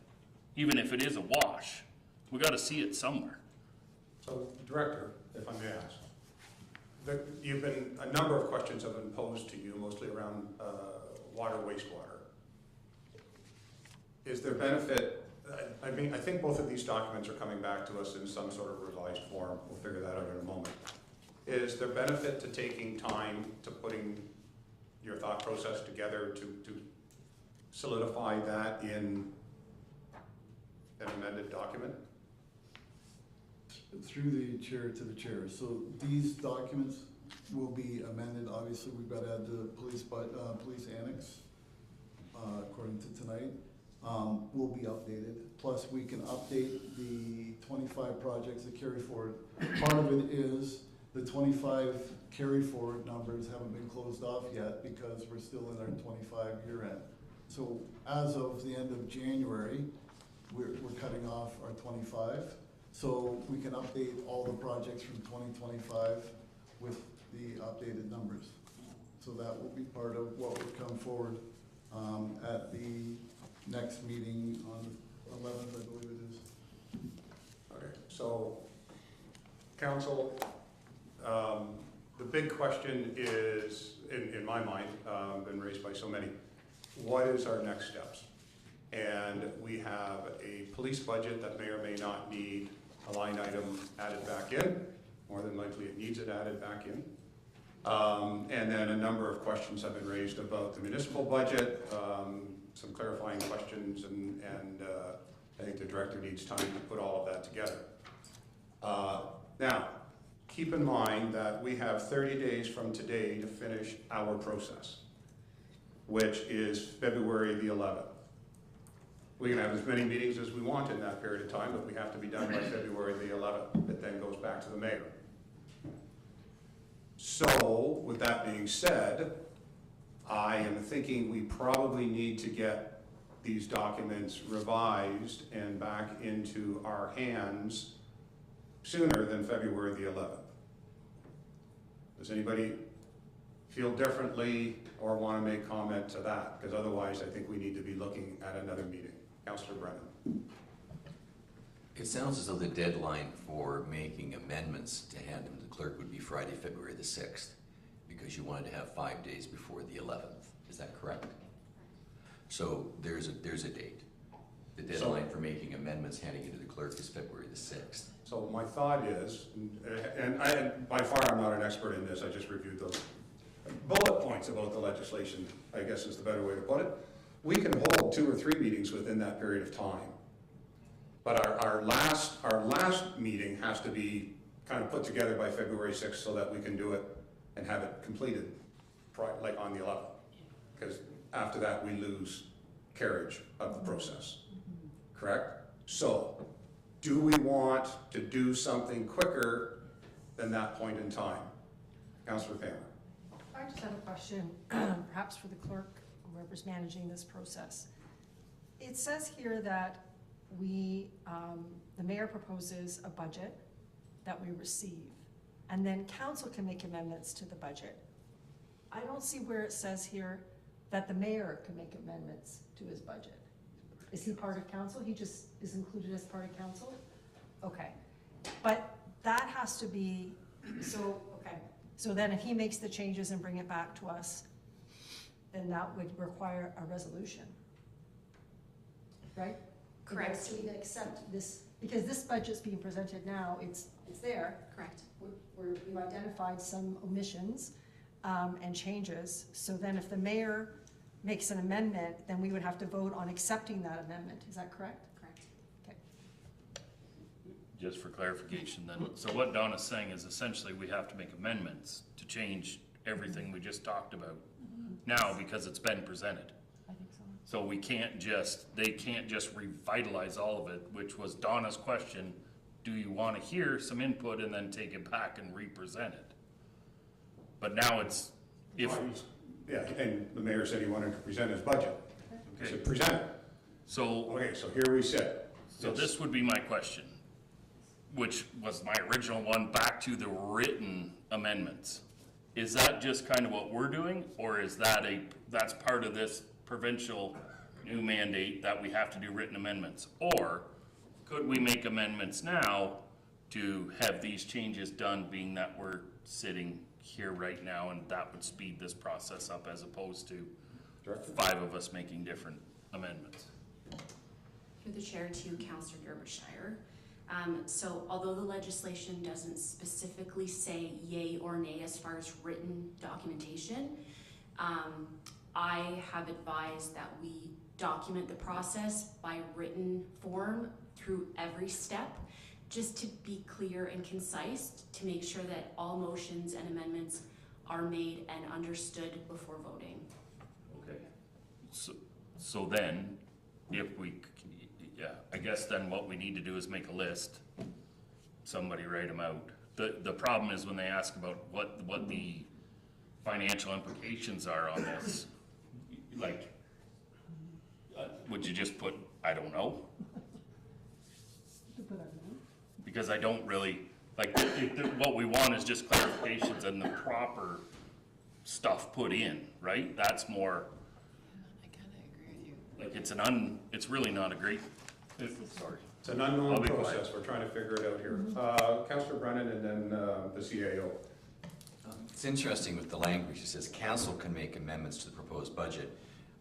Even if it is a wash, we got to see it somewhere. So, Director, if I may ask, a number of questions have been posed to you, mostly around water, wastewater. Is there benefit, I think both of these documents are coming back to us in some sort of revised form. We'll figure that out in a moment. Is there benefit to taking time to putting your thought process together to solidify that in an amended document? Through the chair to the chair. So these documents will be amended. Obviously, we've got to add the police annex, according to tonight. Will be updated. Plus, we can update the 25 projects that carry forward. Part of it is the 25 carry forward numbers haven't been closed off yet because we're still in our 25 year end. So as of the end of January, we're cutting off our 25. So we can update all the projects from 2025 with the updated numbers. So that will be part of what would come forward at the next meeting on the 11th, I believe it is. Okay, so Council, the big question is, in my mind, been raised by so many, what is our next steps? And we have a police budget that may or may not need a line item added back in. More than likely it needs it added back in. And then a number of questions have been raised about the municipal budget, some clarifying questions, and I think the director needs time to put all of that together. Now, keep in mind that we have 30 days from today to finish our process, which is February the 11th. We can have as many meetings as we want in that period of time, but we have to be done by February the 11th. It then goes back to the mayor. So, with that being said, I am thinking we probably need to get these documents revised and back into our hands sooner than February the 11th. Does anybody feel differently or want to make comment to that? Because otherwise, I think we need to be looking at another meeting. Councillor Brennan. It sounds as though the deadline for making amendments to hand them to the clerk would be Friday, February the 6th, because you wanted to have 5 days before the 11th. Is that correct? So there's a date. The deadline for making amendments, handing it to the clerk, is February the 6th. So my thought is, and by far I'm not an expert in this, I just reviewed those bullet points about the legislation, I guess is the better way to put it. We can hold 2 or 3 meetings within that period of time. But our last meeting has to be kind of put together by February 6th so that we can do it and have it completed like on the 11th. Because after that we lose carriage of the process, correct? So, do we want to do something quicker than that point in time? Councillor Pammer. I just have a question, perhaps for the clerk, whoever's managing this process. It says here that we, the mayor proposes a budget that we receive, and then council can make amendments to the budget. I don't see where it says here that the mayor can make amendments to his budget. Is he part of council? He just is included as part of council? Okay, but that has to be, so, okay. So then if he makes the changes and bring it back to us, then that would require a resolution, right? Correct. So we can accept this, because this budget's being presented now, it's there. Correct. We've identified some omissions and changes, so then if the mayor makes an amendment, then we would have to vote on accepting that amendment, is that correct? Correct. Okay. Just for clarification then, so what Donna's saying is essentially we have to make amendments to change everything we just talked about now because it's been presented. I think so. So we can't just, they can't just revitalize all of it, which was Donna's question. Do you want to hear some input and then take it back and re-present it? But now it's, if. Yeah, and the mayor said he wanted to present his budget. He said, present it. So. Okay, so here we sit. So this would be my question, which was my original one, back to the written amendments. Is that just kind of what we're doing, or is that that's part of this provincial new mandate that we have to do written amendments? Or could we make amendments now to have these changes done, being that we're sitting here right now, and that would speed this process up as opposed to Director? 5 of us making different amendments? Through the chair to Councillor Derbyshire. So although the legislation doesn't specifically say yay or nay as far as written documentation, I have advised that we document the process by written form through every step, just to be clear and concise, to make sure that all motions and amendments are made and understood before voting. Okay. So then, if we, yeah, I guess then what we need to do is make a list. Somebody write them out. The problem is when they ask about what the financial implications are on this, like, would you just put, I don't know? Because I don't really, like, what we want is just clarifications and the proper stuff put in, right? That's more. I kind of agree with you. Like, it's really not a great, sorry. It's an unknown process. We're trying to figure it out here. Councillor Brennan and then the CAO. It's interesting with the language. It says council can make amendments to the proposed budget.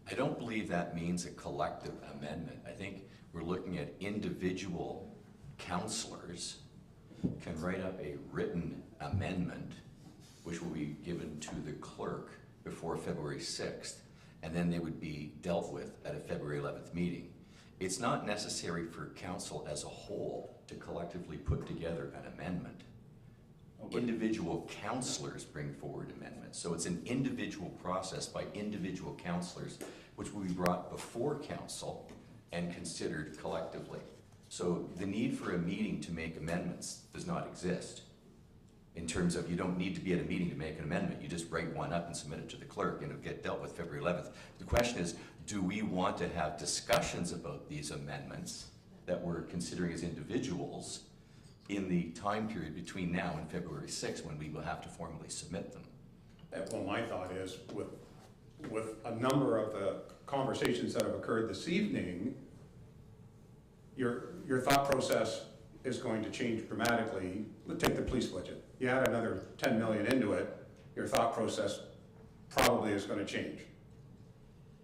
I don't believe that means a collective amendment. I think we're looking at individual councillors can write up a written amendment, which will be given to the clerk before February 6th, and then they would be dealt with at a February 11th meeting. It's not necessary for council as a whole to collectively put together an amendment. Individual councillors bring forward amendments. So it's an individual process by individual councillors, which will be brought before council and considered collectively. So the need for a meeting to make amendments does not exist. In terms of, you don't need to be at a meeting to make an amendment, you just write one up and submit it to the clerk and it'll get dealt with February 11th. The question is, do we want to have discussions about these amendments that we're considering as individuals in the time period between now and February 6th, when we will have to formally submit them? Well, my thought is, with a number of the conversations that have occurred this evening, your thought process is going to change dramatically. Let's take the police budget. You add another 10 million into it, your thought process probably is going to change.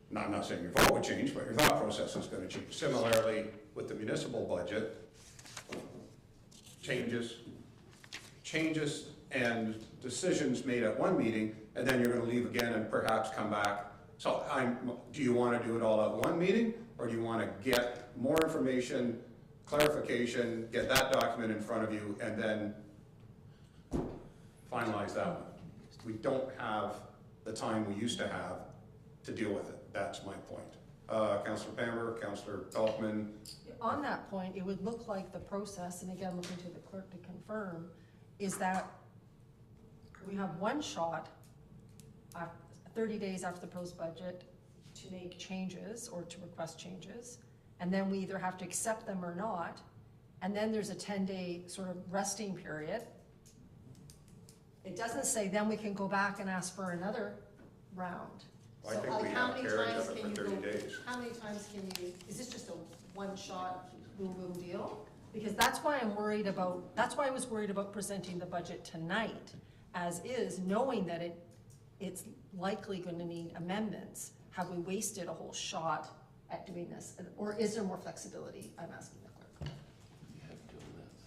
Now, I'm not saying your vote would change, but your thought process is going to change. Similarly, with the municipal budget, changes and decisions made at one meeting, and then you're going to leave again and perhaps come back. So do you want to do it all at one meeting, or do you want to get more information, clarification, get that document in front of you, and then finalize that one? We don't have the time we used to have to deal with it. That's my point. Councillor Pammer, Councillor Pelkman. On that point, it would look like the process, and again, looking to the clerk to confirm, is that we have one shot, 30 days after the proposed budget, to make changes or to request changes, and then we either have to accept them or not, and then there's a 10-day sort of resting period. It doesn't say then we can go back and ask for another round. I think we have carriage of it for 30 days. How many times can you, is this just a one-shot boom boom deal? Because that's why I'm worried about, that's why I was worried about presenting the budget tonight as is, knowing that it's likely going to need amendments. Have we wasted a whole shot at doing this? Or is there more flexibility? I'm asking the clerk.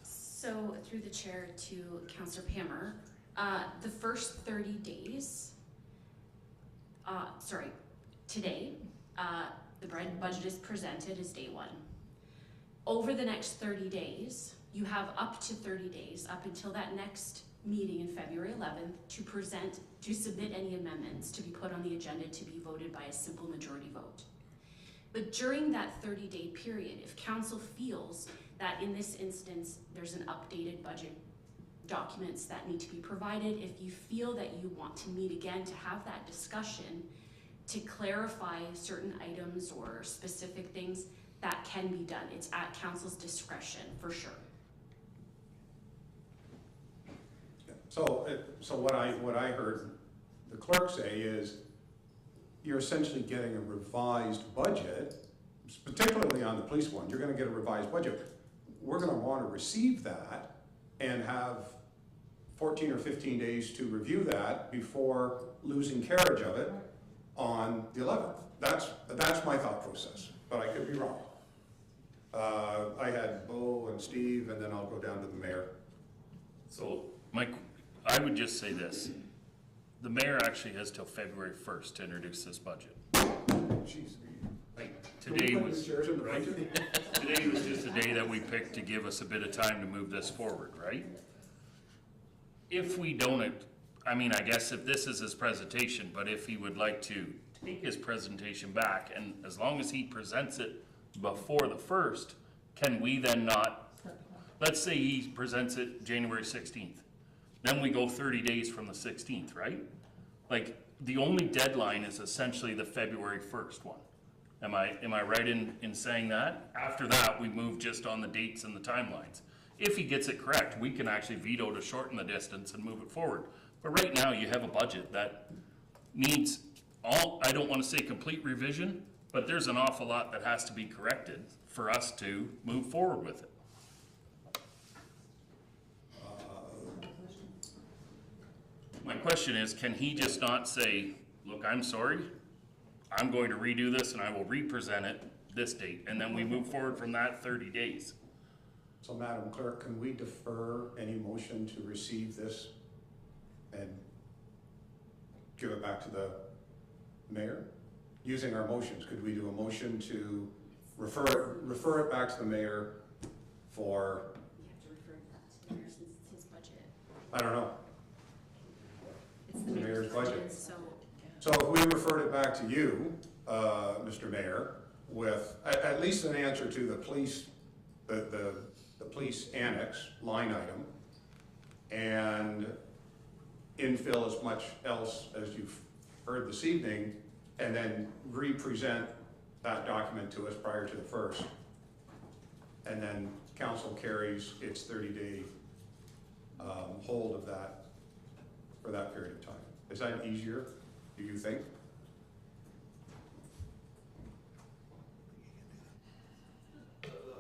So through the chair to Councillor Pammer, the first 30 days, today, the budget is presented as day one. Over the next 30 days, you have up to 30 days, up until that next meeting in February 11th, to submit any amendments to be put on the agenda to be voted by a simple majority vote. But during that 30-day period, if council feels that in this instance, there's an updated budget documents that need to be provided, if you feel that you want to meet again to have that discussion, to clarify certain items or specific things, that can be done. It's at council's discretion, for sure. So what I heard the clerk say is, you're essentially getting a revised budget, particularly on the police one. You're going to get a revised budget. We're going to want to receive that and have 14 or 15 days to review that before losing carriage of it on the 11th. That's my thought process, but I could be wrong. I had Bo and Steve, and then I'll go down to the mayor. So, Mike, I would just say this. The mayor actually has till February 1st to introduce this budget. Jeez. Today was, right? Today was just a day that we picked to give us a bit of time to move this forward, right? If we don't, I mean, I guess if this is his presentation, but if he would like to take his presentation back, and as long as he presents it before the 1st, can we then not, let's say he presents it January 16th. Then we go 30 days from the 16th, right? Like, the only deadline is essentially the February 1st one. Am I right in saying that? After that, we move just on the dates and the timelines. If he gets it correct, we can actually veto to shorten the distance and move it forward. But right now, you have a budget that needs I don't want to say complete revision, but there's an awful lot that has to be corrected for us to move forward with it. My question is, can he just not say, look, I'm sorry, I'm going to redo this and I will re-present it this date, and then we move forward from that 30 days? So, Madam Clerk, can we defer any motion to receive this and give it back to the mayor? Using our motions, could we do a motion to refer it back to the mayor for? You have to refer it back to the mayor since it's his budget. I don't know. It's the mayor's budget, so. So if we referred it back to you, Mr. Mayor, with at least an answer to the police, the police annex line item, and infill as much else as you've heard this evening, and then re-present that document to us prior to the 1st. And then council carries its 30-day hold of that for that period of time. Is that easier, do you think?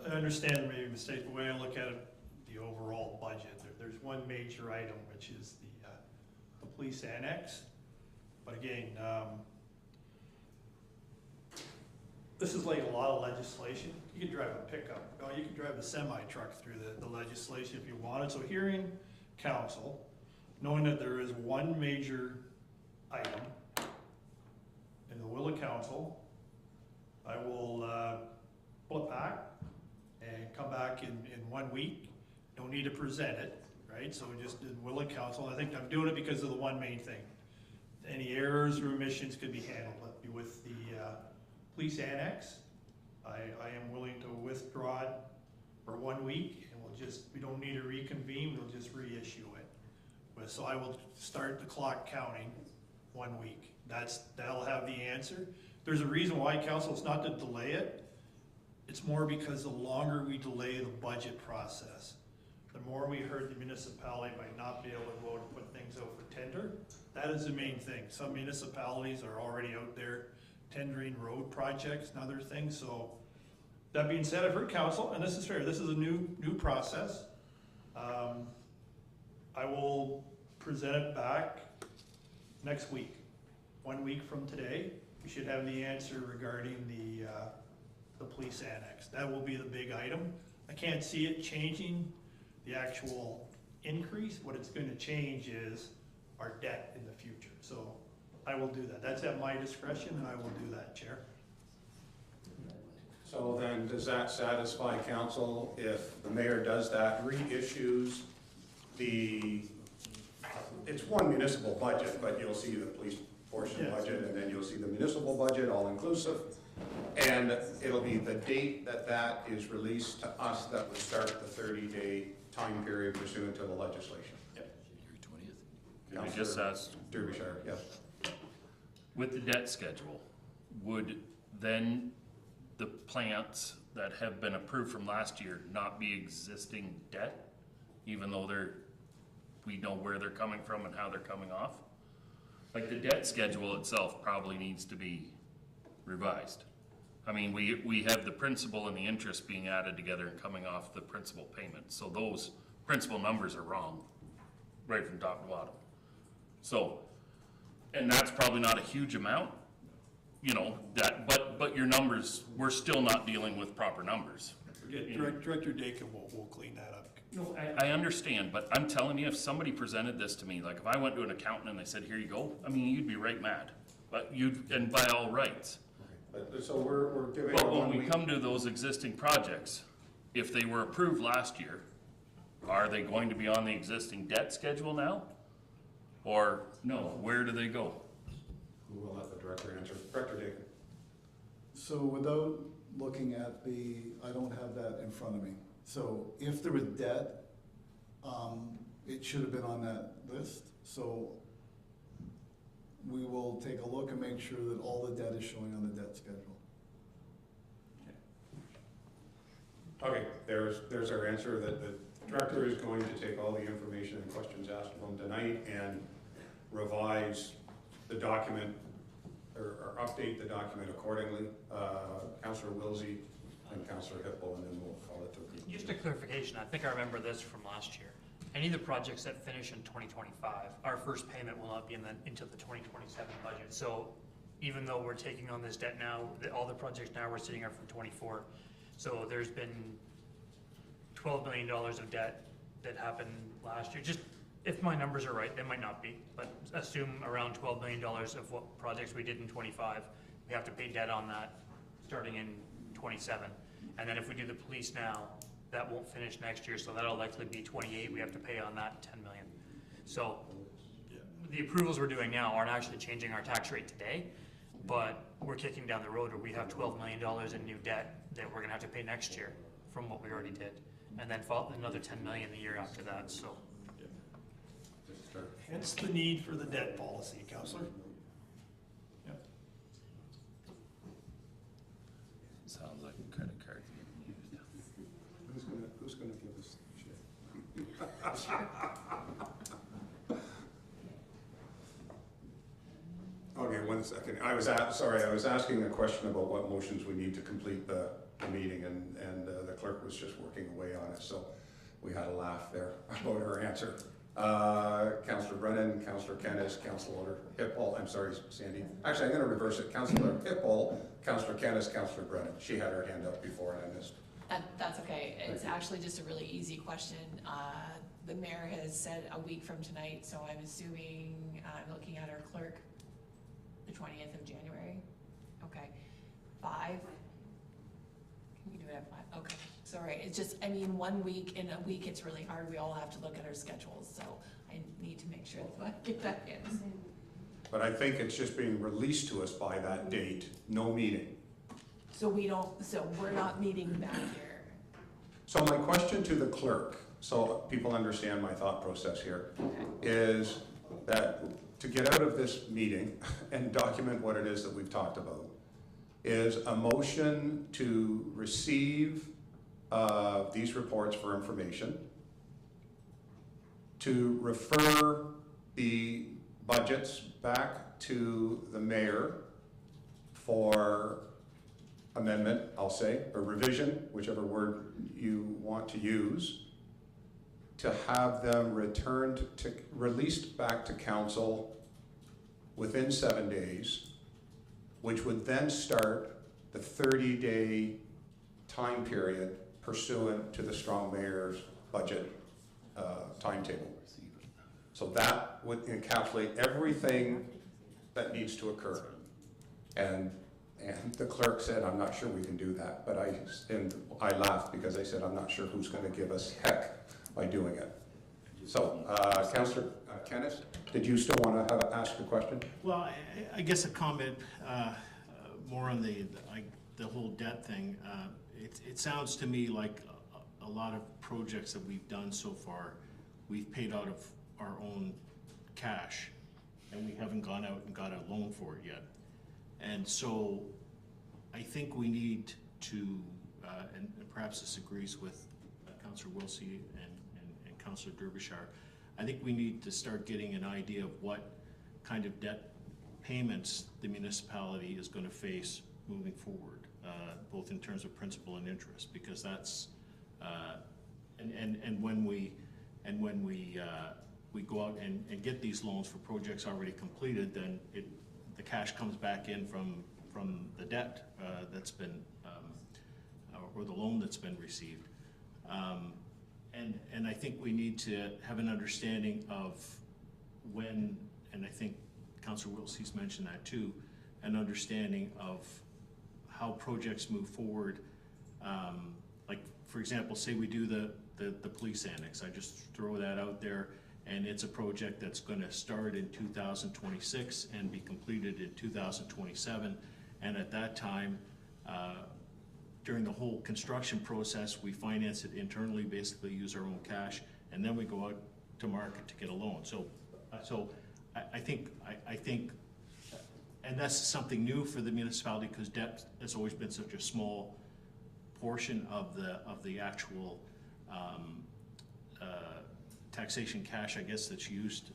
I understand maybe a mistake, the way I look at it, the overall budget, there's one major item, which is the police annex. But again, this is like a lot of legislation. You can drive a pickup, you can drive a semi-truck through the legislation if you wanted. So hearing council, knowing that there is one major item in the will of council, I will flip back and come back in 1 week. Don't need to present it, right? So just in will of council. I think I'm doing it because of the one main thing. Any errors or omissions could be handled with the police annex. I am willing to withdraw it for 1 week, and we don't need to reconvene, we'll just reissue it. So I will start the clock counting 1 week. That'll have the answer. There's a reason why, council, it's not to delay it. It's more because the longer we delay the budget process, the more we hurt the municipality by not being able to go and put things out for tender. That is the main thing. Some municipalities are already out there tendering road projects and other things. So that being said, I've heard council, and this is fair. This is a new process. I will present it back next week. 1 week from today, we should have the answer regarding the police annex. That will be the big item. I can't see it changing the actual increase. What it's going to change is our debt in the future. So I will do that. That's at my discretion, and I will do that, Chair. So then, does that satisfy council if the mayor does that, reissues it's one municipal budget, but you'll see the police portion budget, and then you'll see the municipal budget, all inclusive. And it'll be the date that is released to us that would start the 30-day time period pursuant to the legislation. Yep. Can I just ask, Derbyshire, yes. with the debt schedule, would then the plants that have been approved from last year not be existing debt, even though we know where they're coming from and how they're coming off? Like, the debt schedule itself probably needs to be revised. I mean, we have the principal and the interest being added together and coming off the principal payment. So those principal numbers are wrong, right from top to bottom. So, and that's probably not a huge amount, but your numbers, we're still not dealing with proper numbers. Director Dakin will clean that up. No, I understand, but I'm telling you, if somebody presented this to me, like if I went to an accountant and they said, here you go, I mean, you'd be right mad. But and by all rights. So we're giving. But when we come to those existing projects, if they were approved last year, are they going to be on the existing debt schedule now? Or no, where do they go? Who will let the director answer? Director Dakin. So without looking at I don't have that in front of me. So if there was debt, it should have been on that list. So we will take a look and make sure that all the debt is showing on the debt schedule. Okay, there's our answer, that the director is going to take all the information and questions asked of him tonight and revise the document or update the document accordingly. Councillor Wilsey and Councillor Hippel, and then we'll call it to a conclusion. Just a clarification, I think I remember this from last year. Any of the projects that finish in 2025, our first payment will not be into the 2027 budget. So even though we're taking on this debt now, all the projects now we're sitting are from 24. So there's been $12 million of debt that happened last year. Just if my numbers are right, they might not be, but assume around $12 million of what projects we did in 25. We have to pay debt on that starting in 27. And then if we do the police now, that won't finish next year, so that'll likely be 28. We have to pay on that 10 million. So the approvals we're doing now aren't actually changing our tax rate today, but we're kicking down the road where we have $12 million in new debt that we're gonna have to pay next year from what we already did. And then another 10 million the year after that, so. Hence the need for the debt policy, Councillor. Yep. Sounds like a credit card getting used. Who's gonna give us shit? Okay, 1 second. I was asking a question about what motions we need to complete the meeting, and the clerk was just working away on it, so we had a laugh there about her answer. Councillor Brennan, Councillor Kennis, Councillor Hippel, I'm sorry, Sandy. Actually, I'm gonna reverse it. Councillor Hippel, Councillor Kennis, Councillor Brennan. She had her hand up before and I missed. That's okay. It's actually just a really easy question. The mayor has said a week from tonight, so I'm assuming, I'm looking at our clerk, the 20th of January. Okay, 5? Can you do it at 5? Okay, sorry. It's just, I mean, 1 week, in a week, it's really hard. We all have to look at our schedules, so I need to make sure that I get that in. But I think it's just being released to us by that date, no meeting. So we're not meeting back here. So my question to the clerk, so people understand my thought process here, is that to get out of this meeting and document what it is that we've talked about, is a motion to receive these reports for information, to refer the budgets back to the mayor for amendment, I'll say, or revision, whichever word you want to use, to have them released back to council within 7 days, which would then start the 30-day time period pursuant to the strong mayor's budget timetable. So that would encapsulate everything that needs to occur. And the clerk said, I'm not sure we can do that, but I laughed because I said, I'm not sure who's going to give us heck by doing it. So, Councillor Kennis, did you still want to ask a question? Well, I guess a comment more on the whole debt thing. It sounds to me like a lot of projects that we've done so far, we've paid out of our own cash, and we haven't gone out and got a loan for it yet. And so I think we need to, and perhaps this agrees with Councillor Wilsey and Councillor Derbyshire, I think we need to start getting an idea of what kind of debt payments the municipality is going to face moving forward, both in terms of principal and interest, because that's, and when we go out and get these loans for projects already completed, then the cash comes back in from the debt that's been, or the loan that's been received. And I think we need to have an understanding of when, and I think Councillor Wilsey's mentioned that too, an understanding of how projects move forward. Like, for example, say we do the police annex. I just throw that out there, and it's a project that's going to start in 2026 and be completed in 2027. And at that time, during the whole construction process, we finance it internally, basically use our own cash, and then we go out to market to get a loan. So I think, and that's something new for the municipality, because debt has always been such a small portion of the actual taxation cash, I guess, that's used,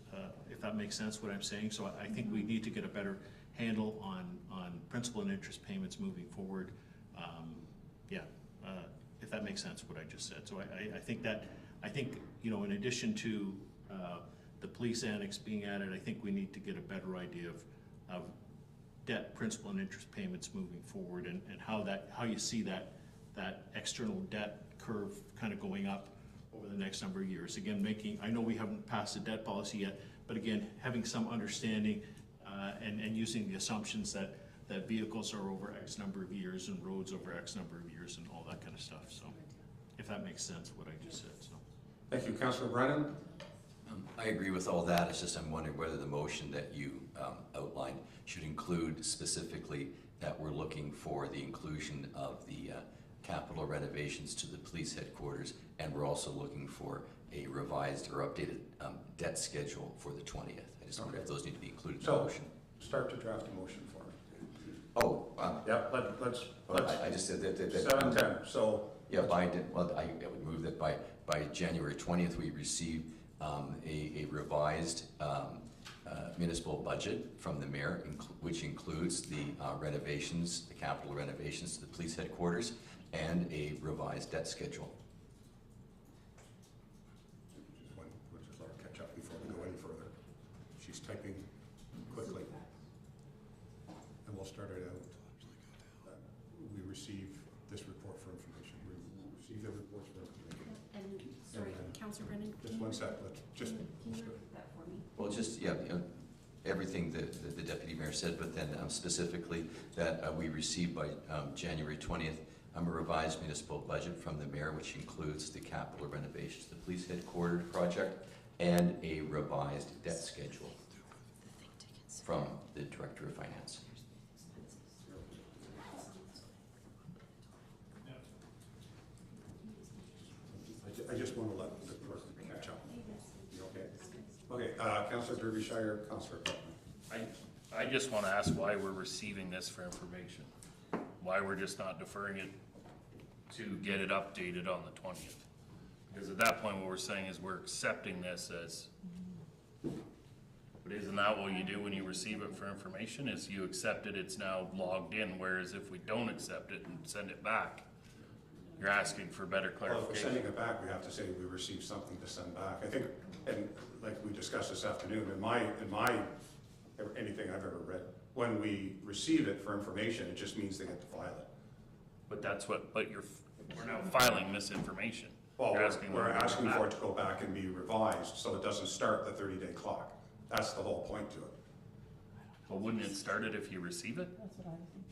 if that makes sense what I'm saying. So I think we need to get a better handle on principal and interest payments moving forward. If that makes sense what I just said. So I think you know, in addition to the police annex being added, I think we need to get a better idea of debt, principal and interest payments moving forward, and how you see that external debt curve kind of going up over the next number of years. Again, I know we haven't passed a debt policy yet, but again, having some understanding and using the assumptions that vehicles are over X number of years and roads over X number of years and all that kind of stuff. So if that makes sense what I just said. So. Thank you. Councillor Brennan? I agree with all that. It's just I'm wondering whether the motion that you outlined should include specifically that we're looking for the inclusion of the capital renovations to the police headquarters, and we're also looking for a revised or updated debt schedule for the 20th. I just wonder if those need to be included in the motion. Start to draft a motion for me. Oh, Yeah, let's, I just said that. 7:10, so. Yeah, I would move that by January 20th, we receive a revised municipal budget from the mayor, which includes the renovations, the capital renovations to the police headquarters, and a revised debt schedule. We'll just let her catch up before we go any further. She's typing quickly. And we'll start it out. We receive this report for information. We receive the reports for information. And, sorry, Councillor Brennan. Just one sec, let's just. Can you repeat that for me? Well, just, yeah, everything that the deputy mayor said, but then specifically that we received by January 20th, a revised municipal budget from the mayor, which includes the capital renovations, the police headquarters project, and a revised debt schedule from the director of finance. I just want to let the clerk catch up. You okay? Okay, Councillor Derbyshire, Councillor Peltman. I just want to ask why we're receiving this for information. Why we're just not deferring it to get it updated on the 20th. Because at that point, what we're saying is we're accepting this as, but isn't that what you do when you receive it for information, is you accept it, it's now logged in, whereas if we don't accept it and send it back, you're asking for better Well, if we're clarification. sending it back, we have to say we received something to send back. I think, and like we discussed this afternoon, anything I've ever read, when we receive it for information, it just means they get to file it. But that's what, we're now filing misinformation. Well, You're asking we're them to go asking back. for it to go back and be revised, so it doesn't start the 30-day clock. That's the whole point to it. Well, wouldn't it start it if you receive it? That's what I was thinking.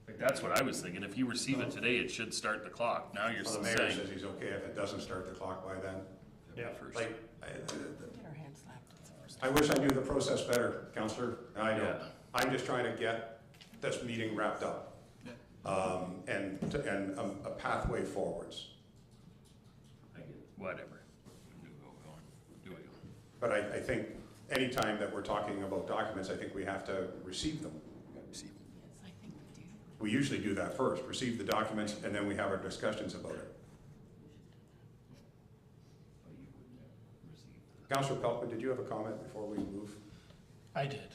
Like, that's what I was thinking. If you receive it today, it should start the clock. Now you're Well, the mayor saying. says he's okay if it doesn't start the clock by then. Yeah, first. Like, Get our hands slapped. I wish I knew the process better, Counselor. I don't. Yeah. I'm just trying to get this meeting wrapped up. And a pathway forwards. Whatever. Do it. But I think anytime that we're talking about documents, I think we have to receive them. Yes, I think we do. We usually do that first, receive the documents, and then we have our discussions about it. Councillor Peltman, did you have a comment before we move? I did.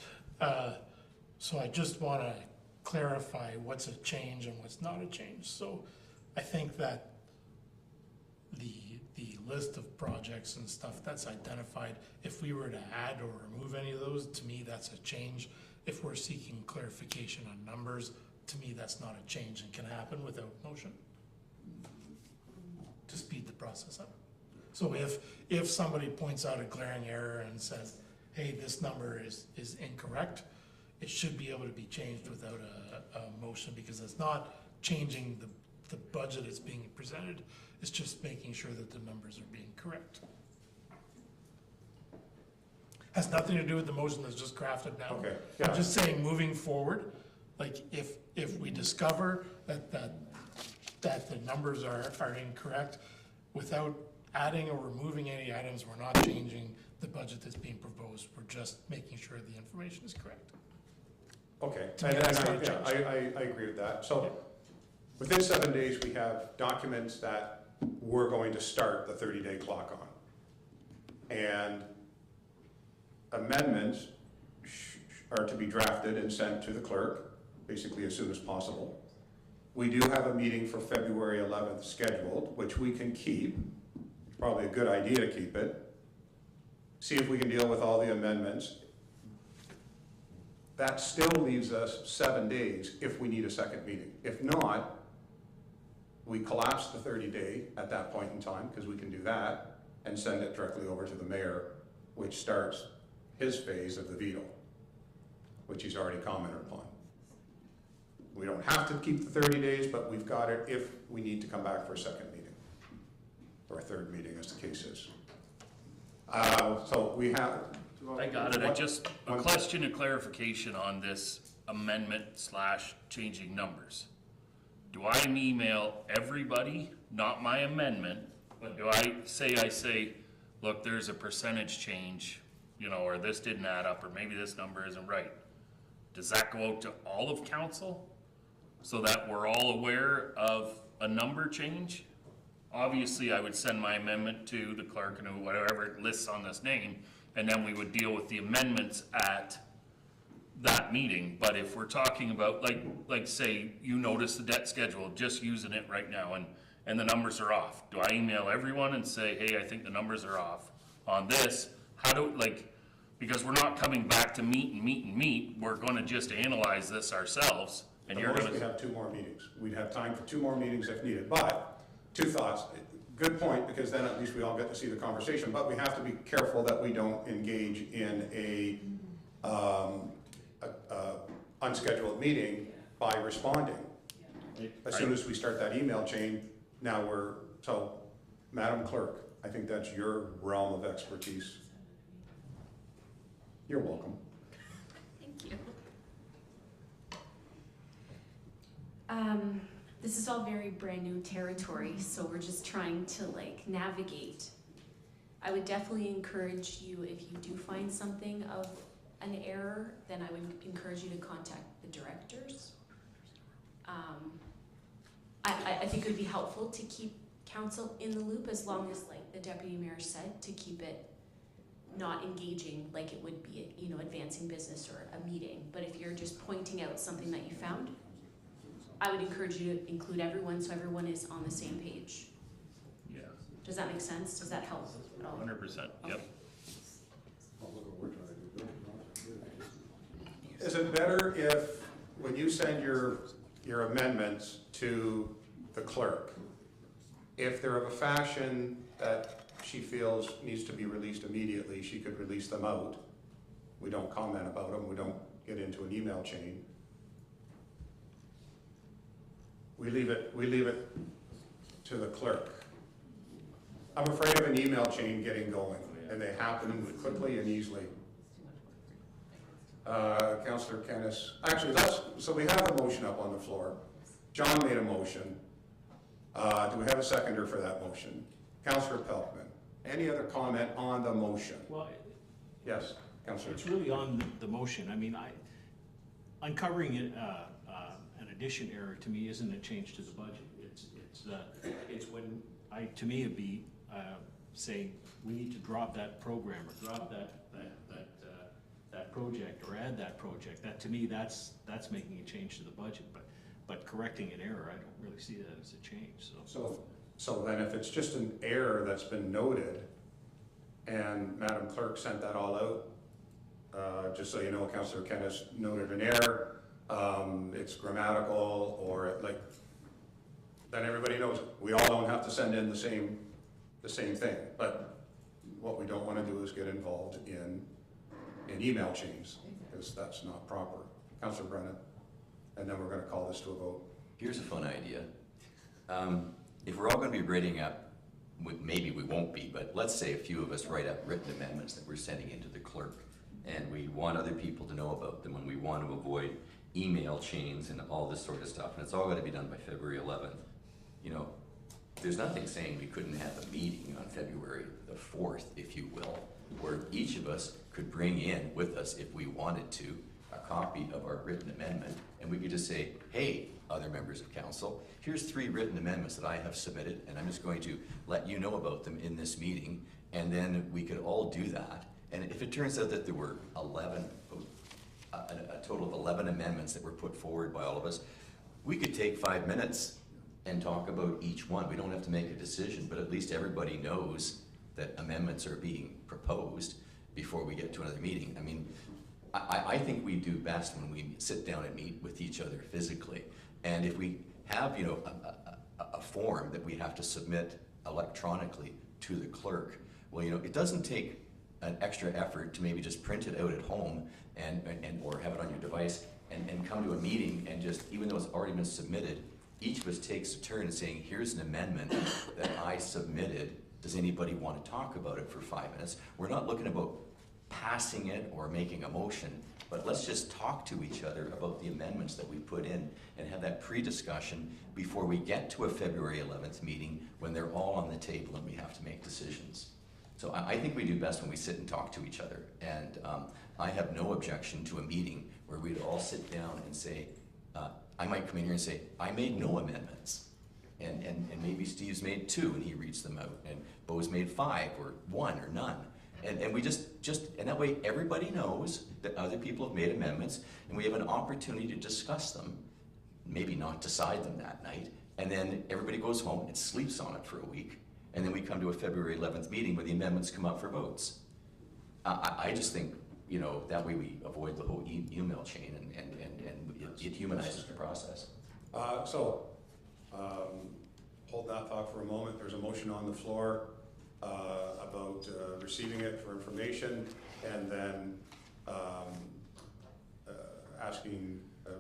So I just want to clarify what's a change and what's not a change. So I think that the list of projects and stuff that's identified, if we were to add or remove any of those, to me, that's a change. If we're seeking clarification on numbers, to me, that's not a change and can happen without motion to speed the process up. So if somebody points out a glaring error and says, hey, this number is incorrect, it should be able to be changed without a motion, because it's not changing the budget that's being presented, it's just making sure that the numbers are being correct. Has nothing to do with the motion that's just crafted now. Okay, I'm yeah. just saying, moving forward, like if we discover that the numbers are incorrect, without adding or removing any items, we're not changing the budget that's being proposed, we're just making sure the information is correct. Okay, To me, that's not a change. I agree with that. So within 7 days, we have documents that we're going to start the 30-day clock on. And amendments are to be drafted and sent to the clerk, basically as soon as possible. We do have a meeting for February 11th scheduled, which we can keep. It's probably a good idea to keep it. See if we can deal with all the amendments. That still leaves us 7 days if we need a second meeting. If not, we collapse the 30-day at that point in time, because we can do that, and send it directly over to the mayor, which starts his phase of the veto, which he's already commented upon. We don't have to keep the 30 days, but we've got it if we need to come back for a second meeting, or a third meeting, as the case is. So we have. I got it. A question of clarification on this amendment / changing numbers. Do I email everybody, not my amendment, but do I say, look, there's a percentage change, or this didn't add up, or maybe this number isn't right? Does that go out to all of council so that we're all aware of a number change? Obviously, I would send my amendment to the clerk and whatever it lists on this name, and then we would deal with the amendments at that meeting. But if we're talking about, like say, you notice the debt schedule, just using it right now, and the numbers are off, do I email everyone and say, hey, I think the numbers are off on this? Because we're not coming back to meet, we're gonna just analyze this ourselves, and you're gonna. We'd have 2 more meetings. We'd have time for 2 more meetings if needed. But 2 thoughts. Good point, because then at least we all get to see the conversation. But we have to be careful that we don't engage in a unscheduled meeting by responding. As soon as we start that email chain, so Madam Clerk, I think that's your realm of expertise. You're welcome. Thank you. This is all very brand new territory, so we're just trying to navigate. I would definitely encourage you, if you do find something of an error, then I would encourage you to contact the directors. I think it would be helpful to keep council in the loop, as long as, like the deputy mayor said, to keep it not engaging like it would be, advancing business or a meeting. But if you're just pointing out something that you found, I would encourage you to include everyone so everyone is on the same page. Yeah. Does that make sense? Does that help at all? 100%, yep. Is it better if, when you send your amendments to the clerk, if they're of a fashion that she feels needs to be released immediately, she could release them out? We don't comment about them, we don't get into an email chain. We leave it to the clerk. I'm afraid of an email chain getting going, and they happen quickly and easily. Councillor Kennis, actually, so we have a motion up on the floor. John made a motion. Do we have a seconder for that motion? Councillor Pelkman, any other comment on the motion? Well, Yes, Councillor. it's really on the motion. I mean, uncovering an addition error to me isn't a change to the budget. It's when to me it'd be saying we need to drop that program or drop that project or add that project. That to me that's making a change to the budget. But correcting an error, I don't really see that as a change. So then if it's just an error that's been noted, and Madam Clerk sent that all out, just so you know, Councillor Kennis noted an error, it's grammatical, or then everybody knows. We all don't have to send in the same thing, but what we don't want to do is get involved in email chains, because that's not proper. Councillor Brennan, and then we're going to call this to a vote. Here's a fun idea. If we're all going to be writing up, maybe we won't be, but let's say a few of us write up written amendments that we're sending into the clerk, and we want other people to know about them, and we want to avoid email chains and all this sort of stuff, and it's all got to be done by February 11th. There's nothing saying we couldn't have a meeting on February the 4th, if you will, where each of us could bring in with us, if we wanted to, a copy of our written amendment, and we could just say, hey, other members of council, here's 3 written amendments that I have submitted, and I'm just going to let you know about them in this meeting, and then we could all do that. And if it turns out that there were a total of 11 amendments that were put forward by all of us, we could take 5 minutes and talk about each one. We don't have to make a decision, but at least everybody knows that amendments are being proposed before we get to another meeting. I mean, I think we do best when we sit down and meet with each other physically. And if we have, a form that we have to submit electronically to the clerk, well, it doesn't take an extra effort to maybe just print it out at home and or have it on your device and come to a meeting and just, even though it's already been submitted, each of us takes a turn saying, here's an amendment that I submitted. Does anybody want to talk about it for 5 minutes? We're not looking about passing it or making a motion, but let's just talk to each other about the amendments that we put in and have that pre-discussion before we get to a February 11th meeting when they're all on the table and we have to make decisions. So I think we do best when we sit and talk to each other. And I have no objection to a meeting where we'd all sit down and say, I might come in here and say, I made no amendments. And maybe Steve's made 2 and he reads them out. And Bo's made 5 or 1 or none. And we just, and that way everybody knows that other people have made amendments and we have an opportunity to discuss them, maybe not decide them that night. And then everybody goes home and sleeps on it for a week. And then we come to a February 11th meeting where the amendments come up for votes. I just think, you know, that way we avoid the whole email chain and it humanizes the process. Hold that thought for a moment. There's a motion on the floor about receiving it for information and then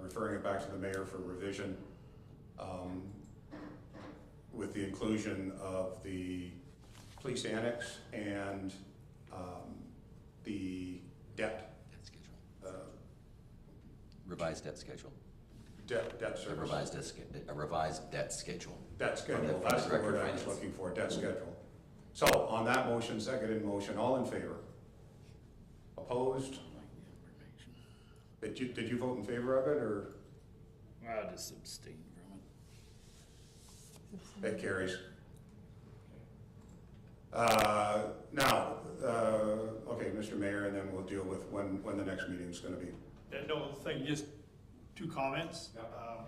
referring it back to the mayor for revision with the inclusion of the police annex and the debt schedule. Revised debt schedule. Debt service. A revised debt schedule. Debt schedule, that's the word I was looking for, debt schedule. So, on that motion, seconded motion, all in favor? Opposed? Did you vote in favor of it, or? I'll just abstain from it. It carries. Okay, Mr. Mayor, and then we'll deal with when the next meeting is gonna be. And no thing, just 2 comments. I'm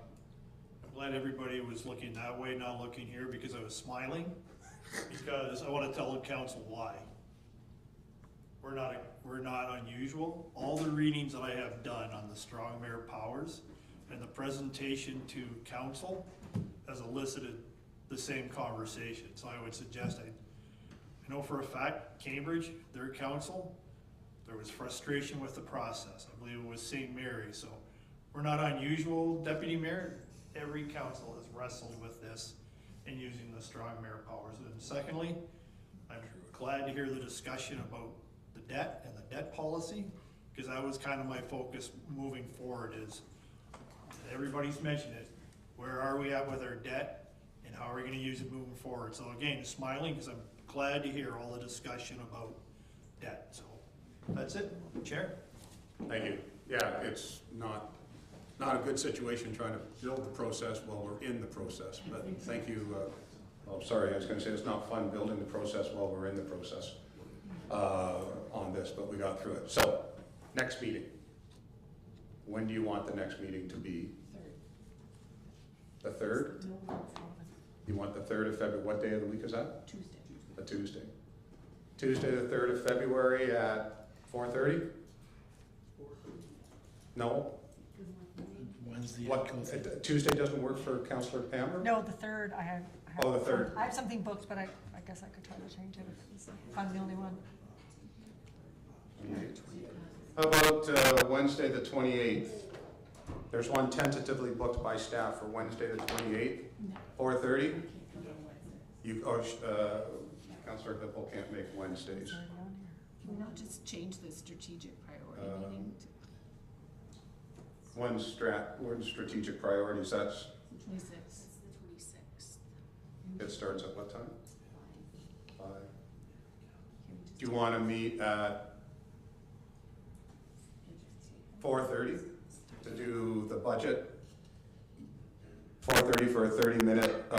glad everybody was looking that way, not looking here, because I was smiling. Because I want to tell the council why. We're not unusual. All the readings that I have done on the strong mayor powers and the presentation to council has elicited the same conversation. So I would suggest, I know for a fact, Cambridge, their council, there was frustration with the process. I believe it was St. Mary. So we're not unusual, Deputy Mayor. Every council has wrestled with this and using the strong mayor powers. And secondly, I'm glad to hear the discussion about the debt and the debt policy, because that was kind of my focus moving forward is, everybody's mentioned it, where are we at with our debt and how are we gonna use it moving forward? So again, smiling because I'm glad to hear all the discussion about debt. So that's it, Chair. Thank you. Yeah, it's not a good situation trying to build the process while we're in the process, but thank you. Sorry, I was gonna say it's not fun building the process while we're in the process on this, but we got through it. So, next meeting. When do you want the next meeting to be? The 3rd? You want the 3rd of February? What day of the week is that? Tuesday. A Tuesday. Tuesday the 3rd of February at 4:30? No? What, Tuesday doesn't work for Councillor Palmer? No, the 3rd, I have. Oh, the 3rd. I have something booked, but I guess I could try to change it if I'm the only one. How about Wednesday the 28th? There's one tentatively booked by staff for Wednesday the 28th, 4:30? Councillor Hippel can't make Wednesdays. Can we not just change the strategic priority meeting to When's strategic priorities? That's, 26th? It's the 26th. it starts at what time? 5. Do you want to meet at 4:30 to do the budget? 4:30 for a 30-minute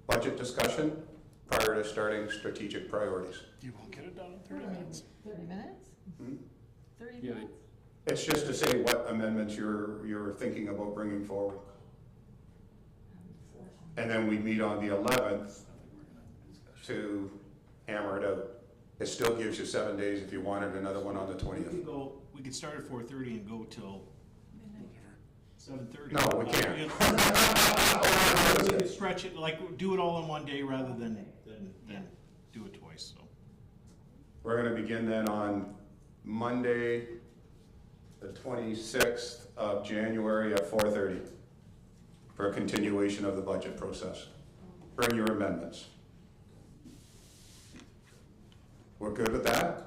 budget discussion prior to starting strategic priorities. You won't get it done in 30 minutes. 30 minutes? Hmm? 30 Yeah. minutes? It's just to say what amendments you're thinking about bringing forward. And then we meet on the 11th to hammer it out. It still gives you 7 days if you wanted another one on the 20th. We could start at 4:30 and go till 7:30. No, we can't. We could stretch it, like, do it all in one day rather than do it twice, so. We're gonna begin then on Monday, the 26th of January at 4:30 for a continuation of the budget process. Bring your amendments. We're good with that?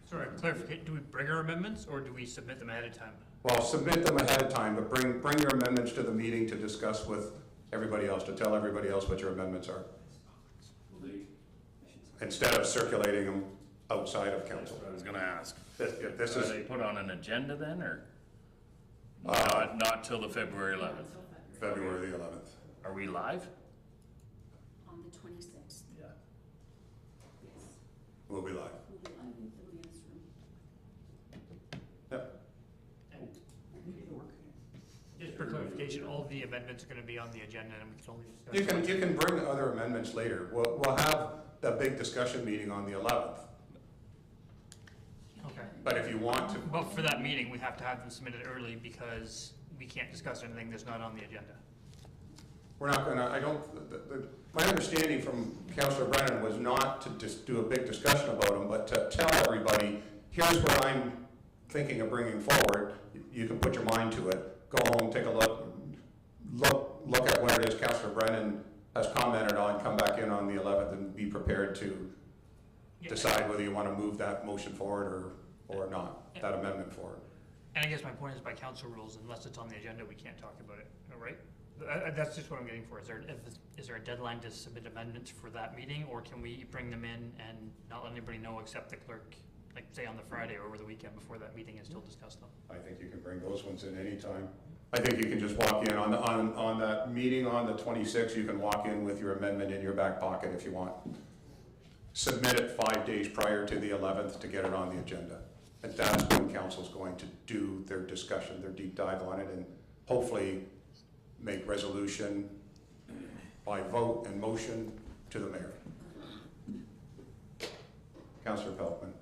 Sorry, clarification, do we bring our amendments or do we submit them ahead of time? Well, submit them ahead of time, but bring your amendments to the meeting to discuss with everybody else, to tell everybody else what your amendments are. Instead of circulating them outside of council. I was gonna ask. This Are is, they put on an agenda then, or? Uh, Not till the February 11th. February the 11th. Are we live? On the 26th. Yeah. Yes. We'll be live. We'll be live. It'll be in this room. Yep. Just for clarification, all the amendments are gonna be on the agenda and we can only discuss. You can bring other amendments later. We'll have the big discussion meeting on the 11th. Okay. But if you want to, But for that meeting, we have to have them submitted early because we can't discuss anything that's not on the agenda. we're not gonna, I don't, my understanding from Councillor Brennan was not to just do a big discussion about them, but to tell everybody, here's what I'm thinking of bringing forward. You can put your mind to it, go home, take a look at what it is Councillor Brennan has commented on, come back in on the 11th and be prepared to decide whether you want to move that motion forward or not, that amendment forward. And I guess my point is by council rules, unless it's on the agenda, we can't talk about it, all right? That's just what I'm getting for. Is there a deadline to submit amendments for that meeting, or can we bring them in and not let anybody know except the clerk, like say on the Friday or over the weekend before that meeting and still discuss them? I think you can bring those ones in anytime. I think you can just walk in on that meeting on the 26th, you can walk in with your amendment in your back pocket if you want. Submit it 5 days prior to the 11th to get it on the agenda. And that's when council's going to do their discussion, their deep dive on it, and hopefully make resolution by vote and motion to the mayor. Councillor Peltman.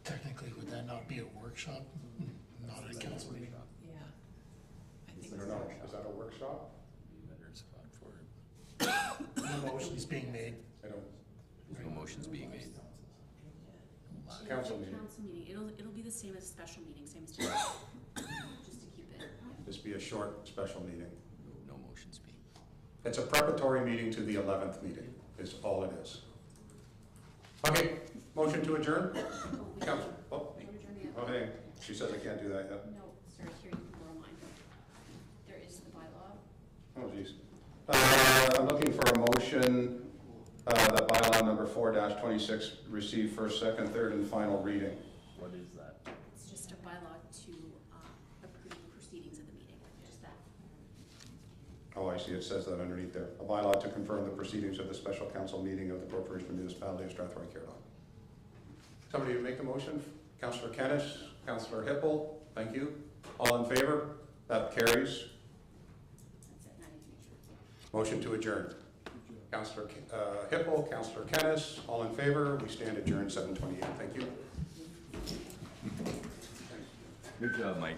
Technically, would that not be a workshop, not a council meeting? Yeah. I think I don't know, is that a workshop? Better spot for it. No motion's being made. I don't, No motion's being made. council meeting. Council meeting. It'll be the same as special meeting, same as today. Just to keep it. Just be a short special meeting. No motion's being. It's a preparatory meeting to the 11th meeting, is all it is. Okay, motion to adjourn? Council, hey, she says I can't do that yet. No, sorry, here, you can borrow mine. There is the bylaw. Oh, geez. I'm looking for a motion, that bylaw number 4-26 receive first, second, third, and final reading. What is that? It's just a bylaw to approve the proceedings of the meeting, just that. Oh, I see, it says that underneath there. A bylaw to confirm the proceedings of the special council meeting of the Corporation Municipality of Strathroy-Caradoc. Somebody make a motion? Councillor Kennis, Councillor Hippel, thank you. All in favor? That carries. That's it, now I need to make sure. Motion to adjourn. Councillor Hippel, Councillor Kennis, all in favor? We stand adjourned 7:28. Thank you. Good job, Mike.